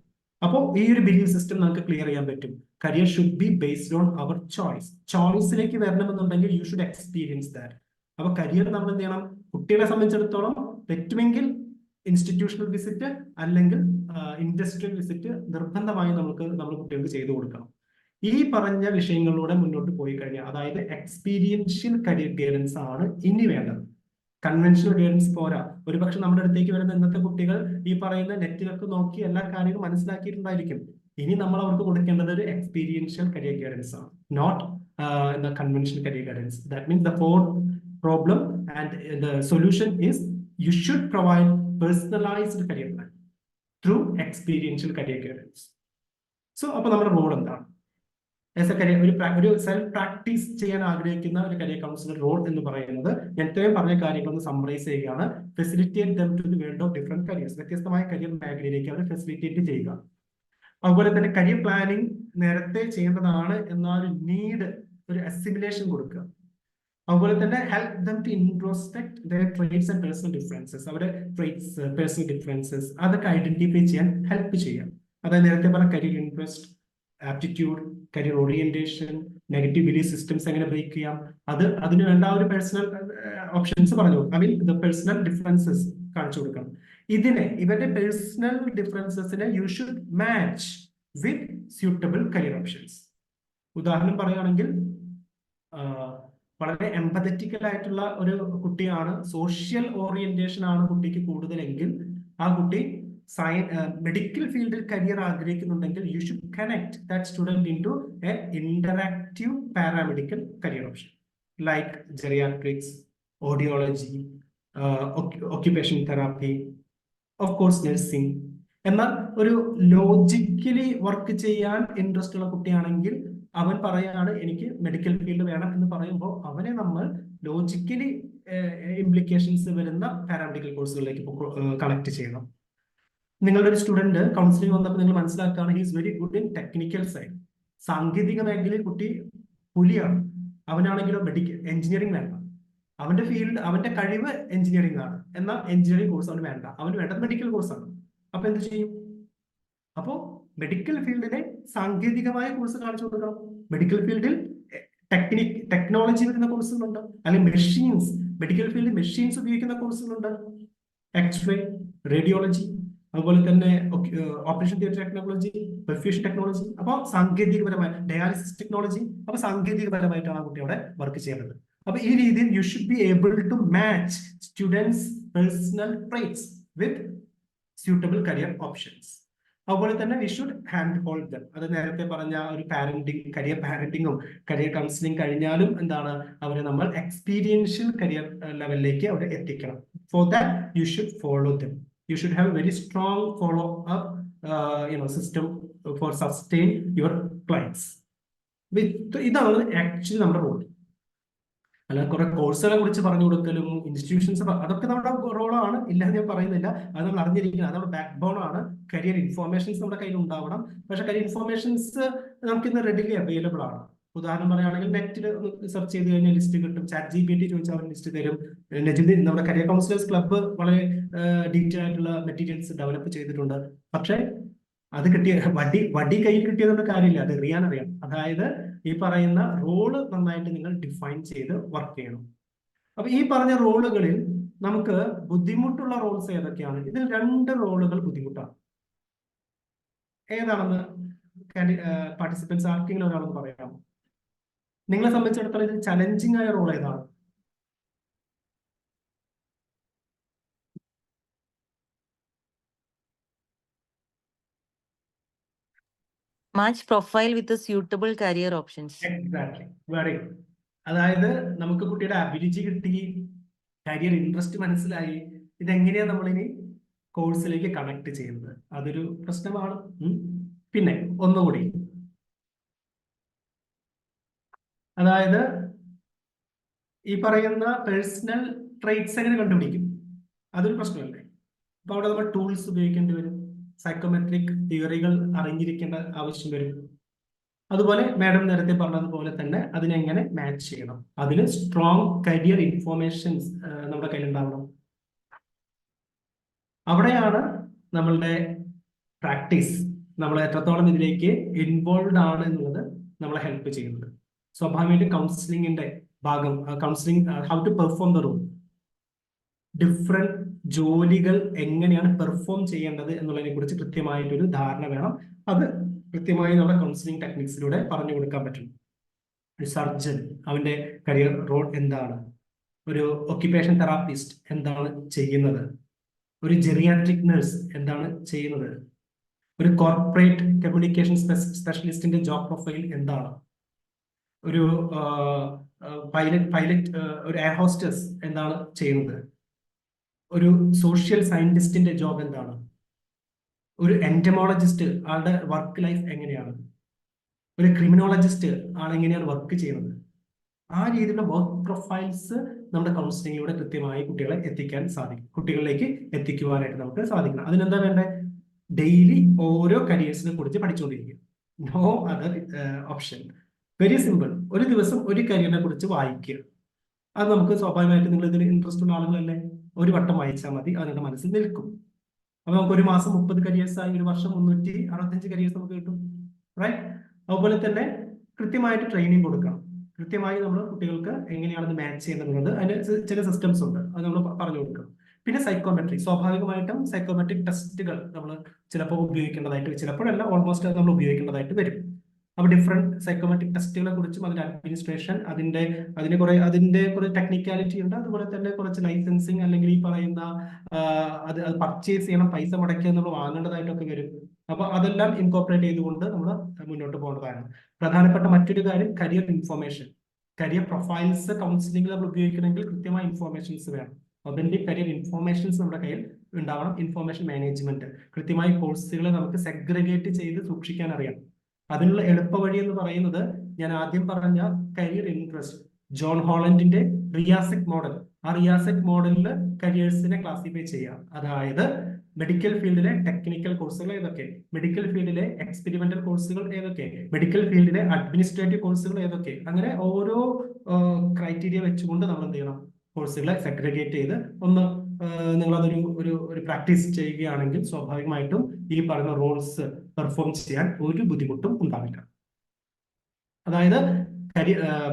അപ്പോൾ ഈ ഒരു ബിലീഫ് സിസ്റ്റം നമുക്ക് ക്ലിയർ ചെയ്യാൻ പറ്റും. Career should be based on our choice. ചോയ്സിലേക്ക് വരണമെന്നുണ്ടെങ്കിൽ യു ഷുഡ് എക്സ്പീരിയൻസ് ദാറ്റ്. അപ്പൊ കരിയർ നമ്മൾ എന്ത് ചെയ്യണം? കുട്ടികളെ സംബന്ധിച്ചിടത്തോളം പറ്റുമെങ്കിൽ ഇൻസ്റ്റിറ്റ്യൂഷണൽ വിസിറ്റ് അല്ലെങ്കിൽ ഇൻഡസ്ട്രിയൽ വിസിറ്റ് നിർബന്ധമായി നമ്മൾ കുട്ടികൾക്ക് ചെയ്തു കൊടുക്കണം. ഈ പറഞ്ഞ വിഷയങ്ങളിലൂടെ മുന്നോട്ട് പോയി കഴിഞ്ഞാൽ, അതായത് എക്സ്പീരിയൻഷ്യൽ കരിയർ ഗൈഡൻസ് ആണ് ഇനി വേണ്ടത്. കൺവെൻഷണൽ ഗൈഡൻസ് പോരാ. ഒരുപക്ഷെ നമ്മുടെ അടുത്തേക്ക് വരുന്ന ഇന്നത്തെ കുട്ടികൾ ഈ പറയുന്ന നെറ്റിലൊക്കെ നോക്കി എല്ലാ കാര്യങ്ങളും മനസ്സിലാക്കിയിട്ടുണ്ടായിരിക്കും. ഇനി നമ്മൾ അവർക്ക് കൊടുക്കേണ്ടത് ഒരു എക്സ്പീരിയൻഷ്യൽ കരിയർ ഗൈഡൻസ് ആണ്, not the conventional career guidance. That means the fourth problem and the solution is you should provide personalized career plan through experiential career guidance. So അപ്പോൾ നമ്മുടെ റോൾ എന്താണ്? ആസ് എ കരിയർ ഒരു self practice ചെയ്യാൻ ആഗ്രഹിക്കുന്ന ഒരു career councillor role എന്ന് പറയുന്നത്, ഞാൻ ഇത്രയും പറഞ്ഞ കാര്യങ്ങളൊന്ന് സമ്മറൈസ് ചെയ്യുകയാണ്. Facilitate them to the world of different careers. വ്യത്യസ്തമായ കരിയർ മേഖലയിലേക്ക് അവരെ ഫെസിലിറ്റേറ്റ് ചെയ്യുക. അതുപോലെ തന്നെ കരിയർ പ്ലാനിങ് നേരത്തെ ചെയ്യേണ്ടതാണ് എന്നൊരു നീഡ്, ഒരു അസിമിലേഷൻ കൊടുക്കുക. അതുപോലെ തന്നെ help them to introspect their traits and personal differences. അവരുടെ ട്രേറ്റ്സ്, പേഴ്സണൽ ഡിഫറൻസസ് അതൊക്കെ ഐഡന്റിഫൈ ചെയ്യാൻ ഹെൽപ്പ് ചെയ്യാം. അതായത് നേരത്തെ പറഞ്ഞ career interest, aptitude, career orientation, negative belief systems എങ്ങനെ ബ്രേക്ക് ചെയ്യാം, അതിന് വേണ്ട ഒരു പേഴ്സണൽ ഓപ്ഷൻസ് പറഞ്ഞു, ദ പേഴ്സണൽ ഡിഫറൻസസ് കാണിച്ചു കൊടുക്കണം. ഇവരുടെ പേഴ്സണൽ ഡിഫറൻസസിനെ you should match with suitable career options. ഉദാഹരണം പറയുകയാണെങ്കിൽ, വളരെ എംപതറ്റിക്കൽ ആയിട്ടുള്ള ഒരു കുട്ടിയാണ്, സോഷ്യൽ ഓറിയന്റേഷൻ ആണ് കുട്ടിക്ക് കൂടുതലെങ്കിൽ ആ കുട്ടി മെഡിക്കൽ ഫീൽഡിൽ കരിയർ ആഗ്രഹിക്കുന്നുണ്ടെങ്കിൽ you should connect that student into a interactive paramedical career option like geriatrics, audiology, occupation therapy, of course nursing. എന്നാൽ ഒരു ലോജിക്കലി വർക്ക് ചെയ്യാൻ ഇൻട്രസ്റ്റ് ഉള്ള കുട്ടിയാണെങ്കിൽ അവൻ പറയാണ് എനിക്ക് മെഡിക്കൽ ഫീൽഡ് വേണം എന്ന് പറയുമ്പോൾ അവനെ നമ്മൾ ലോജിക്കലി ഇംപ്ലിക്കേഷൻസ് വരുന്ന പാരാമെഡിക്കൽ കോഴ്സുകളിലേക്ക് കണക്ട് ചെയ്യണം. നിങ്ങളുടെ ഒരു സ്റ്റുഡന്റ് കൗൺസിലിംഗ് വന്നപ്പോൾ നിങ്ങൾ മനസ്സിലാക്കുകയാണ് he is very good in technical side. സാങ്കേതിക മേഖലയിൽ കുട്ടി പുലിയാണ്. അവനാണെങ്കിലോ എഞ്ചിനീയറിംഗ് വേണ്ട. അവന്റെ ഫീൽഡ്, അവന്റെ കഴിവ് എഞ്ചിനീയറിംഗ് ആണ്. എന്നാൽ എഞ്ചിനീയറിംഗ് കോഴ്സ് അവന് വേണ്ട. അവന് വേണ്ടത് മെഡിക്കൽ കോഴ്സാണ്. അപ്പൊ എന്ത് ചെയ്യും? അപ്പോ മെഡിക്കൽ ഫീൽഡിലെ സാങ്കേതികമായ കോഴ്സ് കാണിച്ചു കൊടുക്കണം. മെഡിക്കൽ ഫീൽഡിൽ ടെക്നോളജി വരുന്ന കോഴ്സുകളുണ്ട്, അല്ലെങ്കിൽ മെഷീൻസ്, മെഡിക്കൽ ഫീൽഡിൽ മെഷീൻസ് ഉപയോഗിക്കുന്ന കോഴ്സുകളുണ്ട്. എക്സ്റേ, റേഡിയോളജി, അതുപോലെ തന്നെ operation theatre technology, perfusion technology, അപ്പോൾ സാങ്കേതികപരമായ ഡയാലിസിസ് ടെക്നോളജി, അപ്പോൾ സാങ്കേതികപരമായിട്ടാണ് ആ കുട്ടി അവിടെ വർക്ക് ചെയ്യേണ്ടത്. അപ്പൊ ഈ രീതിയിൽ you should be able to match students personal traits with suitable career options. അതുപോലെ തന്നെ we should hand hold them. അത് നേരത്തെ പറഞ്ഞ ഒരു കരിയർ പാരന്റിങ്ങും കരിയർ കൗൺസിലിംഗ് കഴിഞ്ഞാലും എന്താണ് അവരെ നമ്മൾ എക്സ്പീരിയൻഷ്യൽ കരിയർ ലെവലിലേക്ക് അവരെ എത്തിക്കണം. For that you should follow dum. You should have a very strong follow-up, system for sustain your clients. ഇതാണ് ആക്ച്വലി നമ്മുടെ റോൾ. അല്ല കുറെ കോഴ്സുകളെ കുറിച്ച് പറഞ്ഞു കൊടുക്കലും ഇൻസ്റ്റിറ്റ്യൂഷൻസ് അതൊക്കെ നമ്മുടെ റോളാണ്, ഇല്ലാതെ ഞാൻ പറയുന്നില്ല. അത് നമ്മൾ അറിഞ്ഞിരിക്കണം, അത് നമ്മുടെ ബാക്ക് ബോൺ ആണ്. കരിയർ ഇൻഫോർമേഷൻസ് നമ്മുടെ കയ്യിൽ ഉണ്ടാവണം. പക്ഷെ കരിയർ ഇൻഫോർമേഷൻസ് നമുക്ക് ഇന്ന് റെഡിലി അവൈലബിൾ ആണ്. ഉദാഹരണം പറയുകയാണെങ്കിൽ നെറ്റിൽ സെർച്ച് ചെയ്ത് കഴിഞ്ഞാൽ ലിസ്റ്റ് കിട്ടും. ചാറ്റ് GPT ചോദിച്ചാൽ അവർ ലിസ്റ്റ് തരും. നജിമുദ്ദീൻ നമ്മുടെ കരിയർ കൗൺസിലേഴ്സ് ക്ലബ്ബ് വളരെ ഡീറ്റെയിൽ ആയിട്ടുള്ള മെറ്റീരിയൽസ് ഡെവലപ്പ് ചെയ്തിട്ടുണ്ട്. പക്ഷെ അത് കിട്ടിയ വടി കയ്യിൽ കിട്ടിയതുകൊണ്ട് കാര്യമില്ല, അത് അറിയാൻ. അതായത് ഈ പറയുന്ന റോള് നന്നായിട്ട് നിങ്ങൾ ഡിഫൈൻ ചെയ്ത് വർക്ക് ചെയ്യണം. അപ്പൊ ഈ പറഞ്ഞ റോളുകളിൽ നമുക്ക് ബുദ്ധിമുട്ടുള്ള റോൾസ് ഏതൊക്കെയാണ്? ഇതിൽ 2 റോളുകൾ ബുദ്ധിമുട്ടാണ്. ഏതാണെന്ന് പാർട്ടിസിപ്പൻസ് ആർക്കെങ്കിലും ഒരാളെന്ന് പറയാമോ? നിങ്ങളെ സംബന്ധിച്ചിടത്തോളം ഇതിൽ ചലഞ്ചിങ് ആയ റോൾ ഏതാണ്? Match profile with the suitable career options. Exactly, very good. അതായത് നമുക്ക് കുട്ടിയുടെ അഭിരുചി കിട്ടി, കരിയർ ഇൻട്രസ്റ്റ് മനസ്സിലായി, ഇതെങ്ങനെയാ നമ്മളിനി കോഴ്സിലേക്ക് കണക്ട് ചെയ്യുന്നത്? അതൊരു പ്രശ്നമാണ്. പിന്നെ ഒന്നുകൂടി, അതായത് ഈ പറയുന്ന പേഴ്സണൽ ട്രേറ്റ്സ് എങ്ങനെ കണ്ടുപിടിക്കും? അതൊരു പ്രശ്നമല്ലേ? അപ്പൊ അവിടെ നമ്മൾ ടൂൾസ് ഉപയോഗിക്കേണ്ടി വരും, സൈക്കോമെട്രിക് തിയറികൾ അറിഞ്ഞിരിക്കേണ്ട ആവശ്യം വരും. അതുപോലെ മാഡം നേരത്തെ പറഞ്ഞതുപോലെ തന്നെ അതിനെങ്ങനെ മാച്ച് ചെയ്യണം, അതിന് സ്ട്രോങ് കരിയർ ഇൻഫോർമേഷൻസ് നമ്മുടെ കയ്യിലുണ്ടാവണം. അവിടെയാണ് നമ്മളുടെ പ്രാക്ടീസ്, നമ്മൾ എത്രത്തോളം ഇതിലേക്ക് ഇൻവോൾവ് ആണ് എന്നുള്ളത് നമ്മളെ ഹെൽപ്പ് ചെയ്യുന്നത്. സ്വാഭാവികമായിട്ടും കൗൺസിലിംഗിന്റെ ഭാഗം, counselling how to perform the role, different ജോലികൾ എങ്ങനെയാണ് പെർഫോം ചെയ്യേണ്ടത് എന്നുള്ളതിനെ കുറിച്ച് കൃത്യമായിട്ടൊരു ധാരണ വേണം. അത് കൃത്യമായി നമ്മുടെ കൗൺസിലിംഗ് ടെക്നിക്സിലൂടെ പറഞ്ഞു കൊടുക്കാൻ പറ്റും. ഒരു സർജൻ, അവന്റെ കരിയർ റോൾ എന്താണ്? ഒരു ഒക്യുപേഷൻ തെറാപ്പിസ്റ്റ് എന്താണ് ചെയ്യുന്നത്? ഒരു ജെറിയാട്രിക് നഴ്സ് എന്താണ് ചെയ്യുന്നത്? ഒരു കോർപ്പറേറ്റ് കമ്മ്യൂണിക്കേഷൻ സ്പെഷ്യലിസ്റ്റിന്റെ ജോബ് പ്രൊഫൈൽ എന്താണ്? ഒരു പൈലറ്റ് ഒരു എയർ ഹോസ്റ്റസ് എന്താണ് ചെയ്യുന്നത്? ഒരു സോഷ്യൽ സയന്റിസ്റ്റിന്റെ ജോബ് എന്താണ്? ഒരു എന്റമോളജിസ്റ്റ് ആളുടെ വർക്ക് ലൈഫ് എങ്ങനെയാണ്? ഒരു ക്രിമിനോളജിസ്റ്റ് ആളെങ്ങനെയാണ് വർക്ക് ചെയ്യുന്നത്? ആ രീതിയിലുള്ള വർക്ക് പ്രൊഫൈൽസ് നമ്മുടെ കൗൺസിലിങ്ങിലൂടെ കൃത്യമായി കുട്ടികളെ എത്തിക്കാൻ സാധിക്കും, കുട്ടികളിലേക്ക് എത്തിക്കുവാനായിട്ട് നമുക്ക് സാധിക്കണം. അതിനെന്താ വേണ്ടത്? ഡെയിലി ഓരോ കരിയേഴ്സിനെ കുറിച്ച് പഠിച്ചുകൊണ്ടിരിക്കുക. No other option. Very simple. ഒരു ദിവസം ഒരു കരിയറിനെ കുറിച്ച് വായിക്കുക. അത് നമുക്ക് സ്വാഭാവികമായിട്ട് നിങ്ങൾ ഇതിന് ഇൻട്രസ്റ്റ് ഉള്ള ആളുകളല്ലേ, ഒരു വട്ടം വായിച്ചാൽ മതി, അത് നിങ്ങളുടെ മനസ്സിൽ നിൽക്കും. അപ്പൊ നമുക്ക് ഒരു മാസം 30 കരിയേഴ്സ് ആയി, ഒരു വർഷം 365 കരിയേഴ്സ് നമുക്ക് കിട്ടും, റൈറ്റ്? അതുപോലെ തന്നെ കൃത്യമായിട്ട് ട്രെയിനിങ് കൊടുക്കണം. കൃത്യമായി നമ്മൾ കുട്ടികൾക്ക് എങ്ങനെയാണെന്ന് മാച്ച് ചെയ്യേണ്ടതുണ്ട്. അതിന് ചില സിസ്റ്റംസ് ഉണ്ട്, അത് നമ്മൾ പറഞ്ഞു കൊടുക്കണം. പിന്നെ സൈക്കോമെട്രി, സ്വാഭാവികമായിട്ടും സൈക്കോമെട്രിക് ടെസ്റ്റുകൾ നമ്മൾ ചിലപ്പോൾ ഉപയോഗിക്കേണ്ടതായിട്ട്, ചിലപ്പോഴല്ല ഓൾമോസ്റ്റ് നമ്മൾ ഉപയോഗിക്കേണ്ടതായിട്ട് വരും. അപ്പൊ ഡിഫറെന്റ് സൈക്കോമെട്രിക് ടെസ്റ്റുകളെ കുറിച്ചും അതിന്റെ അഡ്മിനിസ്ട്രേഷൻ, അതിന്റെ കുറെ ടെക്നിക്കാലിറ്റി ഉണ്ട്. അതുപോലെ തന്നെ കുറച്ച് ലൈസൻസിങ്, അല്ലെങ്കിൽ ഈ പറയുന്ന അത് പർച്ചേസ് ചെയ്യണം, പൈസ മുടക്കി നമ്മൾ വാങ്ങേണ്ടതായിട്ടൊക്കെ വരും. അപ്പൊ അതെല്ലാം ഇൻകോർപ്പറേറ്റ് ചെയ്തുകൊണ്ട് നമ്മൾ മുന്നോട്ട് പോകേണ്ടതാണ്. പ്രധാനപ്പെട്ട മറ്റൊരു കാര്യം കരിയർ ഇൻഫോർമേഷൻ. കരിയർ പ്രൊഫൈൽസ് കൗൺസിലിംഗിൽ നമ്മൾ ഉപയോഗിക്കണമെങ്കിൽ കൃത്യമായ ഇൻഫോർമേഷൻസ് വേണം. അതിന്റെ കരിയർ ഇൻഫോർമേഷൻസ് നമ്മുടെ കയ്യിൽ ഉണ്ടാവണം. ഇൻഫോർമേഷൻ മാനേജ്മെന്റ്, കൃത്യമായി കോഴ്സുകളെ നമുക്ക് സെഗ്രിഗേറ്റ് ചെയ്ത് സൂക്ഷിക്കാൻ അറിയാം. അതിനുള്ള എളുപ്പ വഴി എന്ന് പറയുന്നത് ഞാൻ ആദ്യം പറഞ്ഞ കരിയർ ഇൻട്രസ്റ്റ്, ജോൺ ഹോളൻഡിന്റെ റിയാസെക് മോഡൽ, ആ റിയാസെക് മോഡലിൽ കരിയേഴ്സിനെ ക്ലാസിഫൈ ചെയ്യാം. അതായത് മെഡിക്കൽ ഫീൽഡിലെ ടെക്നിക്കൽ കോഴ്സുകൾ ഏതൊക്കെ, മെഡിക്കൽ ഫീൽഡിലെ എക്സ്പെരിമെന്റൽ കോഴ്സുകൾ ഏതൊക്കെ, മെഡിക്കൽ ഫീൽഡിലെ അഡ്മിനിസ്ട്രേറ്റീവ് കോഴ്സുകൾ ഏതൊക്കെ, അങ്ങനെ ഓരോ ക്രൈറ്റീരിയ വെച്ചുകൊണ്ട് നമ്മൾ എന്ത് ചെയ്യണം, കോഴ്സുകളെ സെഗ്രിഗേറ്റ് ചെയ്ത് ഒന്ന് നിങ്ങളതൊരു ഒരു പ്രാക്ടീസ് ചെയ്യുകയാണെങ്കിൽ സ്വാഭാവികമായിട്ടും ഈ പറയുന്ന റോൾസ് പെർഫോം ചെയ്യാൻ ഒരു ബുദ്ധിമുട്ടും ഉണ്ടാവില്ല. അതായത്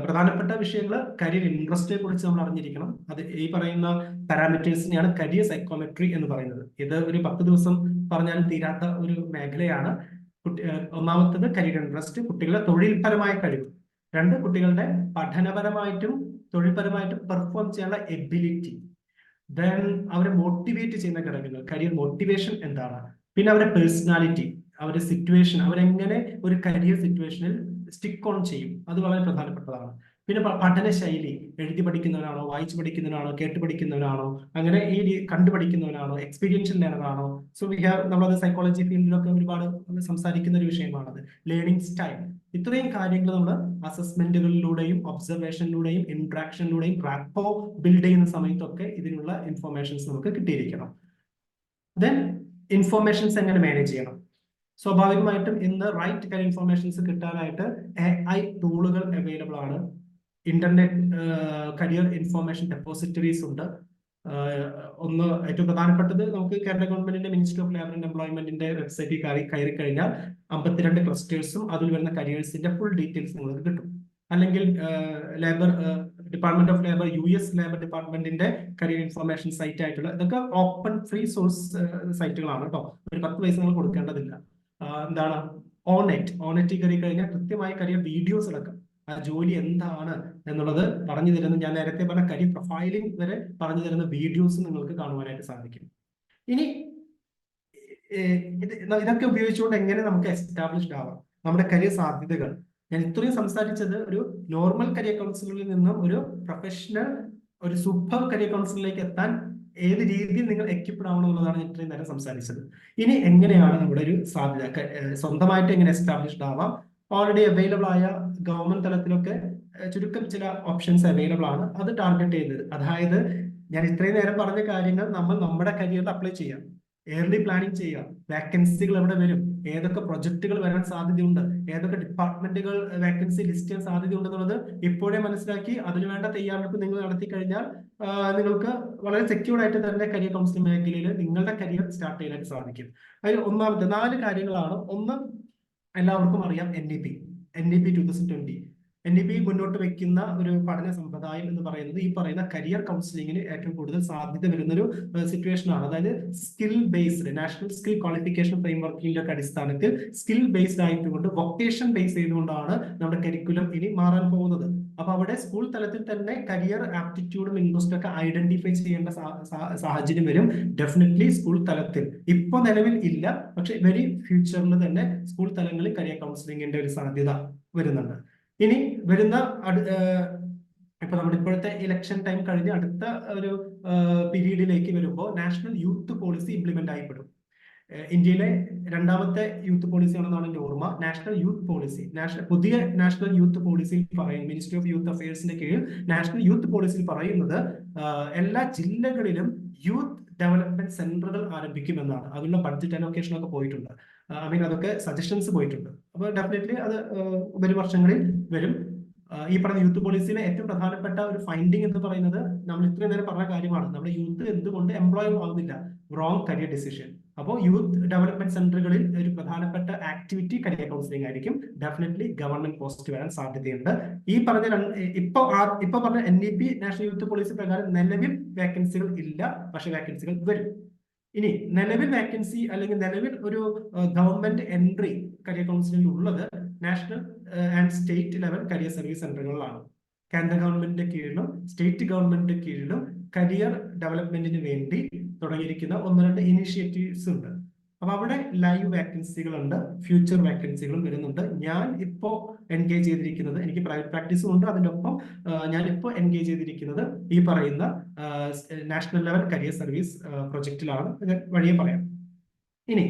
പ്രധാനപ്പെട്ട വിഷയങ്ങൾ കരിയർ ഇൻട്രസ്റ്റിനെ കുറിച്ച് നമ്മൾ അറിഞ്ഞിരിക്കണം. അത് ഈ പറയുന്ന പാരാമീറ്റേഴ്സിനെയാണ് കരിയർ സൈക്കോമെട്രി എന്ന് പറയുന്നത്. ഇത് ഒരു 10 ദിവസം പറഞ്ഞാലും തീരാത്ത ഒരു മേഖലയാണ്. ഒന്നാമത്തത് കരിയർ ഇൻട്രസ്റ്റ്, കുട്ടികളുടെ തൊഴിൽപരമായ കഴിവ്. 2, കുട്ടികളുടെ പഠനപരമായിട്ടും തൊഴിൽപരമായിട്ടും പെർഫോം ചെയ്യാനുള്ള എബിലിറ്റി. ദെൻ അവരെ മോട്ടിവേറ്റ് ചെയ്യുന്ന ഘടകങ്ങൾ, കരിയർ മോട്ടിവേഷൻ എന്താണ്, പിന്നെ അവരുടെ പേഴ്സണാലിറ്റി, അവരുടെ സിറ്റുവേഷൻ, അവരെങ്ങനെ ഒരു കരിയർ സിറ്റുവേഷനിൽ സ്റ്റിക്ക് ഓൺ ചെയ്യും, അത് വളരെ പ്രധാനപ്പെട്ടതാണ്. പിന്നെ പഠന ശൈലി, എഴുതി പഠിക്കുന്നവനാണോ, വായിച്ചു പഠിക്കുന്നവനാണോ, കേട്ട് പഠിക്കുന്നവനാണോ, അങ്ങനെ കണ്ടു പഠിക്കുന്നവനാണോ, എക്സ്പീരിയൻഷ്യൽ ലേണറാണോ. സോ നമ്മളത് സൈക്കോളജി ഫീൽഡിലൊക്കെ ഒരുപാട് സംസാരിക്കുന്ന ഒരു വിഷയമാണത്. ലേണിംഗ് സ്റ്റൈൽ, ഇത്രയും കാര്യങ്ങൾ നമ്മൾ അസസ്മെന്റുകളിലൂടെയും ഒബ്സർവേഷനിലൂടെയും ഇന്ററാക്ഷനിലൂടെയും റാപ്പോ ബിൽഡ് ചെയ്യുന്ന സമയത്തൊക്കെ ഇതിനുള്ള ഇൻഫോർമേഷൻസ് നമുക്ക് കിട്ടിയിരിക്കണം. ദെൻ ഇൻഫോർമേഷൻസ് എങ്ങനെ മാനേജ് ചെയ്യണം? സ്വാഭാവികമായിട്ടും ഇന്ന് റൈറ്റ് കരിയർ ഇൻഫോർമേഷൻസ് കിട്ടാനായിട്ട് AI ടൂളുകൾ അവൈലബിൾ ആണ്. ഇന്റർനെറ്റ് കരിയർ ഇൻഫോർമേഷൻ ഡെപ്പോസിറ്ററീസ് ഉണ്ട്. ഒന്ന് ഏറ്റവും പ്രധാനപ്പെട്ടത്, നമുക്ക് കേരള ഗവൺമെന്റിന്റെ മിനിസ്ട്രി ഓഫ് ലേബർ ആൻഡ് എംപ്ലോയ്മെന്റിന്റെ വെബ്സൈറ്റിൽ കയറി കഴിഞ്ഞാൽ 52 ക്ലസ്റ്റേഴ്സും അതിൽ വരുന്ന കരിയേഴ്സിന്റെ ഫുൾ ഡീറ്റെയിൽസ് നിങ്ങൾക്ക് കിട്ടും. അല്ലെങ്കിൽ labour department of labour, US labour ഡിപ്പാർട്ട്മെന്റിന്റെ കരിയർ ഇൻഫോർമേഷൻ സൈറ്റ് ആയിട്ടുള്ള ഇതൊക്കെ ഓപ്പൺ ഫ്രീ സോഴ്സ് സൈറ്റുകളാണ് കേട്ടോ. ഒരു 10 പൈസ നിങ്ങൾ കൊടുക്കേണ്ടതില്ല. എന്താണ് ഓണെറ്റ് കയറി കഴിഞ്ഞാൽ കൃത്യമായി കരിയർ വീഡിയോസ് അടക്കം ആ ജോലി എന്താണ് എന്നുള്ളത് പറഞ്ഞു തരുന്ന, ഞാൻ നേരത്തെ പറഞ്ഞ കരിയർ പ്രൊഫൈലിംഗ് വരെ പറഞ്ഞു തരുന്ന വീഡിയോസ് നിങ്ങൾക്ക് കാണുവാനായിട്ട് സാധിക്കും. ഇനി ഇതൊക്കെ ഉപയോഗിച്ചുകൊണ്ട് എങ്ങനെ നമുക്ക് എസ്റ്റാബ്ലിഷ്ഡ് ആവാം നമ്മുടെ കരിയർ സാധ്യതകൾ. ഞാൻ ഇത്രയും സംസാരിച്ചത് ഒരു നോർമൽ കരിയർ കൗൺസിലറിൽ നിന്നും ഒരു പ്രൊഫഷണൽ, ഒരു സൂപ്പർ കരിയർ കൗൺസിലറിലേക്ക് എത്താൻ ഏത് രീതിയിൽ നിങ്ങൾ എക്യുപ്ഡ് ആവണം എന്നുള്ളതാണ് ഞാൻ ഇത്രയും നേരം സംസാരിച്ചത്. ഇനി എങ്ങനെയാണ് നമ്മുടെ ഒരു സാധ്യത സ്വന്തമായിട്ട് എങ്ങനെ എസ്റ്റാബ്ലിഷ്ഡ് ആവാം? ഓൾറെഡി അവൈലബിൾ ആയ ഗവൺമെന്റ് തലത്തിലൊക്കെ ചുരുക്കം ചില ഓപ്ഷൻസ് അവൈലബിൾ ആണ്. അത് ടാർഗറ്റ് ചെയ്തത്, അതായത് ഞാൻ ഇത്രയും നേരം പറഞ്ഞ കാര്യങ്ങൾ നമ്മൾ നമ്മുടെ കരിയറിൽ അപ്ലൈ ചെയ്യാം. ഏർലി പ്ലാനിങ് ചെയ്യുക, വാക്കൻസികൾ എവിടെ വരും, ഏതൊക്കെ പ്രൊജക്ടുകൾ വരാൻ സാധ്യതയുണ്ട്, ഏതൊക്കെ ഡിപ്പാർട്ട്മെന്റുകൾ വാക്കൻസി ലിസ്റ്റ് ചെയ്യാൻ സാധ്യതയുണ്ട് എന്നുള്ളത് ഇപ്പോഴേ മനസ്സിലാക്കി അതിനുവേണ്ട തയ്യാറെടുപ്പ് നിങ്ങൾ നടത്തി കഴിഞ്ഞാൽ നിങ്ങൾക്ക് വളരെ സെക്യൂർഡ് ആയിട്ട് തന്നെ കരിയർ കൗൺസിലിംഗ് മേഖലയിൽ നിങ്ങളുടെ കരിയർ സ്റ്റാർട്ട് ചെയ്യാനായിട്ട് സാധിക്കും. അതിൽ ഒന്നാമത്തെ 4 കാര്യങ്ങളാണ്. ഒന്ന്, എല്ലാവർക്കും അറിയാം NEP 2020. NEP മുന്നോട്ട് വെക്കുന്ന ഒരു പഠന സമ്പ്രദായം എന്ന് പറയുന്നത് ഈ പറയുന്ന കരിയർ കൗൺസിലിംഗിന് ഏറ്റവും കൂടുതൽ സാധ്യത വരുന്നൊരു സിറ്റുവേഷൻ ആണ്. അതായത് skill based national skill qualification ഫ്രെയിംവർക്കിന്റെ ഒക്കെ അടിസ്ഥാനത്തിൽ സ്കിൽ ബേസ്ഡ് ആയിട്ടുകൊണ്ട് വൊക്കേഷൻ ബേസ് ചെയ്തുകൊണ്ടാണ് നമ്മുടെ കരിക്കുലം ഇനി മാറാൻ പോകുന്നത്. അപ്പൊ അവിടെ സ്കൂൾ തലത്തിൽ തന്നെ കരിയർ ആപ്റ്റിറ്റ്യൂഡും ഇൻട്രസ്റ്റും ഒക്കെ ഐഡന്റിഫൈ ചെയ്യേണ്ട സാഹചര്യം വരും. ഡെഫിനറ്റ്ലി സ്കൂൾ തലത്തിൽ ഇപ്പൊ നിലവിൽ ഇല്ല, പക്ഷെ വെരി ഫ്യൂച്ചറിൽ തന്നെ സ്കൂൾ തലങ്ങളിൽ കരിയർ കൗൺസിലിംഗിന്റെ ഒരു സാധ്യത വരുന്നുണ്ട്. ഇനി വരുന്ന ഇപ്പൊ നമ്മുടെ ഇപ്പോഴത്തെ ഇലക്ഷൻ ടൈം കഴിഞ്ഞ് അടുത്ത ഒരു പീരീഡിലേക്ക് വരുമ്പോൾ നാഷണൽ യൂത്ത് പോളിസി ഇംപ്ലിമെന്റ് ആയിപ്പെടും. ഇന്ത്യയിലെ 2ാമത്തെ യൂത്ത് പോളിസി ആണെന്നാണ് എന്റെ ഓർമ്മ. നാഷണൽ യൂത്ത് പോളിസി, പുതിയ നാഷണൽ യൂത്ത് പോളിസിയിൽ പറയും, മിനിസ്ട്രി ഓഫ് യൂത്ത് അഫയേഴ്സിന്റെ കീഴിൽ നാഷണൽ യൂത്ത് പോളിസിയിൽ പറയുന്നത് എല്ലാ ജില്ലകളിലും യൂത്ത് ഡെവലപ്മെന്റ് സെന്ററുകൾ ആരംഭിക്കുമെന്നാണ്. അതിനുള്ള ബഡ്ജറ്റ് അലോക്കേഷൻ ഒക്കെ പോയിട്ടുണ്ട്. അതൊക്കെ സജഷൻസ് പോയിട്ടുണ്ട്. അപ്പോൾ ഡെഫിനറ്റ്ലി അത് വരും വർഷങ്ങളിൽ വരും. ഈ പറഞ്ഞ യൂത്ത് പോളിസിയിലെ ഏറ്റവും പ്രധാനപ്പെട്ട ഒരു ഫൈൻഡിങ് എന്ന് പറയുന്നത് നമ്മൾ ഇത്രയും നേരം പറഞ്ഞ കാര്യമാണ്. നമ്മുടെ യൂത്ത് എന്തുകൊണ്ട് എംപ്ലോയ് ആവുന്നില്ല? Wrong career decision. അപ്പോൾ യൂത്ത് ഡെവലപ്മെന്റ് സെന്ററുകളിൽ ഒരു പ്രധാനപ്പെട്ട ആക്ടിവിറ്റി കരിയർ കൗൺസിലിംഗ് ആയിരിക്കും. ഡെഫിനറ്റ്ലി ഗവൺമെന്റ് പോസ്റ്റ് വരാൻ സാധ്യതയുണ്ട്. ഈ പറഞ്ഞ ഇപ്പൊ പറഞ്ഞ NEP നാഷണൽ യൂത്ത് പോളിസി പ്രകാരം നിലവിൽ വേക്കൻസികൾ ഇല്ല, പക്ഷെ വേക്കൻസികൾ വരും. ഇനി നിലവിൽ വേക്കൻസി അല്ലെങ്കിൽ നിലവിൽ ഒരു ഗവൺമെന്റ് എൻട്രി കരിയർ കൗൺസിലിംഗിൽ ഉള്ളത് national and state level career service സെന്ററുകളിലാണ്. കേന്ദ്ര ഗവൺമെന്റിന്റെ കീഴിലും സ്റ്റേറ്റ് ഗവൺമെന്റിന്റെ കീഴിലും കരിയർ ഡെവലപ്മെന്റിന് വേണ്ടി തുടങ്ങിയിരിക്കുന്ന 1-2 ഇനിഷ്യേറ്റീവ്സ് ഉണ്ട്. അപ്പൊ അവിടെ ലൈവ് വേക്കൻസികളുണ്ട്, ഫ്യൂച്ചർ വേക്കൻസികളും വരുന്നുണ്ട്. ഞാൻ ഇപ്പോ എൻഗേജ് ചെയ്തിരിക്കുന്നത്, എനിക്ക് പ്രൈവറ്റ് പ്രാക്ടീസും ഉണ്ട്, അതിൻ്റെ ഒപ്പം ഞാൻ ഇപ്പോൾ എൻഗേജ് ചെയ്തിരിക്കുന്നത് ഈ പറയുന്ന നാഷണൽ ലെവൽ കരിയർ സർവീസ് പ്രൊജക്റ്റിലാണ്. വഴിയെ പറയാം. ഇനി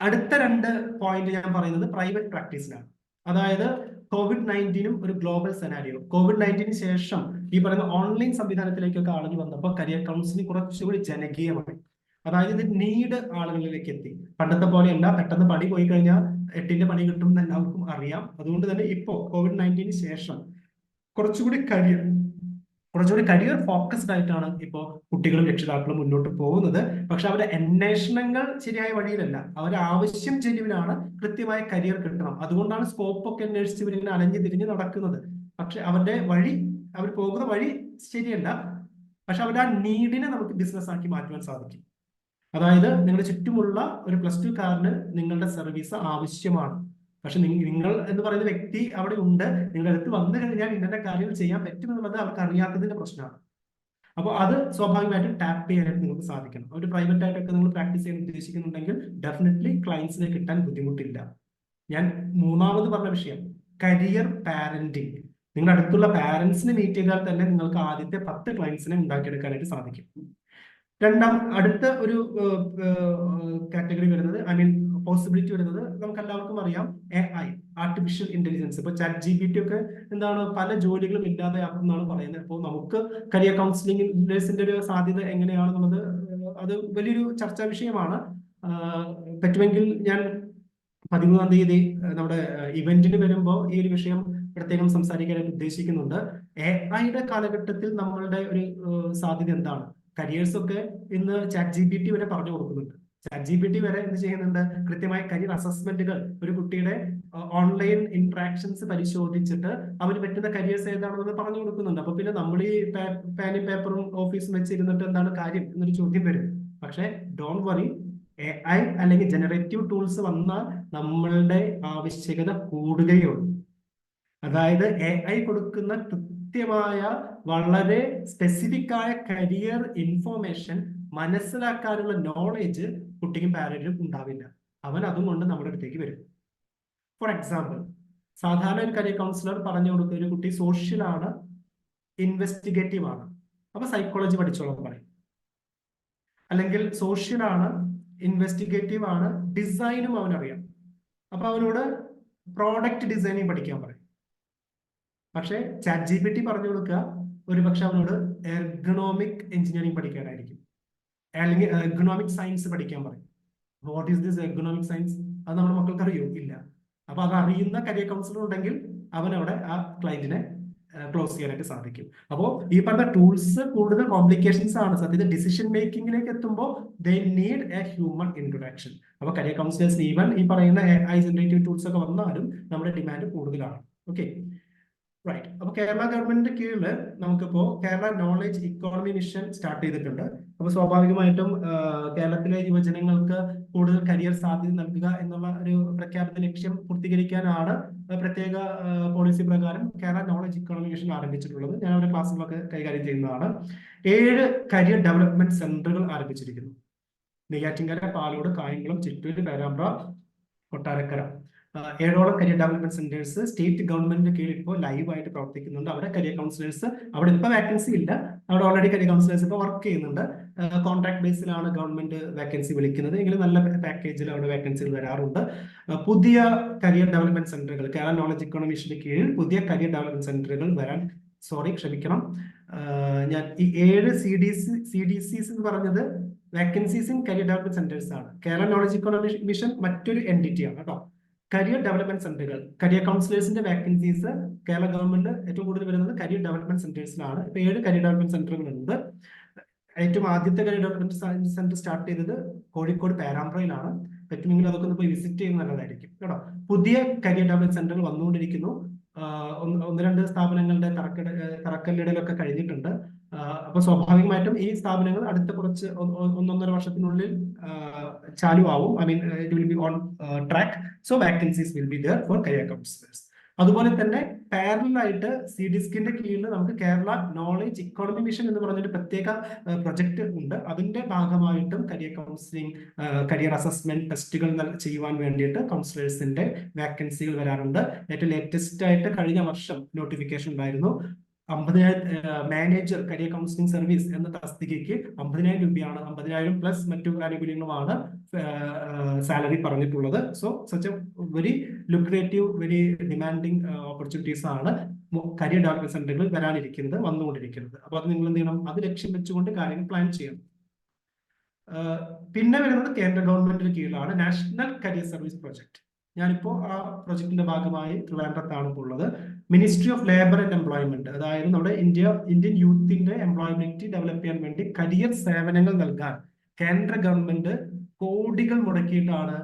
അടുത്ത 2 പോയിന്റ് ഞാൻ പറയുന്നത് പ്രൈവറ്റ് പ്രാക്ടീസിലാണ്. അതായത് COVID-19 ഒരു ഗ്ലോബൽ സെനാരിയോ. COVID-19 ശേഷം ഈ പറയുന്ന ഓൺലൈൻ സംവിധാനത്തിലേക്കൊക്കെ ആളുകൾ വന്നപ്പോൾ കരിയർ കൗൺസിലിംഗ് കുറച്ചുകൂടി ജനകീയമായി. അതായത് ഇത് നീഡ് ആളുകളിലേക്ക് എത്തി. പണ്ടത്തെ പോലെയല്ല പെട്ടെന്ന് പണി പോയി കഴിഞ്ഞാൽ 8ന്റെ പണി കിട്ടും എന്ന് എല്ലാവർക്കും അറിയാം. അതുകൊണ്ട് തന്നെ ഇപ്പോൾ COVID-19 ശേഷം കുറച്ചുകൂടി കരിയർ കുറച്ചുകൂടി കരിയർ ഫോക്കസ്ഡ് ആയിട്ടാണ് ഇപ്പോൾ കുട്ടികളും രക്ഷിതാക്കളും മുന്നോട്ട് പോകുന്നത്. പക്ഷെ അവരുടെ അന്വേഷണങ്ങൾ ശരിയായ വഴിയിലല്ല. അവരുടെ ആവശ്യം ജെന്യുവിനാണ്, കൃത്യമായ കരിയർ കിട്ടണം. അതുകൊണ്ടാണ് സ്കോപ്പ് ഒക്കെ അന്വേഷിച്ച് ഇവരിങ്ങനെ അലഞ്ഞു തിരിഞ്ഞ് നടക്കുന്നത്. പക്ഷെ അവരുടെ വഴി, അവർ പോകുന്ന വഴി ശരിയല്ല. പക്ഷെ അവരുടെ ആ നീഡിനെ നമുക്ക് ബിസിനസ് ആക്കി മാറ്റുവാൻ സാധിക്കും. അതായത് നിങ്ങളുടെ ചുറ്റുമുള്ള ഒരു +2 കാരന് നിങ്ങളുടെ സർവീസ് ആവശ്യമാണ്. പക്ഷെ നിങ്ങൾ എന്ന് പറയുന്ന വ്യക്തി അവിടെ ഉണ്ട്, നിങ്ങളുടെ അടുത്ത് വന്നു കഴിഞ്ഞാൽ ഇന്നത്തെ കാര്യങ്ങൾ ചെയ്യാൻ പറ്റുമെന്നുള്ളത് അവർക്ക് അറിയാത്തതിന്റെ പ്രശ്നമാണ്. അപ്പോൾ അത് സ്വാഭാവികമായിട്ടും ടാപ്പ് ചെയ്യാനായിട്ട് നിങ്ങൾക്ക് സാധിക്കണം. ഒരു പ്രൈവറ്റ് ആയിട്ടൊക്കെ നിങ്ങൾ പ്രാക്ടീസ് ചെയ്യാൻ ഉദ്ദേശിക്കുന്നുണ്ടെങ്കിൽ ഡെഫിനറ്റ്ലി ക്ലയൻസിനെ കിട്ടാൻ ബുദ്ധിമുട്ടില്ല. ഞാൻ മൂന്നാമത് പറഞ്ഞ വിഷയം കരിയർ പാരന്റിങ്. നിങ്ങളുടെ അടുത്തുള്ള പാരന്റ്സിനെ മീറ്റ് ചെയ്താൽ തന്നെ നിങ്ങൾക്ക് ആദ്യത്തെ 10 ക്ലയൻസിനെ ഉണ്ടാക്കിയെടുക്കാനായിട്ട് സാധിക്കും. അടുത്ത ഒരു കാറ്റഗറി വരുന്നത്, പോസിബിലിറ്റി വരുന്നത് നമുക്ക് എല്ലാവർക്കും അറിയാം, AI, ആർട്ടിഫിഷ്യൽ ഇന്റലിജൻസ്. ഇപ്പൊ ChatGPT ഒക്കെ എന്താണ് പല ജോലികളും ഇല്ലാതെയാക്കുമെന്നാണ് പറയുന്നത്. അപ്പോൾ നമുക്ക് കരിയർ കൗൺസിലിംഗിന്റെ ഒരു സാധ്യത എങ്ങനെയാണെന്നുള്ളത് അത് വലിയൊരു ചർച്ചാ വിഷയമാണ്. പറ്റുമെങ്കിൽ ഞാൻ 13-ാം തീയതി നമ്മുടെ ഇവന്റിന് വരുമ്പോൾ ഈ ഒരു വിഷയം പ്രത്യേകം സംസാരിക്കാനായിട്ട് ഉദ്ദേശിക്കുന്നുണ്ട്. AI-യുടെ കാലഘട്ടത്തിൽ നമ്മളുടെ ഒരു സാധ്യത എന്താണ്? കരിയേഴ്സ് ഒക്കെ ഇന്ന് ChatGPT വരെ പറഞ്ഞു കൊടുക്കുന്നുണ്ട്. ChatGPT വരെ എന്ത് ചെയ്യുന്നുണ്ട്? കൃത്യമായ കരിയർ അസസ്മെന്റുകൾ ഒരു കുട്ടിയുടെ ഓൺലൈൻ ഇന്ററാക്ഷൻസ് പരിശോധിച്ചിട്ട് അവന് പറ്റുന്ന കരിയേഴ്സ് ഏതാണെന്ന് പറഞ്ഞു കൊടുക്കുന്നുണ്ട്. അപ്പൊ പിന്നെ നമ്മൾ ഈ പാനും പേപ്പറും ഓഫീസും വെച്ചിരുന്നിട്ട് എന്താണ് കാര്യം എന്നൊരു ചോദ്യം വരും. പക്ഷെ ഡോണ്ട് വറി, AI അല്ലെങ്കിൽ ജനറേറ്റീവ് ടൂൾസ് വന്നാൽ നമ്മളുടെ ആവശ്യകത കൂടുകയുള്ളൂ. അതായത് AI കൊടുക്കുന്ന കൃത്യമായ വളരെ സ്പെസിഫിക് ആയ കരിയർ ഇൻഫോർമേഷൻ മനസ്സിലാക്കാനുള്ള നോളേജ് കുട്ടിക്കും പാരന്റിനും ഉണ്ടാവില്ല. അവൻ അതും കൊണ്ട് നമ്മുടെ അടുത്തേക്ക് വരും. ഫോർ എക്സാമ്പിൾ, സാധാരണ ഒരു കരിയർ കൗൺസിലർ പറഞ്ഞു കൊടുക്കുന്ന ഒരു കുട്ടി സോഷ്യലാണ്, ഇൻവെസ്റ്റിഗേറ്റീവ് ആണ്, അപ്പൊ സൈക്കോളജി പഠിച്ചോളാൻ പറയും. അല്ലെങ്കിൽ സോഷ്യലാണ്, ഇൻവെസ്റ്റിഗേറ്റീവ് ആണ്, ഡിസൈനും അവനറിയാം, അപ്പൊ അവനോട് പ്രോഡക്റ്റ് ഡിസൈനിങ് പഠിക്കാൻ പറയും. പക്ഷെ ChatGPT പറഞ്ഞു കൊടുക്കുക ഒരുപക്ഷെ അവനോട് എർഗണോമിക് എഞ്ചിനീയറിംഗ് പഠിക്കാനായിരിക്കും, അല്ലെങ്കിൽ എർഗണോമിക് സയൻസ് പഠിക്കാൻ പറയും. What is this ergonomic science? അത് നമ്മുടെ മക്കൾക്ക് അറിയോ? ഇല്ല. അപ്പൊ അത് അറിയുന്ന കരിയർ കൗൺസിലർ ഉണ്ടെങ്കിൽ അവൻ അവിടെ ആ ക്ലയന്റിനെ ക്ലോസ് ചെയ്യാനായിട്ട് സാധിക്കും. അപ്പോൾ ഈ പറഞ്ഞ ടൂൾസ് കൂടുതൽ കോംപ്ലിക്കേഷൻസ് ആണ്. സത്യത്തിൽ ഡിസിഷൻ മേക്കിങ്ങിലേക്ക് എത്തുമ്പോൾ they need A human interaction. അപ്പൊ കരിയർ കൗൺസിലേഴ്സ് ഈവൻ ഈ പറയുന്ന AI ജനറേറ്റീവ് ടൂൾസ് ഒക്കെ വന്നാലും നമ്മുടെ ഡിമാൻഡ് കൂടുതലാണ്. Okay, right. അപ്പൊ കേരള ഗവൺമെന്റിന്റെ കീഴിൽ നമുക്കിപ്പോ Kerala knowledge economy mission start ചെയ്തിട്ടുണ്ട്. അപ്പൊ സ്വാഭാവികമായിട്ടും കേരളത്തിലെ യുവജനങ്ങൾക്ക് കൂടുതൽ കരിയർ സാധ്യത നൽകുക എന്നുള്ള ഒരു പ്രഖ്യാപിത ലക്ഷ്യം പൂർത്തീകരിക്കാനാണ് പ്രത്യേക പോളിസി പ്രകാരം കേരള നോളജ് ഇക്കോണമി മിഷൻ ആരംഭിച്ചിട്ടുള്ളത്. ഞാൻ അവരുടെ ക്ലാസ്സുകളൊക്കെ കൈകാര്യം ചെയ്യുന്നതാണ്. 7 കരിയർ ഡെവലപ്മെന്റ് സെന്ററുകൾ ആരംഭിച്ചിരിക്കുന്നു. നെയ്യാറ്റിൻകര, പാലോട്, കായംകുളം, ചിറ്റൂര്, പേരാമ്പ്ര, കൊട്ടാരക്കര. 7ഓളം career development centres state government കീഴിൽ ഇപ്പോൾ ലൈവ് ആയിട്ട് പ്രവർത്തിക്കുന്നുണ്ട്. അവിടെ കരിയർ കൗൺസിലേഴ്സ്, അവിടെ ഇപ്പോൾ വാക്കൻസി ഇല്ല, അവിടെ ഓൾറെഡി കരിയർ കൗൺസിലേഴ്സ് ഇപ്പോൾ വർക്ക് ചെയ്യുന്നുണ്ട്. കോൺട്രാക്ട് ബേസിലാണ് ഗവൺമെന്റ് വാക്കൻസി വിളിക്കുന്നത്, എങ്കിലും നല്ല പാക്കേജിൽ അവിടെ വാക്കൻസികൾ വരാറുണ്ട്. പുതിയ കരിയർ ഡെവലപ്മെന്റ് സെന്ററുകൾ കേരള നോളജ് ഇക്കോണമി മിഷന്റെ കീഴിൽ പുതിയ കരിയർ ഡെവലപ്മെന്റ് സെന്ററുകൾ വരാൻ, ക്ഷമിക്കണം, ഞാൻ ഈ 7 CDCs എന്ന് പറഞ്ഞത് vacancies in career development centres ആണ്. കേരള നോളജ് ഇക്കോണമി മിഷൻ മറ്റൊരു എൻറ്റിറ്റി ആണ് കേട്ടോ. കരിയർ ഡെവലപ്മെന്റ് സെന്ററുകൾ, കരിയർ കൗൺസിലേഴ്സിന്റെ വാക്കൻസീസ് കേരള ഗവൺമെന്റ് ഏറ്റവും കൂടുതൽ വരുന്നത് കരിയർ ഡെവലപ്മെന്റ് സെന്റേഴ്സിലാണ്. ഇപ്പൊ 7 കരിയർ ഡെവലപ്മെന്റ് സെന്ററുകൾ ഉണ്ട്. ഏറ്റവും ആദ്യത്തെ കരിയർ ഡെവലപ്മെന്റ് സെന്റർ സ്റ്റാർട്ട് ചെയ്തത് കോഴിക്കോട് പേരാമ്പ്രയിലാണ്. പറ്റുമെങ്കിൽ അതൊക്കെ ഒന്ന് പോയി വിസിറ്റ് ചെയ്യുന്നത് നല്ലതായിരിക്കും കേട്ടോ. പുതിയ കരിയർ ഡെവലപ്മെന്റ് സെന്ററുകൾ വന്നുകൊണ്ടിരിക്കുന്നു. 1-2 സ്ഥാപനങ്ങളുടെ തറക്കല്ലിടലൊക്കെ കഴിഞ്ഞിട്ടുണ്ട്. അപ്പൊ സ്വാഭാവികമായിട്ടും ഈ സ്ഥാപനങ്ങൾ അടുത്ത കുറച്ച് 1-1.5 വർഷത്തിനുള്ളിൽ ചാലു ആവും. It will be on track. So vacancies will be there for career counsellors. അതുപോലെ തന്നെ പാരലലായിട്ട് CDSCന്റെ കീഴിൽ നമുക്ക് കേരള നോളജ് ഇക്കോണമി മിഷൻ എന്ന് പറഞ്ഞൊരു പ്രത്യേക പ്രൊജക്ട് ഉണ്ട്. അതിന്റെ ഭാഗമായിട്ടും കരിയർ കൗൺസിലിംഗ്, കരിയർ അസസ്മെന്റ് ടെസ്റ്റുകൾ ചെയ്യുവാൻ വേണ്ടിയിട്ട് കൗൺസിലേഴ്സിന്റെ വാക്കൻസികൾ വരാറുണ്ട്. ഏറ്റവും ലേറ്റസ്റ്റ് ആയിട്ട് കഴിഞ്ഞ വർഷം നോട്ടിഫിക്കേഷൻ ഉണ്ടായിരുന്നു. 50,000 മാനേജർ കരിയർ കൗൺസിലിംഗ് സർവീസ് എന്ന തസ്തികയ്ക്ക് 50,000 രൂപയാണ്, 50,000 പ്ലസ് മറ്റു ആനുകൂല്യങ്ങളുമാണ് സാലറി പറഞ്ഞിട്ടുള്ളത്. So such A very lucrative, very demanding opportunities ആണ് കരിയർ ഡെവലപ്മെന്റ് സെന്ററുകൾ വരാനിരിക്കുന്നത്, വന്നുകൊണ്ടിരിക്കുന്നത്. അപ്പൊ അത് നിങ്ങൾ എന്ത് ചെയ്യണം? അത് ലക്ഷ്യം വെച്ചുകൊണ്ട് കാര്യങ്ങൾ പ്ലാൻ ചെയ്യണം. പിന്നെ വരുന്നത് കേന്ദ്ര ഗവൺമെന്റിന് കീഴിലാണ് നാഷണൽ കരിയർ സർവീസ് പ്രോജക്ട്. ഞാനിപ്പോ ആ പ്രൊജക്ടിന്റെ ഭാഗമായി ട്രിവാൻഡ്രത്താണ് ഇപ്പോൾ ഉള്ളത്. Ministry of labour and employment, അതായത് നമ്മുടെ ഇന്ത്യൻ യൂത്തിന്റെ എംപ്ലോയബിലിറ്റി ഡെവലപ്പ് ചെയ്യാൻ വേണ്ടി കരിയർ സേവനങ്ങൾ നൽകാൻ കേന്ദ്ര ഗവൺമെന്റ് കോടികൾ മുടക്കിയിട്ടാണ്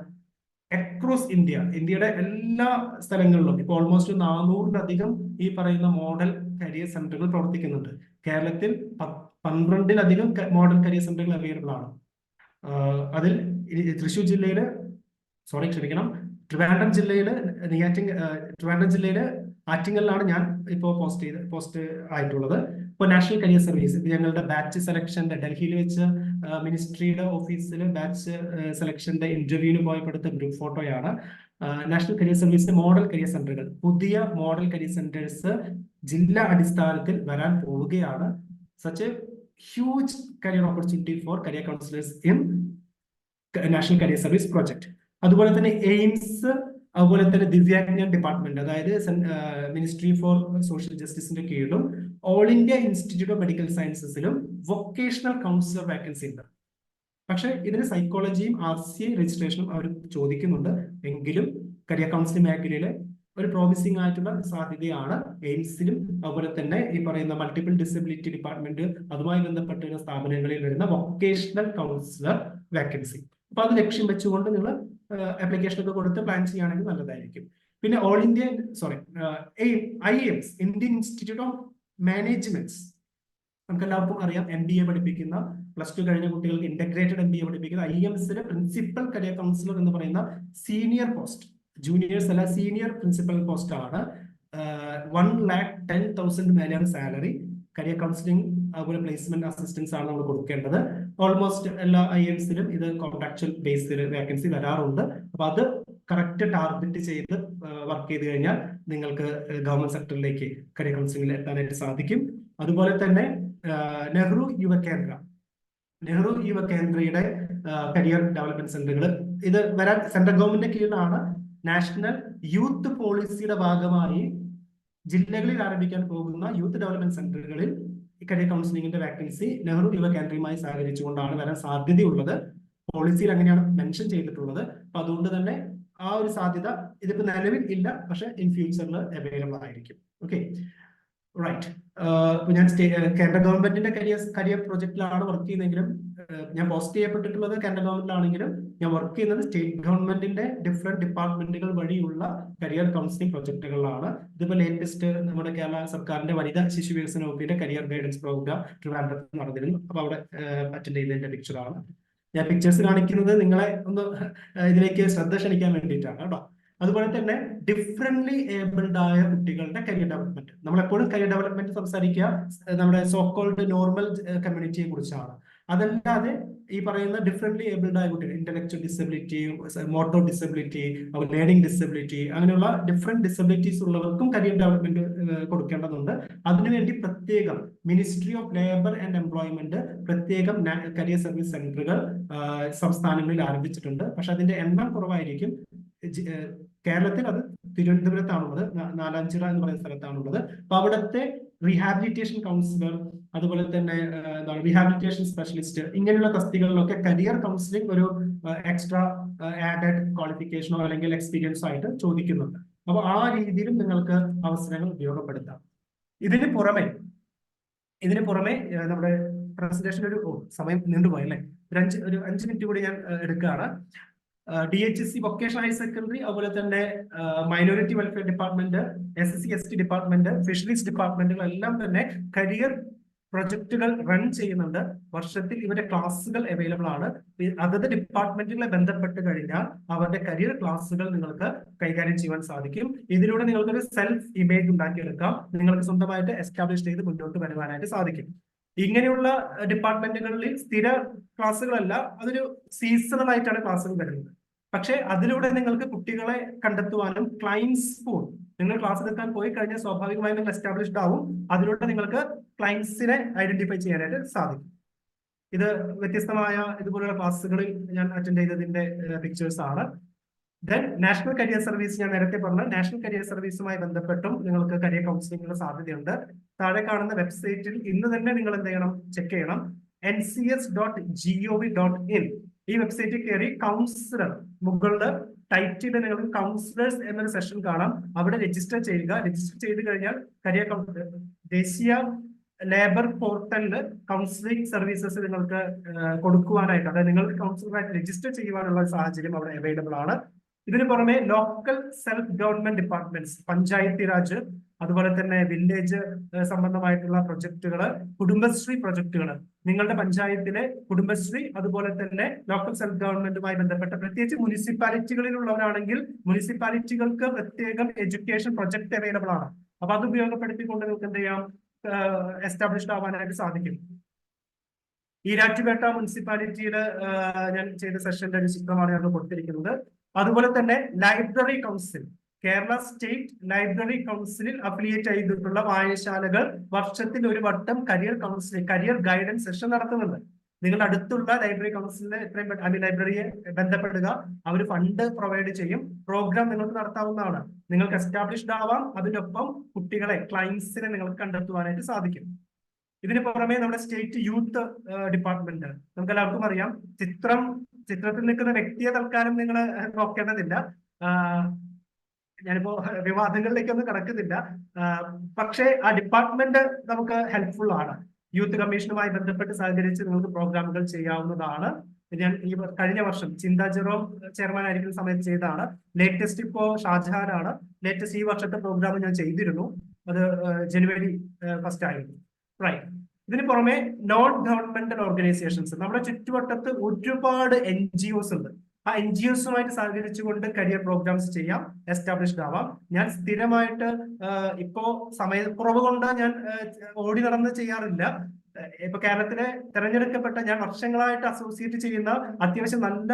അക്രോസ് ഇന്ത്യയുടെ എല്ലാ സ്ഥലങ്ങളിലും ഇപ്പോൾ ഓൾമോസ്റ്റ് 400-ലധികം ഈ പറയുന്ന മോഡൽ കരിയർ സെന്ററുകൾ പ്രവർത്തിക്കുന്നുണ്ട്. കേരളത്തിൽ 12-ലധികം മോഡൽ കരിയർ സെന്ററുകൾ അവൈലബിൾ ആണ്. അതിൽ തൃശ്ശൂർ ജില്ലയില് ട്രിവാൻഡ്രം ജില്ലയില് ആറ്റിങ്ങലിലാണ് ഞാൻ ഇപ്പോൾ പോസ്റ്റ് ആയിട്ടുള്ളത്. ഇപ്പോൾ നാഷണൽ കരിയർ സർവീസ് ഞങ്ങളുടെ ബാച്ച് സെലക്ഷന്റെ ഡൽഹിയിൽ വെച്ച് മിനിസ്ട്രിയുടെ ഓഫീസിൽ ബാച്ച് സെലക്ഷന്റെ ഇന്റർവ്യൂവിന് പോയപ്പെടുത്ത ഗ്രൂപ്പ് ഫോട്ടോയാണ്. നാഷണൽ കരിയർ സർവീസിന്റെ മോഡൽ കരിയർ സെന്ററുകൾ, പുതിയ മോഡൽ കരിയർ സെന്റേഴ്സ് ജില്ലാ അടിസ്ഥാനത്തിൽ വരാൻ പോവുകയാണ്. Such a huge career opportunity for career counsellors in national career service project. അതുപോലെ തന്നെ എയിംസ്, അതുപോലെ തന്നെ ദിവ്യാംഗ ഡിപ്പാർട്ട്മെന്റ്, അതായത് മിനിസ്ട്രി ഫോർ സോഷ്യൽ ജസ്റ്റിസിന്റെ കീഴിലും all India institute of medical സയൻസസിലും വൊക്കേഷണൽ കൗൺസിലർ വേക്കൻസി ഉണ്ട്. പക്ഷെ ഇതിന് സൈക്കോളജിയും RCA രജിസ്ട്രേഷനും അവർ ചോദിക്കുന്നുണ്ട്. എങ്കിലും കരിയർ കൗൺസിലിംഗ് മേഖലയിലെ ഒരു പ്രോമിസിംഗ് ആയിട്ടുള്ള സാധ്യതയാണ് എയിംസിലും അതുപോലെ തന്നെ ഈ പറയുന്ന മൾട്ടിപ്പിൾ ഡിസബിലിറ്റി ഡിപ്പാർട്ട്മെന്റ് അതുമായി ബന്ധപ്പെട്ട സ്ഥാപനങ്ങളിൽ വരുന്ന വൊക്കേഷണൽ കൗൺസിലർ വേക്കൻസി. അപ്പൊ അത് ലക്ഷ്യം വെച്ചുകൊണ്ട് നിങ്ങൾ ആപ്ലിക്കേഷൻ ഒക്കെ കൊടുത്ത് പ്ലാൻ ചെയ്യുകയാണെങ്കിൽ നല്ലതായിരിക്കും. പിന്നെ IIMs, Indian Institute of managements, നമുക്ക് എല്ലാവർക്കും അറിയാം MBA പഠിപ്പിക്കുന്ന +2 കഴിഞ്ഞ കുട്ടികൾക്ക് ഇന്റഗ്രേറ്റഡ് MBA പഠിപ്പിക്കുന്ന IIMസിലെ പ്രിൻസിപ്പൽ കരിയർ കൗൺസിലർ എന്ന് പറയുന്ന സീനിയർ പോസ്റ്റ്, ജൂനിയേഴ്സ് അല്ല സീനിയർ പ്രിൻസിപ്പൽ പോസ്റ്റ് ആണ്. 1,10,000 മേലെയാണ് സാലറി. കരിയർ കൗൺസിലിംഗ് അതുപോലെ പ്ലേസ്മെന്റ് അസിസ്റ്റൻസ് ആണ് നമ്മൾ കൊടുക്കേണ്ടത്. ഓൾമോസ്റ്റ് എല്ലാ IIMസിലും ഇത് കോൺട്രാക്ച്വൽ ബേസിൽ വേക്കൻസി വരാറുണ്ട്. അപ്പൊ അത് കറക്റ്റ് ടാർഗറ്റ് ചെയ്ത് വർക്ക് ചെയ്ത് കഴിഞ്ഞാൽ നിങ്ങൾക്ക് ഗവൺമെന്റ് സെക്ടറിലേക്ക് കരിയർ കൗൺസിലിംഗിൽ എത്താനായിട്ട് സാധിക്കും. അതുപോലെ തന്നെ നെഹ്റു യുവകേന്ദ്രയുടെ കരിയർ ഡെവലപ്മെന്റ് സെന്ററുകൾ ഇത് വരാൻ സെൻട്രൽ ഗവൺമെന്റിന്റെ കീഴിലാണ്. നാഷണൽ യൂത്ത് പോളിസിയുടെ ഭാഗമായി ജില്ലകളിൽ ആരംഭിക്കാൻ പോകുന്ന യൂത്ത് ഡെവലപ്മെന്റ് സെന്ററുകളിൽ കരിയർ കൗൺസിലിംഗിന്റെ വാക്കൻസി നെഹ്റു യുവകേന്ദ്രയുമായി സഹകരിച്ചുകൊണ്ടാണ് വരാൻ സാധ്യതയുള്ളത്. പോളിസിയിൽ അങ്ങനെയാണ് മെൻഷൻ ചെയ്തിട്ടുള്ളത്. അപ്പൊ അതുകൊണ്ട് തന്നെ ആ ഒരു സാധ്യത ഇതിപ്പോ നിലവിൽ ഇല്ല, പക്ഷെ ഇൻ ഫ്യൂച്ചറിൽ അവൈലബിൾ ആയിരിക്കും. Okay, right. ഞാൻ കേന്ദ്ര ഗവൺമെന്റിന്റെ കരിയർ പ്രൊജക്റ്റിലാണ് വർക്ക് ചെയ്യുന്നതെങ്കിലും ഞാൻ പോസ്റ്റ് ചെയ്യപ്പെട്ടിട്ടുള്ളത് കേന്ദ്ര ഗവൺമെന്റിലാണെങ്കിലും ഞാൻ വർക്ക് ചെയ്യുന്നത് സ്റ്റേറ്റ് ഗവൺമെന്റിന്റെ ഡിഫറെന്റ് ഡിപ്പാർട്ട്മെന്റുകൾ വഴിയുള്ള കരിയർ കൗൺസിലിംഗ് പ്രൊജക്ടുകളിലാണ്. ഇതിപ്പോ ലേറ്റസ്റ്റ് നമ്മുടെ കേരള സർക്കാരിന്റെ വനിതാ ശിശു വികസന വകുപ്പിന്റെ കരിയർ ഗൈഡൻസ് പ്രോഗ്രാം ട്രിവാൻഡ്രത്ത് നടന്നിരുന്നു. അപ്പൊ അവിടെ അറ്റൻഡ് ചെയ്തതിന്റെ പിക്ചറാണ് ഞാൻ പിക്ചേഴ്സ് കാണിക്കുന്നത്. നിങ്ങളെ ഒന്ന് ഇതിലേക്ക് ശ്രദ്ധ ക്ഷണിക്കാൻ വേണ്ടിയിട്ടാണ് കേട്ടോ. അതുപോലെ തന്നെ ഡിഫറെന്റ്ലി ഏബിൾഡ് ആയ കുട്ടികളുടെ കരിയർ ഡെവലപ്മെന്റ്, നമ്മളെപ്പോഴും കരിയർ ഡെവലപ്മെന്റ് സംസാരിക്കുക നമ്മുടെ സോക്കോൾഡ് നോർമൽ കമ്മ്യൂണിറ്റിയെ കുറിച്ചാണ്. അതല്ലാതെ ഈ പറയുന്ന ഡിഫറെന്റ്ലി ഏബിൾഡ് ആയ കുട്ടികൾ, intellectual disability, motor disability, learning disability, അങ്ങനെയുള്ള ഡിഫറെന്റ് ഡിസബിലിറ്റീസ് ഉള്ളവർക്കും കരിയർ ഡെവലപ്മെന്റ് കൊടുക്കേണ്ടതുണ്ട്. അതിനുവേണ്ടി പ്രത്യേകം ministry of labour and employment പ്രത്യേകം കരിയർ സർവീസ് സെന്ററുകൾ സംസ്ഥാനങ്ങളിൽ ആരംഭിച്ചിട്ടുണ്ട്. പക്ഷെ അതിന്റെ എണ്ണം കുറവായിരിക്കും. കേരളത്തിൽ അത് തിരുവനന്തപുരത്താണുള്ളത്, നാലാഞ്ചിറ എന്ന് പറയുന്ന സ്ഥലത്താണുള്ളത്. അപ്പൊ അവിടുത്തെ റീഹാബിലിറ്റേഷൻ കൗൺസിലർ, അതുപോലെ തന്നെ റീഹാബിലിറ്റേഷൻ സ്പെഷ്യലിസ്റ്റ്, ഇങ്ങനെയുള്ള തസ്തികകളിലൊക്കെ കരിയർ കൗൺസിലിംഗ് ഒരു എക്സ്ട്രാ ആഡഡ് ക്വാളിഫിക്കേഷനോ അല്ലെങ്കിൽ എക്സ്പീരിയൻസോ ആയിട്ട് ചോദിക്കുന്നുണ്ട്. അപ്പൊ ആ രീതിയിലും നിങ്ങൾക്ക് അവസരങ്ങൾ ഉപയോഗപ്പെടുത്താം. ഇതിന് പുറമെ നമ്മുടെ പ്രസന്റേഷൻ സമയം നീണ്ടുപോയി അല്ലേ, ഒരു 5 മിനിറ്റ് കൂടി ഞാൻ എടുക്കുകയാണ്. DHSC വൊക്കേഷണൽ ഹയർ സെക്കൻഡറി, അതുപോലെ തന്നെ minority welfare department, SSC ST department, fisheries ഡിപ്പാർട്ട്മെന്റുകളെല്ലാം തന്നെ കരിയർ പ്രൊജക്ടുകൾ റൺ ചെയ്യുന്നുണ്ട്. വർഷത്തിൽ ഇവരുടെ ക്ലാസ്സുകൾ അവൈലബിൾ ആണ്. അതത് ഡിപ്പാർട്ട്മെന്റുകളെ ബന്ധപ്പെട്ട് കഴിഞ്ഞാൽ അവരുടെ കരിയർ ക്ലാസ്സുകൾ നിങ്ങൾക്ക് കൈകാര്യം ചെയ്യാൻ സാധിക്കും. ഇതിലൂടെ നിങ്ങൾക്കൊരു സെൽഫ് ഇമേജ് ഉണ്ടാക്കിയെടുക്കാം, നിങ്ങൾക്ക് സ്വന്തമായിട്ട് എസ്റ്റാബ്ലിഷ് ചെയ്ത് മുന്നോട്ട് വരുവാനായിട്ട് സാധിക്കും. ഇങ്ങനെയുള്ള ഡിപ്പാർട്ട്മെന്റുകളിൽ സ്ഥിര ക്ലാസ്സുകളല്ല, അതൊരു സീസണൽ ആയിട്ടാണ് ക്ലാസ്സുകൾ വരുന്നത്. പക്ഷെ അതിലൂടെ നിങ്ങൾക്ക് കുട്ടികളെ കണ്ടെത്തുവാനും ക്ലയൻസ് പൂൾ, നിങ്ങൾ ക്ലാസ് എടുക്കാൻ പോയി കഴിഞ്ഞാൽ സ്വാഭാവികമായും നിങ്ങൾ എസ്റ്റാബ്ലിഷ്ഡ് ആവും. അതിലൂടെ നിങ്ങൾക്ക് ക്ലയൻസിനെ ഐഡന്റിഫൈ ചെയ്യാനായിട്ട് സാധിക്കും. ഇത് വ്യത്യസ്തമായ ഇതുപോലുള്ള ക്ലാസ്സുകളിൽ ഞാൻ അറ്റൻഡ് ചെയ്തതിന്റെ പിക്ചേഴ്സ് ആണ്. ദെൻ നാഷണൽ കരിയർ സർവീസ്, ഞാൻ നേരത്തെ പറഞ്ഞ നാഷണൽ കരിയർ സർവീസുമായി ബന്ധപ്പെട്ടും നിങ്ങൾക്ക് കരിയർ കൗൺസിലിംഗിനുള്ള സാധ്യതയുണ്ട്. താഴെ കാണുന്ന വെബ്സൈറ്റിൽ ഇന്ന് തന്നെ നിങ്ങൾ എന്ത് ചെയ്യണം, ചെക്ക് ചെയ്യണം. ncs.gov.in ഈ വെബ്സൈറ്റിൽ കയറി കൗൺസിലർ മുകളിൽ ടൈപ്പ് ചെയ്ത് നിങ്ങൾക്ക് കൗൺസിലേഴ്സ് എന്നൊരു സെഷൻ കാണാം. അവിടെ രജിസ്റ്റർ ചെയ്യുക. രജിസ്റ്റർ ചെയ്ത് കഴിഞ്ഞാൽ ദേശീയ ലേബർ പോർട്ടലിൽ കൗൺസിലിംഗ് സർവീസസ് നിങ്ങൾക്ക് കൊടുക്കുവാനായിട്ട്, അതായത് നിങ്ങൾക്ക് കൗൺസിലറായിട്ട് രജിസ്റ്റർ ചെയ്യുവാനുള്ള സാഹചര്യം അവിടെ അവൈലബിൾ ആണ്. ഇതിന് പുറമെ local self government departments, Panchayati Raj, അതുപോലെ തന്നെ വില്ലേജ് സംബന്ധമായിട്ടുള്ള പ്രൊജക്ടുകൾ, കുടുംബശ്രീ പ്രൊജക്ടുകൾ, നിങ്ങളുടെ പഞ്ചായത്തിലെ കുടുംബശ്രീ അതുപോലെ തന്നെ ലോക്കൽ സെൽഫ് ഗവൺമെന്റുമായി ബന്ധപ്പെട്ട പ്രത്യേകിച്ച് മുനിസിപ്പാലിറ്റികളിലുള്ളവരാണെങ്കിൽ മുനിസിപ്പാലിറ്റികൾക്ക് പ്രത്യേകം എഡ്യൂക്കേഷൻ പ്രൊജക്ട് അവൈലബിൾ ആണ്. അപ്പൊ അത് ഉപയോഗപ്പെടുത്തിക്കൊണ്ട് നിങ്ങൾക്ക് എന്ത് ചെയ്യാം, എസ്റ്റാബ്ലിഷ്ഡ് ആവാനായിട്ട് സാധിക്കും. ഈരാറ്റുപേട്ട മുനിസിപ്പാലിറ്റിയിൽ ഞാൻ ചെയ്ത സെഷന്റെ ഒരു ചിത്രമാണ് ഞാൻ കൊടുത്തിരിക്കുന്നത്. അതുപോലെ തന്നെ library council, Kerala state library കൗൺസിലിൽ അഫിലിയേറ്റ് ചെയ്തിട്ടുള്ള വായനശാലകൾ വർഷത്തിൽ ഒരു വട്ടം career counselling, career guidance session നടത്തുന്നുണ്ട്. നിങ്ങളുടെ അടുത്തുള്ള ലൈബ്രറി കൗൺസിലിനെ എത്രയും ലൈബ്രറിയെ ബന്ധപ്പെടുക, അവർ ഫണ്ട് പ്രൊവൈഡ് ചെയ്യും. പ്രോഗ്രാം നിങ്ങൾക്ക് നടത്താവുന്നതാണ്. നിങ്ങൾക്ക് എസ്റ്റാബ്ലിഷ്ഡ് ആവാം. അതിനൊപ്പം കുട്ടികളെ, ക്ലയൻസിനെ നിങ്ങൾക്ക് കണ്ടെത്തുവാനായിട്ട് സാധിക്കും. ഇതിന് പുറമെ നമ്മുടെ സ്റ്റേറ്റ് യൂത്ത് ഡിപ്പാർട്ട്മെന്റ്, നമുക്ക് എല്ലാവർക്കും അറിയാം, ചിത്രത്തിൽ നിൽക്കുന്ന വ്യക്തിയെ തൽക്കാലം നിങ്ങൾ നോക്കേണ്ടതില്ല. ഞാനിപ്പോ വിവാദങ്ങളിലേക്കൊന്നും കടക്കുന്നില്ല. പക്ഷേ ആ ഡിപ്പാർട്ട്മെന്റ് നമുക്ക് ഹെൽപ്ഫുൾ ആണ്. യൂത്ത് കമ്മീഷനുമായി ബന്ധപ്പെട്ട് സഹകരിച്ച് നിങ്ങൾക്ക് പ്രോഗ്രാമുകൾ ചെയ്യാവുന്നതാണ്. ഞാൻ ഈ കഴിഞ്ഞ വർഷം ചിന്താ ജെറോം ചെയർമാൻ ആയിരിക്കുന്ന സമയത്ത് ചെയ്തതാണ്. ലേറ്റസ്റ്റ് ഇപ്പോ ഷാജഹാനാണ്. ലേറ്റസ്റ്റ് ഈ വർഷത്തെ പ്രോഗ്രാം ഞാൻ ചെയ്തിരുന്നു. അത് ജനുവരി 1 ആയിരുന്നു. റൈറ്റ്. ഇതിന് പുറമെ നോൺ ഗവൺമെന്റൽ ഓർഗനൈസേഷൻസ്, നമ്മുടെ ചുറ്റുവട്ടത്ത് ഒരുപാട് NGOs ഉണ്ട്. ആ NGOസുമായിട്ട് സഹകരിച്ചുകൊണ്ട് കരിയർ പ്രോഗ്രാംസ് ചെയ്യാം, എസ്റ്റാബ്ലിഷ്ഡ് ആവാം. ഞാൻ സ്ഥിരമായിട്ട് ഇപ്പോ സമയക്കുറവ് കൊണ്ട് ഞാൻ ഓടി നടന്ന് ചെയ്യാറില്ല. ഇപ്പൊ കേരളത്തിലെ തെരഞ്ഞെടുക്കപ്പെട്ട, ഞാൻ വർഷങ്ങളായിട്ട് അസോസിയേറ്റ് ചെയ്യുന്ന അത്യാവശ്യം നല്ല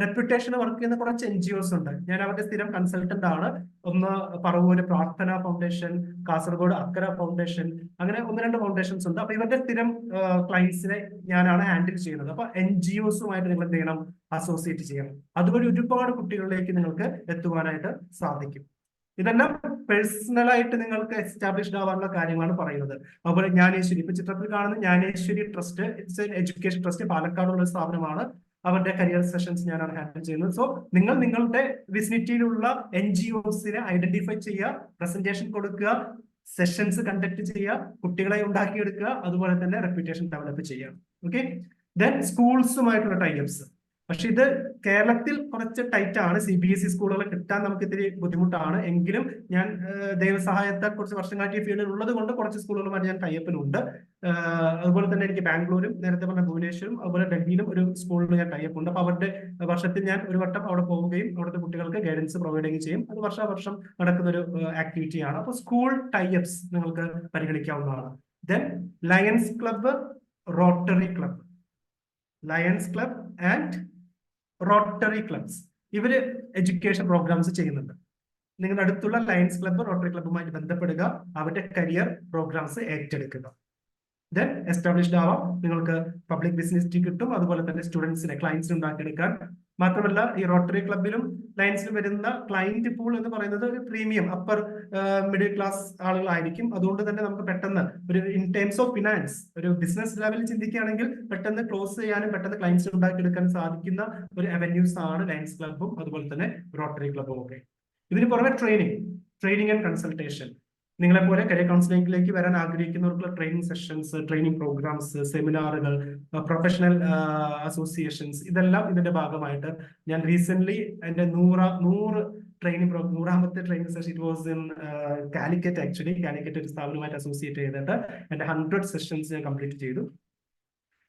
റെപ്യൂട്ടേഷൻ വർക്ക് ചെയ്യുന്ന കുറച്ച് NGOs ഉണ്ട്. ഞാൻ അവരുടെ സ്ഥിരം കൺസൾട്ടന്റ് ആണ്. ഒന്ന് പറവൂര് പ്രാർത്ഥന ഫൗണ്ടേഷൻ, കാസർഗോഡ് അക്കര ഫൗണ്ടേഷൻ, അങ്ങനെ 1-2 ഫൗണ്ടേഷൻസ് ഉണ്ട്. അപ്പൊ ഇവരുടെ സ്ഥിരം ക്ലയൻസിനെ ഞാനാണ് ഹാൻഡിൽ ചെയ്യുന്നത്. അപ്പൊ NGOസുമായിട്ട് നിങ്ങൾ എന്ത് ചെയ്യണം, അസോസിയേറ്റ് ചെയ്യണം. അതുവഴി ഒരുപാട് കുട്ടികളിലേക്ക് നിങ്ങൾക്ക് എത്തുവാനായിട്ട് സാധിക്കും. ഇതെല്ലാം പേഴ്സണലായിട്ട് നിങ്ങൾക്ക് എസ്റ്റാബ്ലിഷ്ഡ് ആവാനുള്ള കാര്യങ്ങളാണ് പറയുന്നത്. അതുപോലെ ജ്ഞാനേശ്വരി, ഇപ്പൊ ചിത്രത്തിൽ കാണുന്ന Jnaneshwari trust, it's education trust, പാലക്കാടുള്ള ഒരു സ്ഥാപനമാണ്. അവരുടെ കരിയർ സെഷൻസ് ഞാനാണ് ഹാൻഡിൽ ചെയ്യുന്നത്. സോ നിങ്ങൾ നിങ്ങളുടെ വിസിനിറ്റിയിലുള്ള NGOസിനെ ഐഡന്റിഫൈ ചെയ്യുക, പ്രസന്റേഷൻ കൊടുക്കുക, സെഷൻസ് കണ്ടക്ട് ചെയ്യുക, കുട്ടികളെ ഉണ്ടാക്കിയെടുക്കുക, അതുപോലെ തന്നെ റെപ്യൂട്ടേഷൻ ഡെവലപ്പ് ചെയ്യുക. ഓക്കെ. ദെൻ സ്കൂൾസുമായിട്ടുള്ള ടൈപ്സ്. പക്ഷെ ഇത് കേരളത്തിൽ കുറച്ച് ടൈറ്റ് ആണ്. CBSE സ്കൂളുകൾ കിട്ടാൻ നമുക്ക് ഇത്തിരി ബുദ്ധിമുട്ടാണ്. എങ്കിലും ഞാൻ ദൈവസഹായത്താൽ കുറച്ച് വർഷങ്ങളായിട്ട് ഈ ഫീൽഡിൽ ഉള്ളത് കൊണ്ട് കുറച്ച് സ്കൂളുകളുമായിട്ട് ഞാൻ ടൈപ്പിലുണ്ട്. അതുപോലെ തന്നെ എനിക്ക് ബാംഗ്ലൂരും, നേരത്തെ പറഞ്ഞ ഭുവനേശ്വരും, അതുപോലെ ഡൽഹിയിലും ഒരു സ്കൂളിൽ ഞാൻ ടൈപ്പ് ഉണ്ട്. അപ്പൊ അവരുടെ വർഷത്തിൽ ഞാൻ ഒരു വട്ടം അവിടെ പോവുകയും അവിടുത്തെ കുട്ടികൾക്ക് ഗൈഡൻസ് പ്രൊവൈഡ് ചെയ്യും. അത് വർഷാവർഷം നടക്കുന്ന ഒരു ആക്ടിവിറ്റിയാണ്. അപ്പൊ സ്കൂൾ ടൈപ്സ് നിങ്ങൾക്ക് പരിഗണിക്കാവുന്നതാണ്. Then Lions Club, Rotary Club, Lions Club and Rotary Clubs, ഇവര് എഡ്യൂക്കേഷൻ പ്രോഗ്രാംസ് ചെയ്യുന്നുണ്ട്. നിങ്ങളുടെ അടുത്തുള്ള ലയൺസ് ക്ലബ്ബ്, റോട്ടറി ക്ലബ്ബുമായിട്ട് ബന്ധപ്പെടുക, അവരുടെ കരിയർ പ്രോഗ്രാംസ് ഏറ്റെടുക്കുക. ദെൻ എസ്റ്റാബ്ലിഷ്ഡ് ആവാം. നിങ്ങൾക്ക് പബ്ലിക് വിസിബിലിറ്റി കിട്ടും. അതുപോലെ തന്നെ സ്റ്റുഡൻസിനെ, ക്ലയൻസിനെ ഉണ്ടാക്കിയെടുക്കാൻ. മാത്രമല്ല ഈ റോട്ടറി ക്ലബിലും ലയൺസിലും വരുന്ന ക്ലയന്റ് പൂൾ എന്ന് പറയുന്നത് ഒരു പ്രീമിയം അപ്പർ മിഡിൽ ക്ലാസ് ആളുകളായിരിക്കും. അതുകൊണ്ട് തന്നെ നമുക്ക് പെട്ടെന്ന് ഒരു ഇൻ ടേംസ് ഓഫ് ഫിനാൻസ്, ഒരു ബിസിനസ് ലെവലിൽ ചിന്തിക്കുകയാണെങ്കിൽ പെട്ടെന്ന് ക്ലോസ് ചെയ്യാനും പെട്ടെന്ന് ക്ലയൻസിനെ ഉണ്ടാക്കിയെടുക്കാൻ സാധിക്കുന്ന ഒരു അവന്യൂസ് ആണ് ലയൺസ് ക്ലബും അതുപോലെ തന്നെ റോട്ടറി ക്ലബും ഒക്കെ. ഇതിന് പുറമെ ട്രെയിനിങ് ആൻഡ് കൺസൾട്ടേഷൻ. നിങ്ങളെപ്പോലെ കരിയർ കൗൺസിലിംഗിലേക്ക് വരാൻ ആഗ്രഹിക്കുന്നവർക്കുള്ള ട്രെയിനിങ് സെഷൻസ്, ട്രെയിനിങ് പ്രോഗ്രാംസ്, സെമിനാറുകൾ, പ്രൊഫഷണൽ അസോസിയേഷൻസ്, ഇതെല്ലാം ഇതിന്റെ ഭാഗമായിട്ട് ഞാൻ റീസെന്റ് എന്റെ 100 ട്രെയിനിങ് 100ാമത്തെ training session, it was in Calicut. Actually Calicut ഒരു സ്ഥാപനമായിട്ട് അസോസിയേറ്റ് ചെയ്തിട്ട് എന്റെ 100 സെഷൻസ് ഞാൻ കംപ്ലീറ്റ് ചെയ്തു.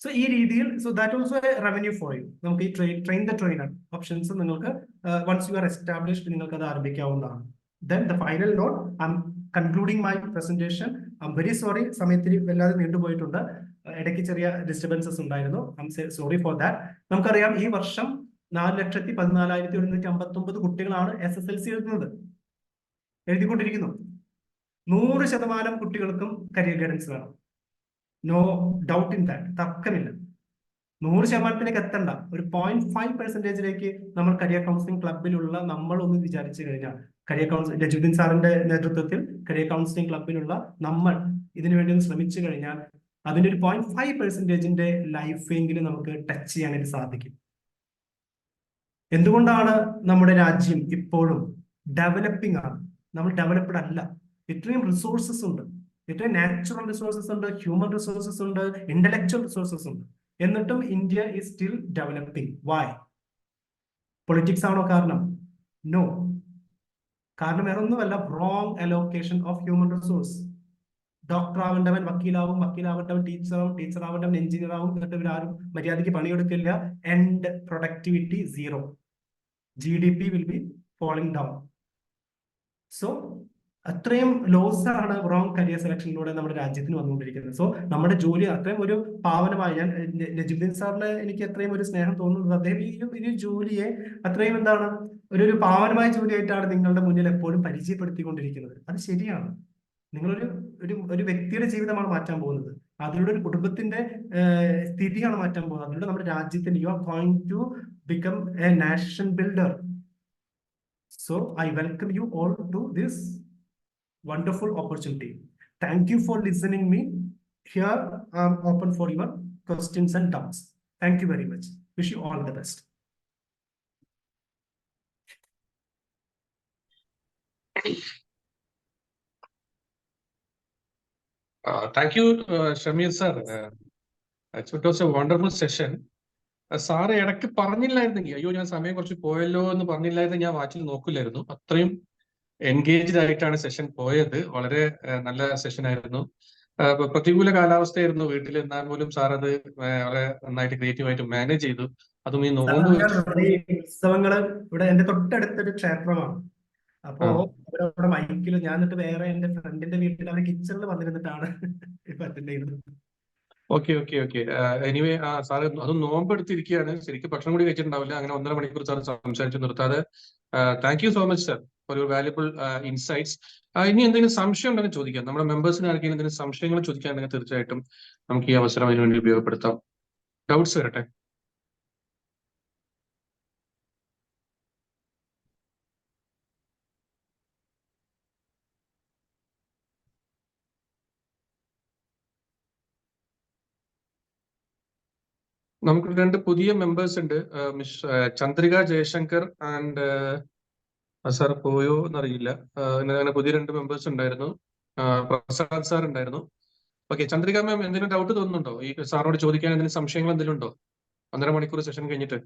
സോ ഈ രീതിയിൽ, so that also revenue for you. നമുക്ക് ഈ ട്രെയിൻ ദ ട്രെയിനർ ഓപ്ഷൻസ് നിങ്ങൾക്ക് വൺസ് യു ആർ എസ്റ്റാബ്ലിഷ്ഡ് നിങ്ങൾക്ക് അത് ആരംഭിക്കാവുന്നതാണ്. Then the final note, I'm concluding my presentation. I'm very sorry, സമയത്തിന് വല്ലാതെ നീണ്ടുപോയിട്ടുണ്ട്. ഇടയ്ക്ക് ചെറിയ ഡിസ്റ്റർബൻസസ് ഉണ്ടായിരുന്നു. I'm sorry for that. നമുക്കറിയാം ഈ വർഷം 4,14,159 കുട്ടികളാണ് SSLC എഴുതിക്കൊണ്ടിരിക്കുന്നു. 100% കുട്ടികൾക്കും കരിയർ ഗൈഡൻസ് വേണം. നോ ഡൗട്ട് ഇൻ ദാറ്റ്, തർക്കമില്ല. 100%ലേക്ക് എത്തണ്ട, ഒരു 0.5%ലേക്ക് നമ്മൾ കരിയർ കൗൺസിലിംഗ് ക്ലബിലുള്ള നമ്മളൊന്ന് വിചാരിച്ചു കഴിഞ്ഞാൽ, കരിയർ കൗൺസിലിംഗ് രജുദ്ദീൻ സാറിന്റെ നേതൃത്വത്തിൽ കരിയർ കൗൺസിലിംഗ് ക്ലബിലുള്ള നമ്മൾ ഇതിനുവേണ്ടി ഒന്ന് ശ്രമിച്ചു കഴിഞ്ഞാൽ അതിന്റെ ഒരു 0.5%ന്റെ ലൈഫെങ്കിലും നമുക്ക് ടച്ച് ചെയ്യാനായിട്ട് സാധിക്കും. എന്തുകൊണ്ടാണ് നമ്മുടെ രാജ്യം ഇപ്പോഴും ഡെവലപ്പിംഗ് ആണ്? നമ്മൾ ഡെവലപ്ഡ് അല്ല. ഇത്രയും റിസോഴ്സസ് ഉണ്ട്, ഇത്രയും നാച്ചുറൽ റിസോഴ്സസ് ഉണ്ട്, ഹ്യൂമൻ റിസോഴ്സസ് ഉണ്ട്, ഇന്റലക്ച്വൽ റിസോഴ്സസ് ഉണ്ട്. എന്നിട്ടും India is still developing. Why? Politics ആണോ കാരണം? നോ. കാരണം വേറൊന്നുമല്ല, wrong allocation of human resource. Doctor ആവേണ്ടവൻ വക്കീലാവും, വക്കീലാവേണ്ടവൻ ടീച്ചറാവും, ടീച്ചർ ആവേണ്ടവൻ എഞ്ചിനീയർ ആവും. എന്നിട്ട് ഇവരാരും മര്യാദയ്ക്ക് പണിയെടുക്കില്ല. And productivity zero. GDP will be falling down. So അത്രയും ലോസ് ആണ് റോങ് കരിയർ സെലക്ഷനിലൂടെ നമ്മുടെ രാജ്യത്തിന് വന്നുകൊണ്ടിരിക്കുന്നത്. സോ നമ്മുടെ ജോലി അത്രയും ഒരു പാവനമായി, ഞാൻ നജീമുദ്ദീൻ സാറിന് എനിക്ക് അത്രയും ഒരു സ്നേഹം തോന്നുന്നത് അദ്ദേഹം ഈ ജോലിയെ അത്രയും എന്താണ് ഒരു പാവനമായ ജോലിയായിട്ടാണ് നിങ്ങളുടെ മുന്നിൽ എപ്പോഴും പരിചയപ്പെടുത്തിക്കൊണ്ടിരിക്കുന്നത്. അത് ശരിയാണ്. നിങ്ങളൊരു ഒരു വ്യക്തിയുടെ ജീവിതമാണ് മാറ്റാൻ പോകുന്നത്. അതിലൂടെ ഒരു കുടുംബത്തിന്റെ സ്ഥിതിയാണ് മാറ്റാൻ പോകുന്നത്. അതിലൂടെ നമ്മുടെ രാജ്യത്തിന്റെ you are going to become a nation builder. So I welcome you all to this wonderful opportunity. Thank you for listening me. Here I am open for your questions and doubts. Thank you very much. Wish you all the best. Thank you, Shamir sir. It was a wonderful session. Sir ഇടയ്ക്ക് പറഞ്ഞില്ലായിരുന്നെങ്കിൽ, അയ്യോ ഞാൻ സമയം കുറച്ച് പോയല്ലോ എന്ന് പറഞ്ഞില്ലായിരുന്നെങ്കിൽ ഞാൻ വാച്ചിൽ നോക്കില്ലായിരുന്നു. അത്രയും engaged ആയിട്ടാണ് സെഷൻ പോയത്. വളരെ നല്ല സെഷൻ ആയിരുന്നു. പ്രതികൂല കാലാവസ്ഥയായിരുന്നു വീട്ടിൽ, എന്നാൽ പോലും സാർ അത് വളരെ നന്നായിട്ട് ക്രിയേറ്റീവായിട്ട് മാനേജ് ചെയ്തു. അതും ഈ നോമ്പ് ഉത്സവങ്ങള് ഇവിടെ എന്റെ തൊട്ടടുത്തൊരു ക്ഷേത്രമാണ്. അപ്പോ അവിടെ മൈക്കിൽ ഞാൻ എന്നിട്ട് വേറെ എന്റെ ഫ്രണ്ടിന്റെ വീട്ടിൽ അവര് കിച്ചണിൽ വന്നിരുന്നിട്ടാണ് ഇപ്പൊ അറ്റൻഡ് ചെയ്യുന്നത്. ഓക്കെ. എനിവേ സാറ് അതും നോമ്പെടുത്തിരിക്കുകയാണ്. ശരിക്കും ഭക്ഷണം കൂടി കഴിച്ചിട്ടുണ്ടാവില്ല. അങ്ങനെ 1.5 മണിക്കൂർ സാർ സംസാരിച്ചു നിർത്താതെ. Thank you so much sir for your valuable insights. ഇനി എന്തെങ്കിലും സംശയം ഉണ്ടെങ്കിൽ ചോദിക്കാം. നമ്മുടെ മെമ്പേഴ്സിന് ആർക്കെങ്കിലും എന്തെങ്കിലും സംശയങ്ങൾ ചോദിക്കാനുണ്ടെങ്കിൽ തീർച്ചയായിട്ടും നമുക്ക് ഈ അവസരം അതിനുവേണ്ടി ഉപയോഗപ്പെടുത്താം. ഡൗട്ട്സ് വരട്ടെ. നമുക്ക് 2 പുതിയ മെമ്പേഴ്സ് ഉണ്ട്. Miss Chandrika Jaishankar and sir പോയോ എന്നറിയില്ല. അങ്ങനെ പുതിയ 2 മെമ്പേഴ്സ് ഉണ്ടായിരുന്നു. പ്രസാദ് സാർ ഉണ്ടായിരുന്നു. ഓക്കെ, ചന്ദ്രിക മാം എന്തെങ്കിലും ഡൗട്ട് തോന്നുന്നുണ്ടോ? ഈ സാറിനോട് ചോദിക്കാൻ എന്തെങ്കിലും സംശയങ്ങൾ എന്തെങ്കിലും ഉണ്ടോ 1.5 മണിക്കൂർ സെഷൻ കഴിഞ്ഞിട്ട്?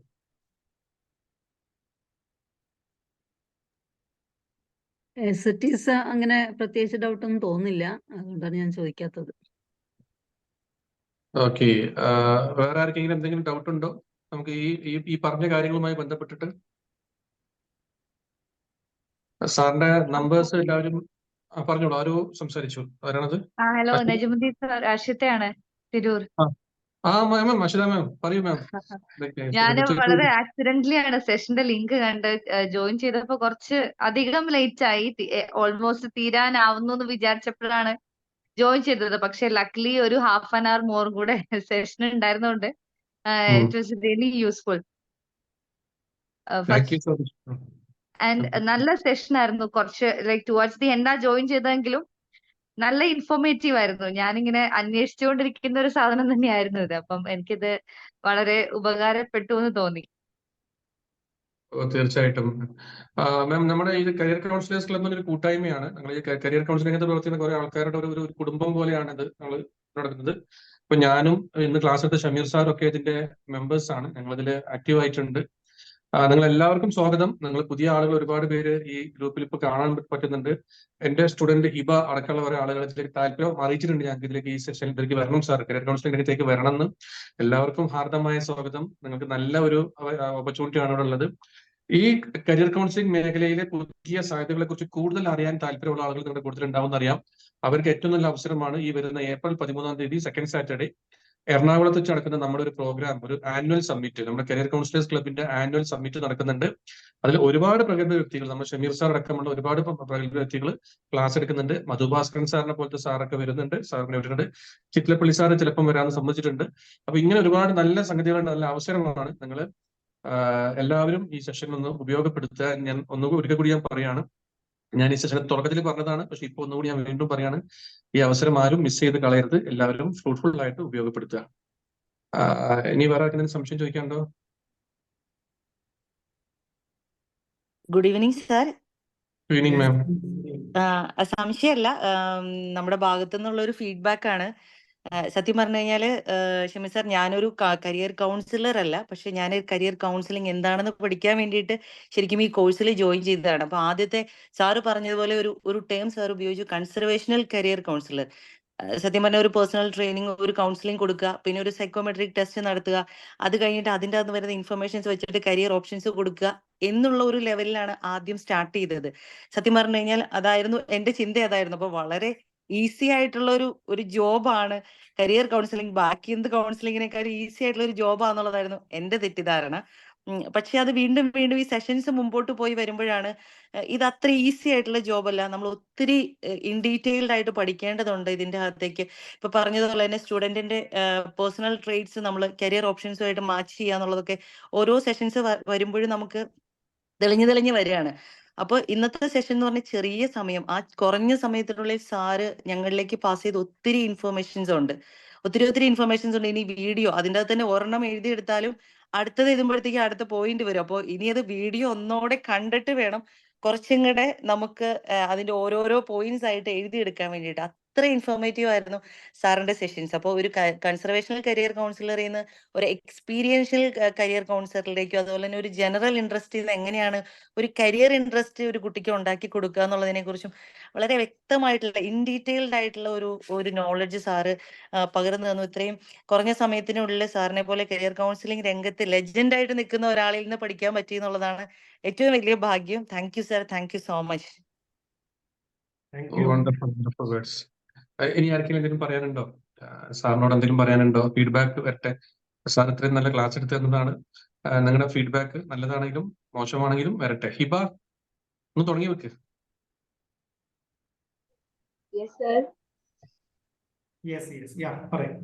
അങ്ങനെ പ്രത്യേകിച്ച് ഡൗട്ടൊന്നും തോന്നില്ല, അതുകൊണ്ടാണ് ഞാൻ ചോദിക്കാത്തത്. ഓക്കെ, വേറെ ആർക്കെങ്കിലും എന്തെങ്കിലും ഡൗട്ട് ഉണ്ടോ നമുക്ക് ഈ പറഞ്ഞ കാര്യങ്ങളുമായി ബന്ധപ്പെട്ടിട്ട്? സാറിന്റെ നമ്പേഴ്സ് എല്ലാവരും പറഞ്ഞോളൂ. ആരോ സംസാരിച്ചു, ആരാണത്? ഹലോ, നജമുദ്ദീൻ സാർ, അർഷിതയാണ്, തിരൂർ. മാം, അഷിത മാം പറയൂ മാം. ഞാൻ വളരെ ആക്സിഡന്റലി ആണ് സെഷന്റെ ലിങ്ക് കണ്ട് ജോയിൻ ചെയ്തപ്പോ കുറച്ച് അധികം ലേറ്റ് ആയി. ഓൾമോസ്റ്റ് തീരാനാവുന്നു എന്ന് വിചാരിച്ചപ്പോഴാണ് ജോയിൻ ചെയ്തത്. പക്ഷെ ലക്ലി ഒരു ഹാഫ് ആൻ അവർ മോർ കൂടെ സെഷൻ ഉണ്ടായിരുന്നോണ്ട് it was really useful. And നല്ല സെഷൻ ആയിരുന്നു. കുറച്ച് ലൈക്ക് ടുവാർഡ്സ് ദി എൻഡാ ജോയിൻ ചെയ്തെങ്കിലും നല്ല ഇൻഫോർമേറ്റീവ് ആയിരുന്നു. ഞാനിങ്ങനെ അന്വേഷിച്ചുകൊണ്ടിരിക്കുന്ന ഒരു സാധനം തന്നെയായിരുന്നു ഇത്. അപ്പം എനിക്കിത് വളരെ ഉപകാരപ്പെട്ടു എന്ന് തോന്നി. തീർച്ചയായിട്ടും മാം, നമ്മുടെ ഈ കരിയർ കൗൺസിലേഴ്സ് ക്ലബ് ഒരു കൂട്ടായ്മയാണ്. ഞങ്ങൾ ഈ കരിയർ കൗൺസിലിംഗ് രംഗത്ത് പ്രവർത്തിക്കുന്ന കുറെ ആൾക്കാരുടെ ഒരു കുടുംബം പോലെയാണ് ഇത് നമ്മൾ നടക്കുന്നത്. ഇപ്പൊ ഞാനും ഇന്ന് ക്ലാസ് എടുത്ത ഷമീർ സാറും ഒക്കെ ഇതിന്റെ മെമ്പേഴ്സ് ആണ്. ഞങ്ങൾ ഇതിൽ ആക്റ്റീവ് ആയിട്ടുണ്ട്. നിങ്ങൾ എല്ലാവർക്കും സ്വാഗതം. നിങ്ങൾ പുതിയ ആളുകൾ ഒരുപാട് പേര് ഈ ഗ്രൂപ്പിൽ ഇപ്പൊ കാണാൻ പറ്റുന്നുണ്ട്. എന്റെ സ്റ്റുഡന്റ് ഹിബ അടക്കമുള്ള കുറെ ആളുകൾ ഇതിലേക്ക് താല്പര്യം അറിയിച്ചിട്ടുണ്ട്. ഞങ്ങൾക്ക് ഇതിലേക്ക് ഈ സെഷനിൽ ഇതിലേക്ക് വരണം സാർ, കരിയർ കൗൺസിലിംഗ് രംഗത്തേക്ക് വരണം എന്ന്. എല്ലാവർക്കും ഹാർദമായ സ്വാഗതം. നിങ്ങൾക്ക് നല്ല ഒരു ഓപ്പർച്യൂണിറ്റി ആണ് ഇവിടെ ഉള്ളത്. ഈ കരിയർ കൗൺസിലിംഗ് മേഖലയിലെ പുതിയ സാധ്യതകളെ കുറിച്ച് കൂടുതൽ അറിയാൻ താല്പര്യമുള്ള ആളുകൾ നിങ്ങളുടെ കൂടുതൽ ഉണ്ടാവുമെന്ന് അറിയാം. അവർക്ക് ഏറ്റവും നല്ല അവസരമാണ് ഈ വരുന്ന ഏപ്രിൽ 13-ാം തീയതി സെക്കൻഡ് സാറ്റർഡേ എറണാകുളത്ത് വെച്ച് നടക്കുന്ന നമ്മുടെ ഒരു പ്രോഗ്രാം, ഒരു ആനുവൽ സമ്മിറ്റ്. നമ്മുടെ കരിയർ കൗൺസിലേഴ്സ് ക്ലബിന്റെ ആനുവൽ സമ്മിറ്റ് നടക്കുന്നുണ്ട്. അതിൽ ഒരുപാട് പ്രഗത്ഭ വ്യക്തികൾ, നമ്മുടെ ഷമീർ സാർ അടക്കമുള്ള ഒരുപാട് പ്രഗത്ഭ വ്യക്തികൾ ക്ലാസ് എടുക്കുന്നുണ്ട്. മധുഭാസ്കരൻ സാറിനെ പോലത്തെ സാറൊക്കെ വരുന്നുണ്ട്. സാറിനെ വരുന്നുണ്ട്. ചിത്ലപ്പള്ളി സാറ് ചിലപ്പം വരാമെന്ന് സമ്മതിച്ചിട്ടുണ്ട്. അപ്പൊ ഇങ്ങനെ ഒരുപാട് നല്ല സംഗതികളുടെ നല്ല അവസരമാണ്. നിങ്ങൾ എല്ലാവരും ഈ സെഷൻ ഒന്ന് ഉപയോഗപ്പെടുത്തുക. ഞാൻ ഒരിക്കൽ കൂടി ഞാൻ പറയാണ്, ഞാൻ ഈ സെഷൻ തുടക്കത്തിൽ പറഞ്ഞതാണ്, പക്ഷെ ഇപ്പൊ ഒന്നുകൂടി ഞാൻ വീണ്ടും പറയാണ്, ഈ അവസരം ആരും മിസ് ചെയ്ത് കളയരുത്. എല്ലാവരും ഫ്രൂട്ട്ഫുൾ ആയിട്ട് ഉപയോഗപ്പെടുത്തുക. ഇനി വേറെ എന്തെങ്കിലും സംശയം ചോദിക്കാനുണ്ടോ? Good evening sir. Good evening ma'am. സംശയമല്ല, നമ്മുടെ ഭാഗത്തു നിന്നുള്ള ഒരു ഫീഡ്ബാക്ക് ആണ്. സത്യം പറഞ്ഞു കഴിഞ്ഞാല് ഷമീർ സാർ, ഞാനൊരു കരിയർ കൗൺസിലർ അല്ല, പക്ഷെ ഞാൻ കരിയർ കൗൺസിലിംഗ് എന്താണെന്ന് പഠിക്കാൻ വേണ്ടിയിട്ട് ശരിക്കും ഈ കോഴ്സിൽ ജോയിൻ ചെയ്തതാണ്. അപ്പൊ ആദ്യത്തെ സാറ് പറഞ്ഞതുപോലെ ഒരു ടേം സാർ ഉപയോഗിച്ചു, കൺസർവേഷണൽ കരിയർ കൗൺസിലർ. സത്യം പറഞ്ഞ ഒരു പേഴ്സണൽ ട്രെയിനിങ്, ഒരു കൗൺസിലിംഗ് കൊടുക്കുക, പിന്നെ ഒരു സൈക്കോമെട്രിക് ടെസ്റ്റ് നടത്തുക, അത് കഴിഞ്ഞിട്ട് അതിൻ്റെ അകത്ത് വരുന്ന ഇൻഫർമേഷൻസ് വെച്ചിട്ട് കരിയർ ഓപ്ഷൻസ് കൊടുക്കുക എന്നുള്ള ഒരു ലെവലിലാണ് ആദ്യം സ്റ്റാർട്ട് ചെയ്തത്. സത്യം പറഞ്ഞു കഴിഞ്ഞാൽ അതായിരുന്നു എന്റെ ചിന്ത, അതായിരുന്നു. അപ്പൊ വളരെ ഈസി ആയിട്ടുള്ള ഒരു ജോബാണ് കരിയർ കൗൺസിലിംഗ്, ബാക്കി എന്ത് കൗൺസിലിങ്ങിനേക്കാളും ഈസി ആയിട്ടുള്ള ഒരു ജോബാന്നുള്ളതായിരുന്നു എന്റെ തെറ്റിദ്ധാരണ. പക്ഷെ അത് വീണ്ടും വീണ്ടും ഈ സെഷൻസ് മുമ്പോട്ട് പോയി വരുമ്പോഴാണ് ഇത് അത്ര ഈസി ആയിട്ടുള്ള ജോബല്ല, നമ്മൾ ഒത്തിരി ഇൻ ഡീറ്റെയിൽഡ് ആയിട്ട് പഠിക്കേണ്ടതുണ്ട് ഇതിന്റെ അകത്തേക്ക്. ഇപ്പൊ പറഞ്ഞതുപോലെ തന്നെ സ്റ്റുഡന്റിന്റെ പേഴ്സണൽ ട്രേറ്റ്സ് നമ്മൾ കരിയർ ഓപ്ഷൻസുമായിട്ട് മാച്ച് ചെയ്യാന്നുള്ളതൊക്കെ ഓരോ സെഷൻസ് വരുമ്പോഴും നമുക്ക് തെളിഞ്ഞു വരികയാണ്. അപ്പോൾ ഇന്നത്തെ സെഷൻ എന്ന് പറഞ്ഞാൽ ചെറിയ സമയം, ആ കുറഞ്ഞ സമയത്തിനുള്ളിൽ സാറ് ഞങ്ങളിലേക്ക് പാസ് ചെയ്ത് ഒത്തിരി ഇൻഫർമേഷൻസ് ഉണ്ട്, ഒത്തിരി ഇൻഫർമേഷൻസ് ഉണ്ട്. ഇനി വീഡിയോ അതിൻ്റെ അകത്ത് തന്നെ ഒരെണ്ണം എഴുതിയെടുത്താലും അടുത്തത് എഴുതുമ്പോഴത്തേക്ക് അടുത്ത പോയിന്റ് വരും. അപ്പോൾ ഇനി അത് വീഡിയോ ഒന്നോടെ കണ്ടിട്ട് വേണം കുറച്ചും കൂടെ നമുക്ക് അതിന്റെ ഓരോരോ പോയിന്റ്സ് ആയിട്ട് എഴുതിയെടുക്കാൻ വേണ്ടിയിട്ട്. അത്ര ഇൻഫോർമേറ്റീവ് ആയിരുന്നു സാറിന്റെ സെഷൻസ്. അപ്പോൾ ഒരു കൺസർവേഷണൽ കരിയർ കൗൺസിലറിൽ നിന്ന് ഒരു എക്സ്പീരിയൻഷ്യൽ കരിയർ കൗൺസിലറിലേക്കും, അതുപോലെ തന്നെ ഒരു ജനറൽ ഇൻട്രസ്റ്റിൽ നിന്ന് എങ്ങനെയാണ് ഒരു കരിയർ ഇൻട്രസ്റ്റ് ഒരു കുട്ടിക്ക് ഉണ്ടാക്കി കൊടുക്കുക എന്നുള്ളതിനെ കുറിച്ചും വളരെ വ്യക്തമായിട്ടുള്ള ഇൻ ഡീറ്റെയിൽഡ് ആയിട്ടുള്ള ഒരു നോളജ് സാറ് പകർന്നു തന്നു. ഇത്രയും കുറഞ്ഞ സമയത്തിനുള്ളിൽ സാറിനെ പോലെ കരിയർ കൗൺസിലിംഗ് രംഗത്ത് ലെജൻഡ് ആയിട്ട് നിൽക്കുന്ന ഒരാളിൽ നിന്ന് പഠിക്കാൻ പറ്റി എന്നുള്ളതാണ് ഏറ്റവും വലിയ ഭാഗ്യം. Thank you sir, thank you so much. Wonderful words. ഇനി ആർക്കെങ്കിലും എന്തെങ്കിലും പറയാനുണ്ടോ? സാറിനോട് എന്തെങ്കിലും പറയാനുണ്ടോ? ഫീഡ്ബാക്ക് വരട്ടെ. സാർ ഇത്രയും നല്ല ക്ലാസ് എടുത്തു തന്നതാണ്. നിങ്ങളുടെ ഫീഡ്ബാക്ക് നല്ലതാണെങ്കിലും മോശമാണെങ്കിലും വരട്ടെ. ഹിബ, ഒന്ന് തുടങ്ങി വെക്ക്. പറയാം.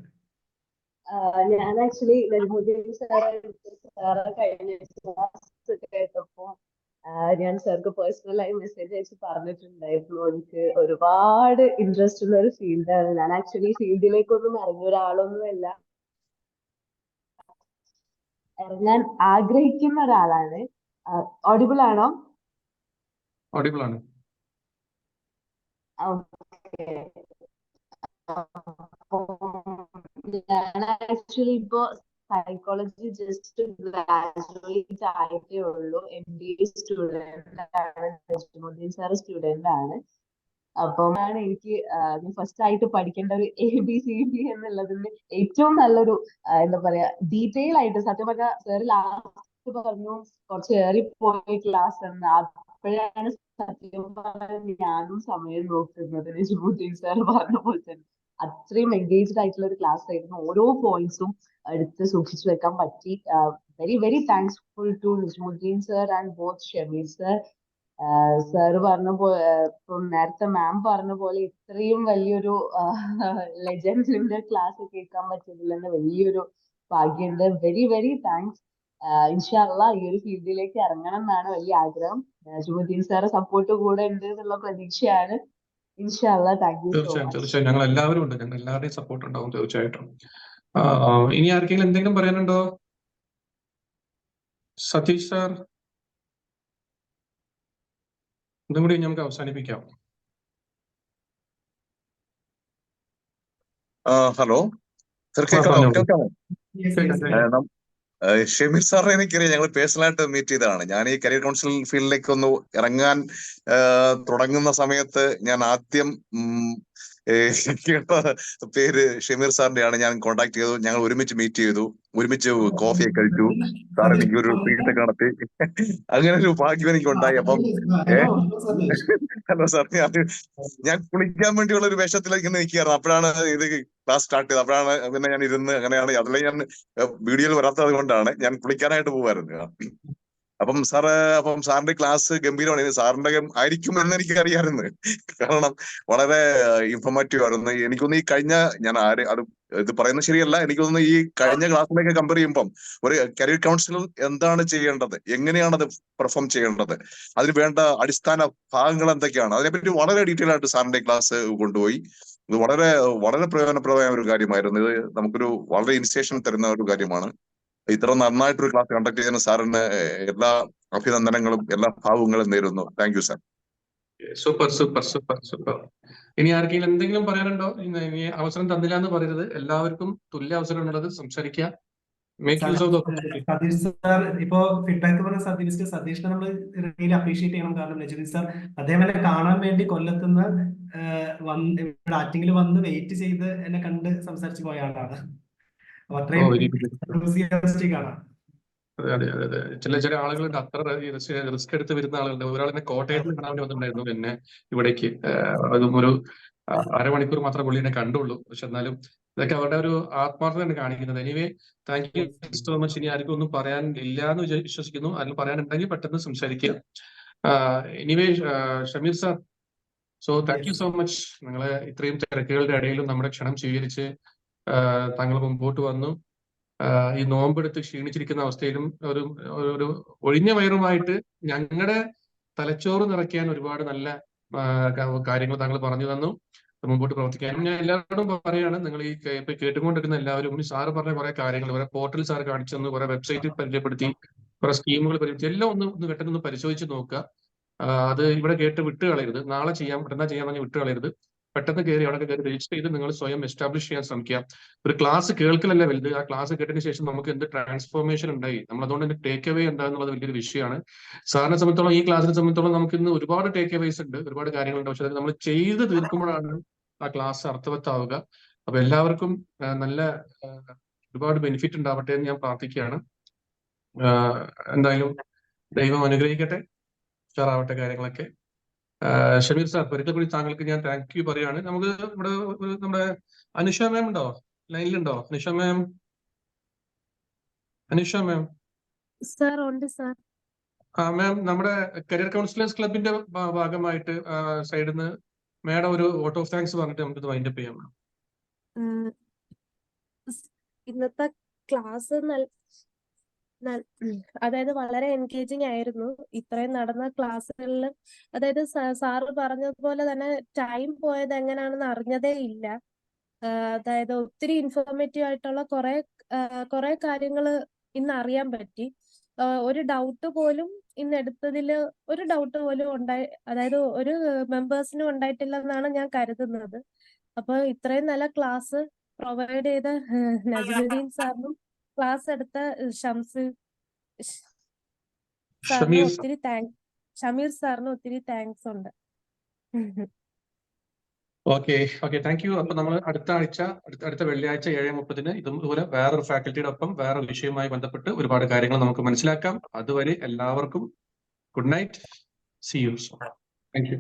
ഞാൻ ആക്ച്വലി നജ്മുദ്ദീൻ സാറ് കഴിഞ്ഞ ക്ലാസ് കേട്ടപ്പോ ഞാൻ സാർക്ക് പേഴ്സണലായി മെസ്സേജ് അയച്ച് പറഞ്ഞിട്ടുണ്ടായിരുന്നു, എനിക്ക് ഒരുപാട് ഇൻട്രസ്റ്റ് ഉള്ള ഒരു ഫീൽഡാണ്. ഞാൻ ആക്ച്വലി ഫീൽഡിലേക്കൊന്നും ഇറങ്ങിയ ഒരാളൊന്നുമല്ല, ഇറങ്ങാൻ ആഗ്രഹിക്കുന്ന ഒരാളാണ്. ഓഡിബിൾ ആണോ? ഓഡിബിൾ ആണ്. ഞാൻ ആക്ച്വലി ഇപ്പോ സൈക്കോളജി ജസ്റ്റ് ഗ്രാജുവേറ്റ് ആയിട്ടേ ഉള്ളൂ. MBA സ്റ്റുഡന്റ് ആണ്, നജ്മുദ്ദീൻ സാർ സ്റ്റുഡന്റ് ആണ്. അപ്പം എനിക്ക് ഫസ്റ്റ് ആയിട്ട് പഠിക്കേണ്ട ഒരു ABCD എന്നുള്ളതിന് ഏറ്റവും നല്ലൊരു എന്താ പറയാ ഡീറ്റെയിൽ ആയിട്ട്, സത്യം പറഞ്ഞ സാർ ലാസ്റ്റ് പറഞ്ഞു കുറച്ച് ഏറിപ്പോയി ക്ലാസ് എന്ന്. അപ്പോഴാണ് സത്യം പറഞ്ഞ ഞാനും സമയം നോക്കുന്നത്. നജ്മുദ്ദീൻ സാർ പറഞ്ഞ പോലെ തന്നെ അത്രയും എൻഗേജ്ഡ് ആയിട്ടുള്ള ഒരു ക്ലാസ് ആയിരുന്നു. ഓരോ പോയിന്റ്സും എടുത്ത് സൂക്ഷിച്ചു വെക്കാൻ പറ്റി. Very thankful to Najmuddin sir and both Shameer sir. Sir പറഞ്ഞ പോലെ, ഇപ്പം നേരത്തെ മാം പറഞ്ഞ പോലെ ഇത്രയും വലിയൊരു ലെജൻഡിന്റെ ക്ലാസ് കേൾക്കാൻ പറ്റുന്നതിൽ വലിയൊരു ഭാഗ്യമുണ്ട്. Very thanks. ഇൻഷാ അല്ലാഹ് ഈ ഒരു ഫീൽഡിലേക്ക് ഇറങ്ങണം എന്നാണ് വലിയ ആഗ്രഹം. നജ്മുദ്ദീൻ സാറ് സപ്പോർട്ട് കൂടെ ഉണ്ട് എന്നുള്ള പ്രതീക്ഷയാണ്. ഇൻഷാ അല്ലാഹ്. Thank you so much. തീർച്ചയായും ഞങ്ങൾ എല്ലാവരും ഉണ്ട്, ഞങ്ങൾ എല്ലാവരുടെയും സപ്പോർട്ട് ഉണ്ടാവും തീർച്ചയായിട്ടും. ഇനി ആർക്കെങ്കിലും എന്തെങ്കിലും പറയാനുണ്ടോ? സതീഷ് സാർ, ഇതും കൂടി നമുക്ക് അവസാനിപ്പിക്കാം. ഹലോ സർ, കേൾക്കാമോ? ഷമീർ സാറിനെ എനിക്കറിയാം, ഞങ്ങൾ പേഴ്സണലായിട്ട് മീറ്റ് ചെയ്തതാണ്. ഞാൻ ഈ കരിയർ കൗൺസിൽ ഫീൽഡിലേക്ക് ഒന്ന് ഇറങ്ങാൻ തുടങ്ങുന്ന സമയത്ത് ഞാൻ ആദ്യം കേട്ട പേര് ഷമീർ സാറിന്റെയാണ്. ഞാൻ കോൺടാക്ട് ചെയ്തു, ഞങ്ങൾ ഒരുമിച്ച് മീറ്റ് ചെയ്തു, ഒരുമിച്ച് കോഫിയൊക്കെ കഴിച്ചു. സാർ എനിക്ക് ഒരു ട്രീറ്റൊക്കെ നടത്തി. അങ്ങനെ ഒരു ഭാഗ്യം എനിക്ക് ഉണ്ടായി. അപ്പം ഹലോ സാർ, ഞാൻ കുളിക്കാൻ വേണ്ടിയുള്ള ഒരു വേഷത്തിലേക്ക് നിൽക്കുകയായിരുന്നു. അപ്പോഴാണ് ഇത് ക്ലാസ് സ്റ്റാർട്ട് ചെയ്തത്. അപ്പോഴാണ് പിന്നെ ഞാൻ ഇരുന്ന് അങ്ങനെയാണ്, അതിലെ ഞാൻ വീഡിയോയിൽ വരാത്തത് കൊണ്ടാണ് ഞാൻ കുളിക്കാനായിട്ട് പോകുമായിരുന്നു. അപ്പം സാറിന്റെ ക്ലാസ് ഗംഭീരമാണ്. സാറിന്റെ ആയിരിക്കും എന്ന് എനിക്ക് അറിയാമായിരുന്നു, കാരണം വളരെ ഇൻഫോർമേറ്റീവ് ആയിരുന്നു. എനിക്കൊന്ന് ഈ കഴിഞ്ഞ ഇത് പറയുന്നത് ശരിയല്ല, എനിക്കൊന്ന് ഈ കഴിഞ്ഞ ക്ലാസ്സിലേക്ക് കമ്പയർ ചെയ്യുമ്പം ഒരു കരിയർ കൗൺസിലർ എന്താണ് ചെയ്യേണ്ടത്, എങ്ങനെയാണ് അത് പെർഫോം ചെയ്യേണ്ടത്, അതിന് വേണ്ട അടിസ്ഥാന ഭാഗങ്ങൾ എന്തൊക്കെയാണ്, അതിനെപ്പറ്റി വളരെ ഡീറ്റെയിൽ ആയിട്ട് സാറിന്റെ ക്ലാസ് കൊണ്ടുപോയി. ഇത് വളരെ പ്രയോജനപ്രദമായ ഒരു കാര്യമായിരുന്നു. ഇത് നമുക്കൊരു വളരെ ഇൻസ്പിറേഷൻ തരുന്ന ഒരു കാര്യമാണ്. ഇത്ര നന്നായിട്ടൊരു ക്ലാസ് കണ്ടക്ട് ചെയ്യുന്ന സാറിന് എല്ലാ അഭിനന്ദനങ്ങളും എല്ലാ ഭാവങ്ങളും നേരുന്നു. Thank you sir. Super super super super. ഇനി ആർക്കെങ്കിലും എന്തെങ്കിലും പറയാനുണ്ടോ? ഇനി അവസരം തന്നില്ല എന്ന് പറയരുത്. എല്ലാവർക്കും തുല്യ അവസരം ഉള്ളത് സംസാരിക്കുക. Make use of the opportunity. Satheesh sir ഇപ്പോ ഫീഡ്ബാക്ക് പറഞ്ഞ സതീഷിനെ നമ്മൾ റിയലി അപ്രീഷിയേറ്റ് ചെയ്യണം. കാരണം നജീബ് സാർ അദ്ദേഹം എന്നെ കാണാൻ വേണ്ടി കൊല്ലത്തുനിന്ന് ഇവിടെ ആറ്റിങ്ങിൽ വന്ന് വെയിറ്റ് ചെയ്ത് എന്നെ കണ്ട് സംസാരിച്ചു പോയ ആളാണ്. അപ്പൊ അത്രയും enthusiastic ആണ്. അതെ അതെ അതെ. ചില ആളുകളുണ്ട് അത്ര റിസ്ക് എടുത്ത് വരുന്ന ആളുകളുണ്ട്. ഒരാൾ എന്നെ കോട്ടയത്ത് കാണാൻ വേണ്ടി വന്നിട്ടുണ്ടായിരുന്നു എന്നെ ഇവിടേക്ക്. അതും ഒരു അരമണിക്കൂർ മാത്രമേ പുള്ളി എന്നെ കണ്ടുള്ളൂ. പക്ഷെ എന്നാലും ഇതൊക്കെ അവരുടെ ഒരു ആത്മാർത്ഥതയാണ് കാണിക്കുന്നത്. Anyway thank you so much. ഇനി ആർക്കും ഒന്നും പറയാൻ ഇല്ല എന്ന് വിശ്വസിക്കുന്നു. അതിൽ പറയാനുണ്ടെങ്കിൽ പെട്ടെന്ന് സംസാരിക്കുക. Anyway Shameer sir, so thank you so much. നിങ്ങളെ ഇത്രയും തിരക്കുകളുടെ ഇടയിലും നമ്മുടെ ക്ഷണം സ്വീകരിച്ച് താങ്കൾ മുമ്പോട്ട് വന്നു. ഈ നോമ്പെടുത്ത് ക്ഷീണിച്ചിരിക്കുന്ന അവസ്ഥയിലും ഒരു ഒഴിഞ്ഞ വയറുമായിട്ട് ഞങ്ങളുടെ തലച്ചോറ് നിറയ്ക്കാൻ ഒരുപാട് നല്ല കാര്യങ്ങൾ താങ്കൾ പറഞ്ഞു തന്നു. മുമ്പോട്ട് പ്രവർത്തിക്കാനും ഞാൻ എല്ലാവരോടും പറയാണ്, നിങ്ങൾ ഈ ഇപ്പൊ കേട്ടുകൊണ്ടിരിക്കുന്ന എല്ലാവരും സാറ് പറഞ്ഞ കുറെ കാര്യങ്ങൾ, കുറെ പോർട്ടൽ സാർ കാണിച്ചു തന്നു, കുറെ വെബ്സൈറ്റ് പരിചയപ്പെടുത്തി, കുറെ സ്കീമുകൾ പരിചയപ്പെടുത്തി, എല്ലാം ഒന്ന് പെട്ടെന്ന് പരിശോധിച്ച് നോക്കുക. അത് ഇവിടെ കേട്ട് വിട്ട് കളയരുത്. നാളെ ചെയ്യാൻ പെട്ടെന്ന് ചെയ്യാൻ പറഞ്ഞ് വിട്ട് കളയരുത്. പെട്ടെന്ന് കയറി അവിടെ കയറി രജിസ്റ്റർ ചെയ്ത് നിങ്ങൾ സ്വയം എസ്റ്റാബ്ലിഷ് ചെയ്യാൻ ശ്രമിക്കുക. ഒരു ക്ലാസ് കേൾക്കലല്ല വലുത്, ആ ക്ലാസ് കേട്ടതിന് ശേഷം നമുക്ക് എന്ത് ട്രാൻസ്ഫോർമേഷൻ ഉണ്ടായി, നമ്മൾ അതുകൊണ്ട് തന്നെ ടേക്ക് അവേ എന്താണെന്നുള്ളത് വലിയൊരു വിഷയമാണ്. സാറിനെ സംബന്ധിച്ചോളം, ഈ ക്ലാസ്സിനെ സംബന്ധിച്ചോളം നമുക്ക് ഇന്ന് ഒരുപാട് ടേക്ക് അവേസ് ഉണ്ട്, ഒരുപാട് കാര്യങ്ങളുണ്ട്. പക്ഷെ അത് നമ്മൾ ചെയ്ത് തീർക്കുമ്പോഴാണ് ആ ക്ലാസ് അർത്ഥവത്താവുക. അപ്പൊ എല്ലാവർക്കും നല്ല ഒരുപാട് ബെനിഫിറ്റ് ഉണ്ടാവട്ടെ എന്ന് ഞാൻ പ്രാർത്ഥിക്കുകയാണ്. എന്തായാലും ദൈവം അനുഗ്രഹിക്കട്ടെ, ഉഷാറാവട്ടെ കാര്യങ്ങളൊക്കെ. ഷമീർ സാർ, ഒരിക്കൽ കൂടി താങ്കൾക്ക് ഞാൻ താങ്ക് യു പറയാണ്. നമുക്ക് ഇവിടെ നമ്മുടെ അനുഷ മാം ഉണ്ടോ? ലൈനിലുണ്ടോ അനുഷ മാം? അനുഷ മാം സാർ ഉണ്ട് സാർ. മാം, നമ്മുടെ കരിയർ കൗൺസിലേഴ്സ് ക്ലബിന്റെ ഭാഗമായിട്ട് സൈഡിൽ നിന്ന് മാഡം ഒരു വോട്ട് ഓഫ് താങ്ക്സ് പറഞ്ഞിട്ട് നമുക്ക് വൈൻഡപ്പ് ചെയ്യാം. ഇന്നത്തെ ക്ലാസ് അതായത് വളരെ എൻഗേജിങ് ആയിരുന്നു. ഇത്രയും നടന്ന ക്ലാസ്സുകളിൽ അതായത് സാറ് പറഞ്ഞതുപോലെ തന്നെ ടൈം പോയത് എങ്ങനെയാണെന്ന് അറിഞ്ഞതേ ഇല്ല. അതായത് ഒത്തിരി ഇൻഫോർമേറ്റീവ് ആയിട്ടുള്ള കുറെ കാര്യങ്ങൾ ഇന്ന് അറിയാൻ പറ്റി. ഒരു ഡൗട്ട് പോലും ഇന്ന് എടുത്തതില് ഒരു ഡൗട്ട് പോലും അതായത് ഒരു മെമ്പേഴ്സിനും ഉണ്ടായിട്ടില്ലെന്നാണ് ഞാൻ കരുതുന്നത്. അപ്പൊ ഇത്രയും നല്ല ക്ലാസ് പ്രൊവൈഡ് ചെയ്ത നജ്മുദ്ദീൻ സാറിനും ക്ലാസ് എടുത്ത ഷമീർ സാറിന് ഒത്തിരി താങ്ക്സ് ഉണ്ട്. Okay thank you. അപ്പൊ നമ്മൾ അടുത്ത വെള്ളിയാഴ്ച 7:30 ഇതുപോലെ വേറൊരു ഫാക്കൽറ്റിയുടെ ഒപ്പം വേറെ വിഷയവുമായി ബന്ധപ്പെട്ട് ഒരുപാട് കാര്യങ്ങൾ നമുക്ക് മനസ്സിലാക്കാം. അതുവരെ എല്ലാവർക്കും good night. See you. Thank U.